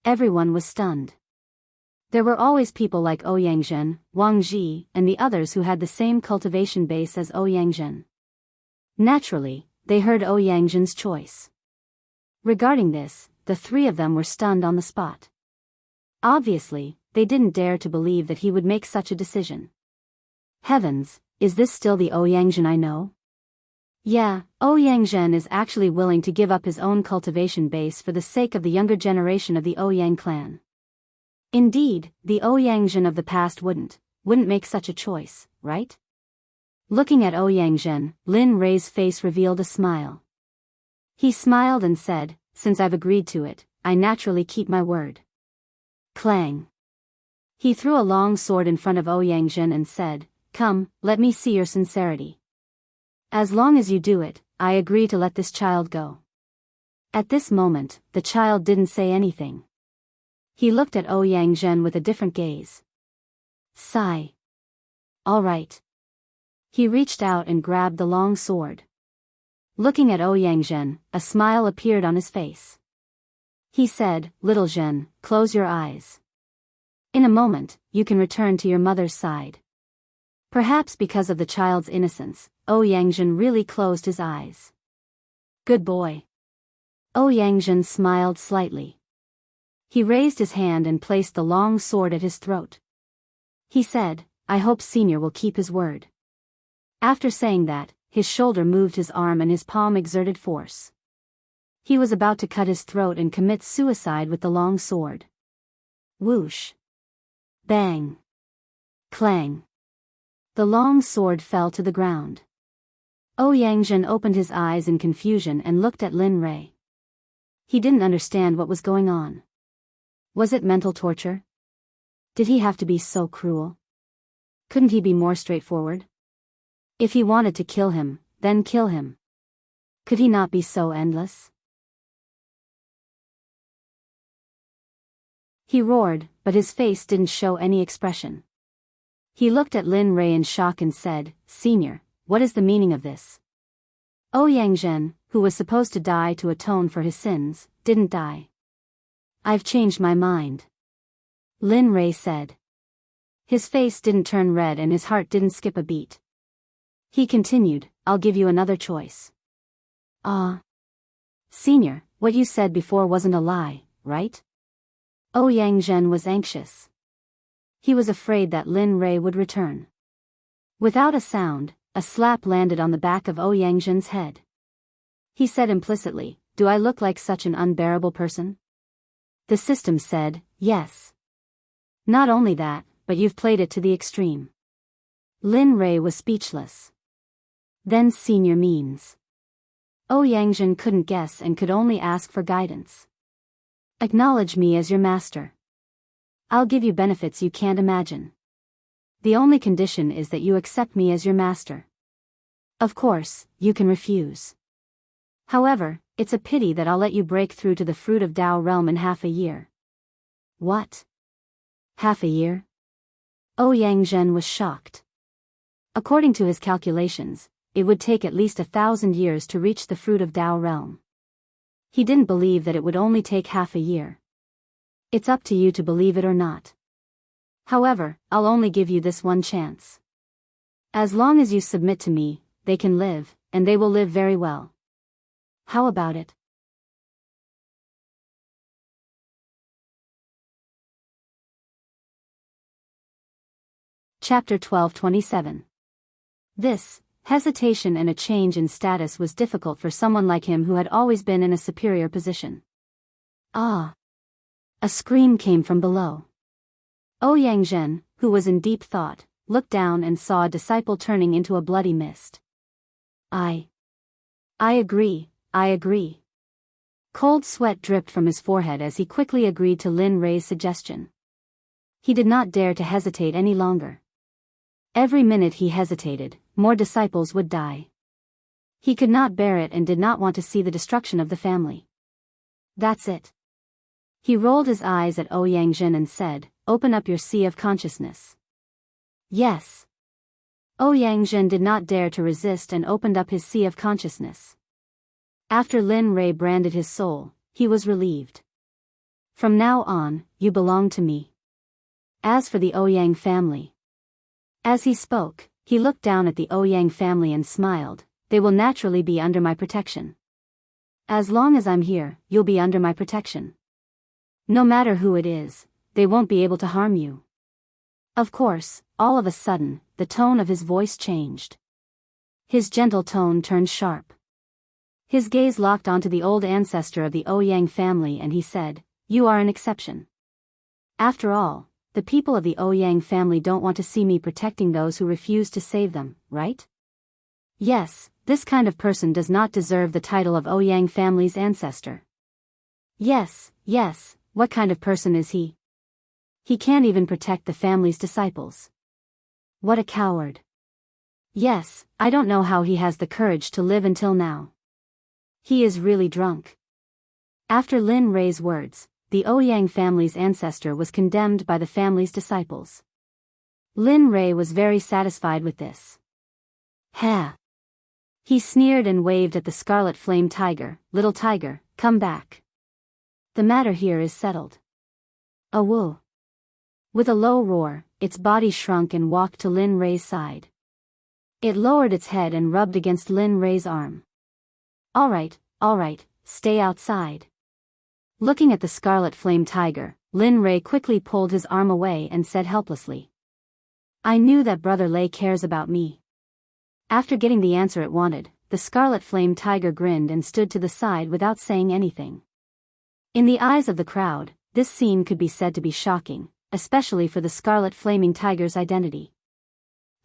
S1: Everyone was stunned. There were always people like Ouyang Zhen, Wang Ji, and the others who had the same cultivation base as Ouyang Zhen. Naturally, they heard Ouyang Zhen's choice. Regarding this, the three of them were stunned on the spot. Obviously, they didn't dare to believe that he would make such a decision. Heavens, is this still the Ouyang Zhen I know? Yeah, Ouyang Zhen is actually willing to give up his own cultivation base for the sake of the younger generation of the Ouyang clan. Indeed, the Ouyang Zhen of the past wouldn't make such a choice, right? Looking at Ouyang Zhen, Lin Rei's face revealed a smile. He smiled and said, since I've agreed to it, I naturally keep my word. Clang. He threw a long sword in front of Ouyang Zhen and said, come, let me see your sincerity. As long as you do it, I agree to let this child go. At this moment, the child didn't say anything. He looked at Ouyang Zhen with a different gaze. Sigh. All right. He reached out and grabbed the long sword. Looking at Ouyang Zhen, a smile appeared on his face. He said, Little Zhen, close your eyes. In a moment, you can return to your mother's side. Perhaps because of the child's innocence, Yangjun really closed his eyes. Good boy. Yangjun smiled slightly. He raised his hand and placed the long sword at his throat. He said, I hope Senior will keep his word. After saying that, his shoulder moved his arm and his palm exerted force. He was about to cut his throat and commit suicide with the long sword. Whoosh. Bang. Clang. The long sword fell to the ground. Yangjun opened his eyes in confusion and looked at Lin Rei. He didn't understand what was going on. Was it mental torture? Did he have to be so cruel? Couldn't he be more straightforward? If he wanted to kill him, then kill him. Could he not be so endless? He roared, but his face didn't show any expression. He looked at Lin Rei in shock and said, Senior, what is the meaning of this? Yangjun, who was supposed to die to atone for his sins, didn't die. I've changed my mind. Lin Rei said. His face didn't turn red and his heart didn't skip a beat. He continued, I'll give you another choice. Senior, what you said before wasn't a lie, right? Yangjun was anxious. He was afraid that Lin Rei would return. Without a sound, a slap landed on the back of Yangjun's head. He said implicitly, do I look like such an unbearable person? The system said, yes. Not only that, but you've played it to the extreme. Lin Rei was speechless. Then Senior means. Yangjun couldn't guess and could only ask for guidance. Acknowledge me as your master. I'll give you benefits you can't imagine. The only condition is that you accept me as your master. Of course, you can refuse. However, it's a pity that I'll let you break through to the fruit of Tao realm in half a year. What? Half a year? Yangjun was shocked. According to his calculations, it would take at least 1,000 years to reach the fruit of Tao realm. He didn't believe that it would only take half a year. It's up to you to believe it or not. However, I'll only give you this one chance. As long as you submit to me, they can live, and they will live very well. How about it? Chapter 12:27. This hesitation and a change in status was difficult for someone like him who had always been in a superior position. Ah! A scream came from below. Yangjun, who was in deep thought, looked down and saw a disciple turning into a bloody mist. I agree. Cold sweat dripped from his forehead as he quickly agreed to Lin Rei's suggestion. He did not dare to hesitate any longer. Every minute he hesitated, more disciples would die. He could not bear it and did not want to see the destruction of the family. That's it. He rolled his eyes at Yangjun and said, open up your sea of consciousness. Yes. Yangjun did not dare to resist and opened up his sea of consciousness. After Lin Rei branded his soul, he was relieved. From now on, you belong to me. As for the Ouyang family. As he spoke, he looked down at the Ouyang family and smiled, they will naturally be under my protection. As long as I'm here, you'll be under my protection. No matter who it is, they won't be able to harm you. Of course, all of a sudden, the tone of his voice changed. His gentle tone turned sharp. His gaze locked onto the old ancestor of the Ouyang family and he said, you are an exception. After all, the people of the Ouyang family don't want to see me protecting those who refuse to save them, right? Yes, this kind of person does not deserve the title of Ouyang family's ancestor. Yes, what kind of person is he? He can't even protect the family's disciples. What a coward. Yes, I don't know how he has the courage to live until now. He is really drunk. After Lin Rei's words, the Ouyang family's ancestor was condemned by the family's disciples. Lin Rei was very satisfied with this. Ha! He sneered and waved at the scarlet flame tiger, little tiger, come back. The matter here is settled. Awoo. With a low roar, its body shrunk and walked to Lin Rei's side. It lowered its head and rubbed against Lin Rei's arm. All right, stay outside." Looking at the scarlet flame tiger, Lin Rei quickly pulled his arm away and said helplessly, "I knew that Brother Lei cares about me." After getting the answer it wanted, the scarlet flame tiger grinned and stood to the side without saying anything. In the eyes of the crowd, this scene could be said to be shocking, especially for the scarlet flaming tiger's identity.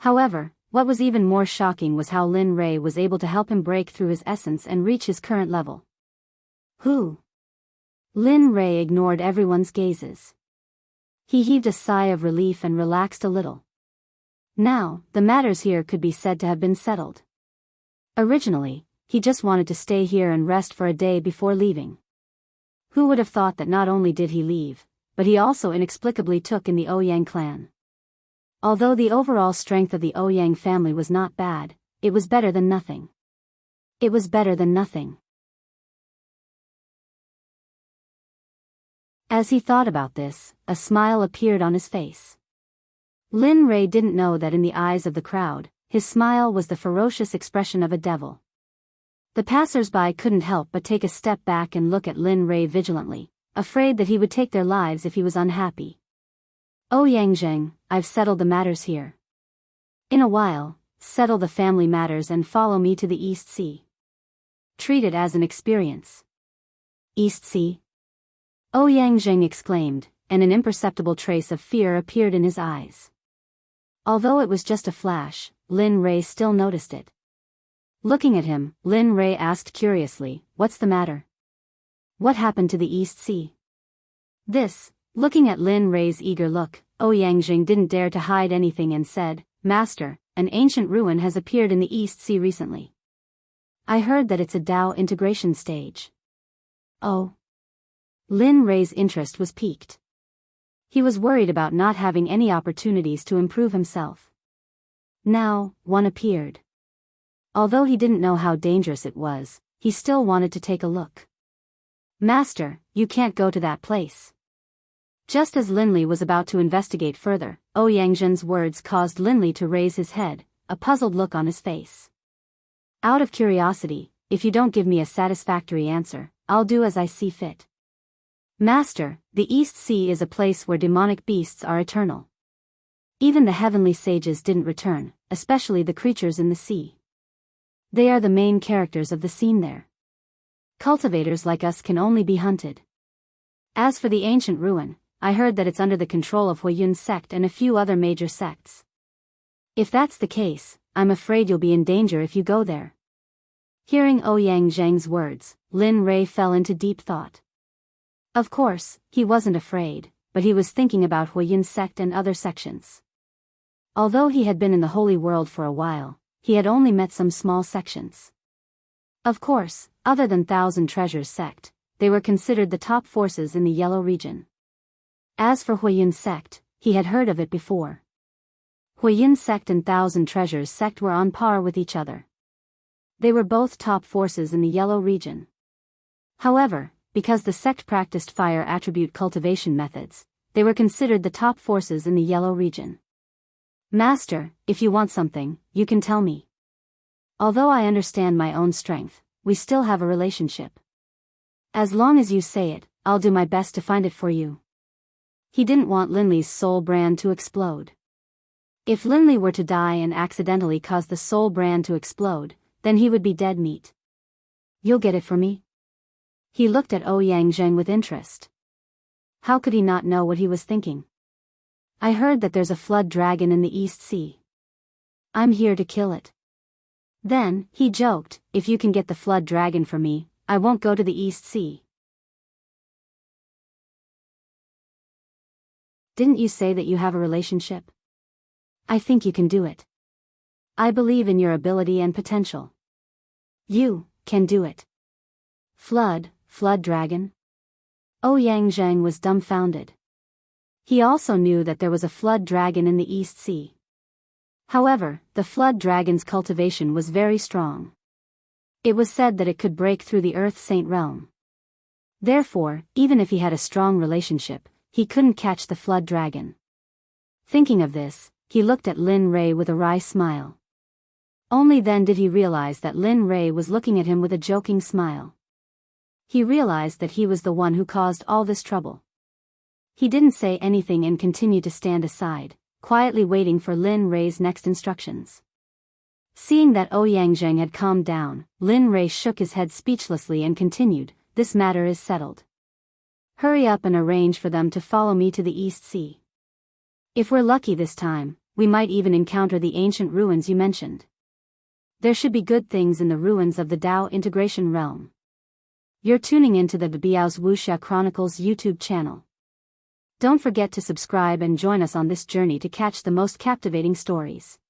S1: However, what was even more shocking was how Lin Rei was able to help him break through his essence and reach his current level. Who? Lin Rei ignored everyone's gazes. He heaved a sigh of relief and relaxed a little. Now, the matters here could be said to have been settled. Originally, he just wanted to stay here and rest for a day before leaving. Who would have thought that not only did he leave, but he also inexplicably took in the Ouyang clan. Although the overall strength of the Ouyang family was not bad, it was better than nothing. It was better than nothing. As he thought about this, a smile appeared on his face. Lin Rei didn't know that in the eyes of the crowd, his smile was the ferocious expression of a devil. The passers-by couldn't help but take a step back and look at Lin Rei vigilantly, afraid that he would take their lives if he was unhappy. "Ouyang Zheng, I've settled the matters here. In a while, settle the family matters and follow me to the East Sea. Treat it as an experience." "East Sea?" Ouyang Zheng exclaimed, and an imperceptible trace of fear appeared in his eyes. Although it was just a flash, Lin Rei still noticed it. Looking at him, Lin Rei asked curiously, "What's the matter? What happened to the East Sea?" Looking at Lin Rei's eager look, Ouyang Zheng didn't dare to hide anything and said, "Master, an ancient ruin has appeared in the East Sea recently. I heard that it's a Dao integration stage." "Oh." Lin Rei's interest was piqued. He was worried about not having any opportunities to improve himself. Now, one appeared. Although he didn't know how dangerous it was, he still wanted to take a look. "Master, you can't go to that place." Just as Linli was about to investigate further, Ouyang Zhen's words caused Linli to raise his head, a puzzled look on his face. "Out of curiosity, if you don't give me a satisfactory answer, I'll do as I see fit." "Master, the East Sea is a place where demonic beasts are eternal. Even the heavenly sages didn't return, especially the creatures in the sea. They are the main characters of the scene there. Cultivators like us can only be hunted. As for the ancient ruin, I heard that it's under the control of Huiyun's sect and a few other major sects. If that's the case, I'm afraid you'll be in danger if you go there." Hearing Ouyang Zheng's words, Lin Rei fell into deep thought. Of course, he wasn't afraid, but he was thinking about Huiyun's sect and other sections. Although he had been in the Holy World for a while, he had only met some small sections. Of course, other than Thousand Treasures sect, they were considered the top forces in the Yellow region. As for Huiyun's sect, he had heard of it before. Huiyun's sect and Thousand Treasures sect were on par with each other. They were both top forces in the Yellow region. However, because the sect practiced fire attribute cultivation methods, they were considered the top forces in the Yellow region. "Master, if you want something, you can tell me. Although I understand my own strength, we still have a relationship. As long as you say it, I'll do my best to find it for you." He didn't want Linli's soul brand to explode. If Linli were to die and accidentally cause the soul brand to explode, then he would be dead meat. "You'll get it for me?" He looked at Ouyang Zheng with interest. How could he not know what he was thinking? "I heard that there's a flood dragon in the East Sea. I'm here to kill it." Then, he joked, "If you can get the flood dragon for me, I won't go to the East Sea." "Didn't you say that you have a relationship? I think you can do it. I believe in your ability and potential. You can do it." Flood dragon? Ouyang Zheng was dumbfounded. He also knew that there was a flood dragon in the East Sea. However, the flood dragon's cultivation was very strong. It was said that it could break through the Earth Saint realm. Therefore, even if he had a strong relationship, he couldn't catch the flood dragon. Thinking of this, he looked at Lin Rei with a wry smile. Only then did he realize that Lin Rei was looking at him with a joking smile. He realized that he was the one who caused all this trouble. He didn't say anything and continued to stand aside, quietly waiting for Lin Rei's next instructions. Seeing that Ouyang Zheng had calmed down, Lin Rei shook his head speechlessly and continued, "This matter is settled. Hurry up and arrange for them to follow me to the East Sea. If we're lucky this time, we might even encounter the ancient ruins you mentioned. There should be good things in the ruins of the Dao Integration Realm." You're tuning into the Biyao's Wuxia Chronicles YouTube channel. Don't forget to subscribe and join us on this journey to catch the most captivating stories.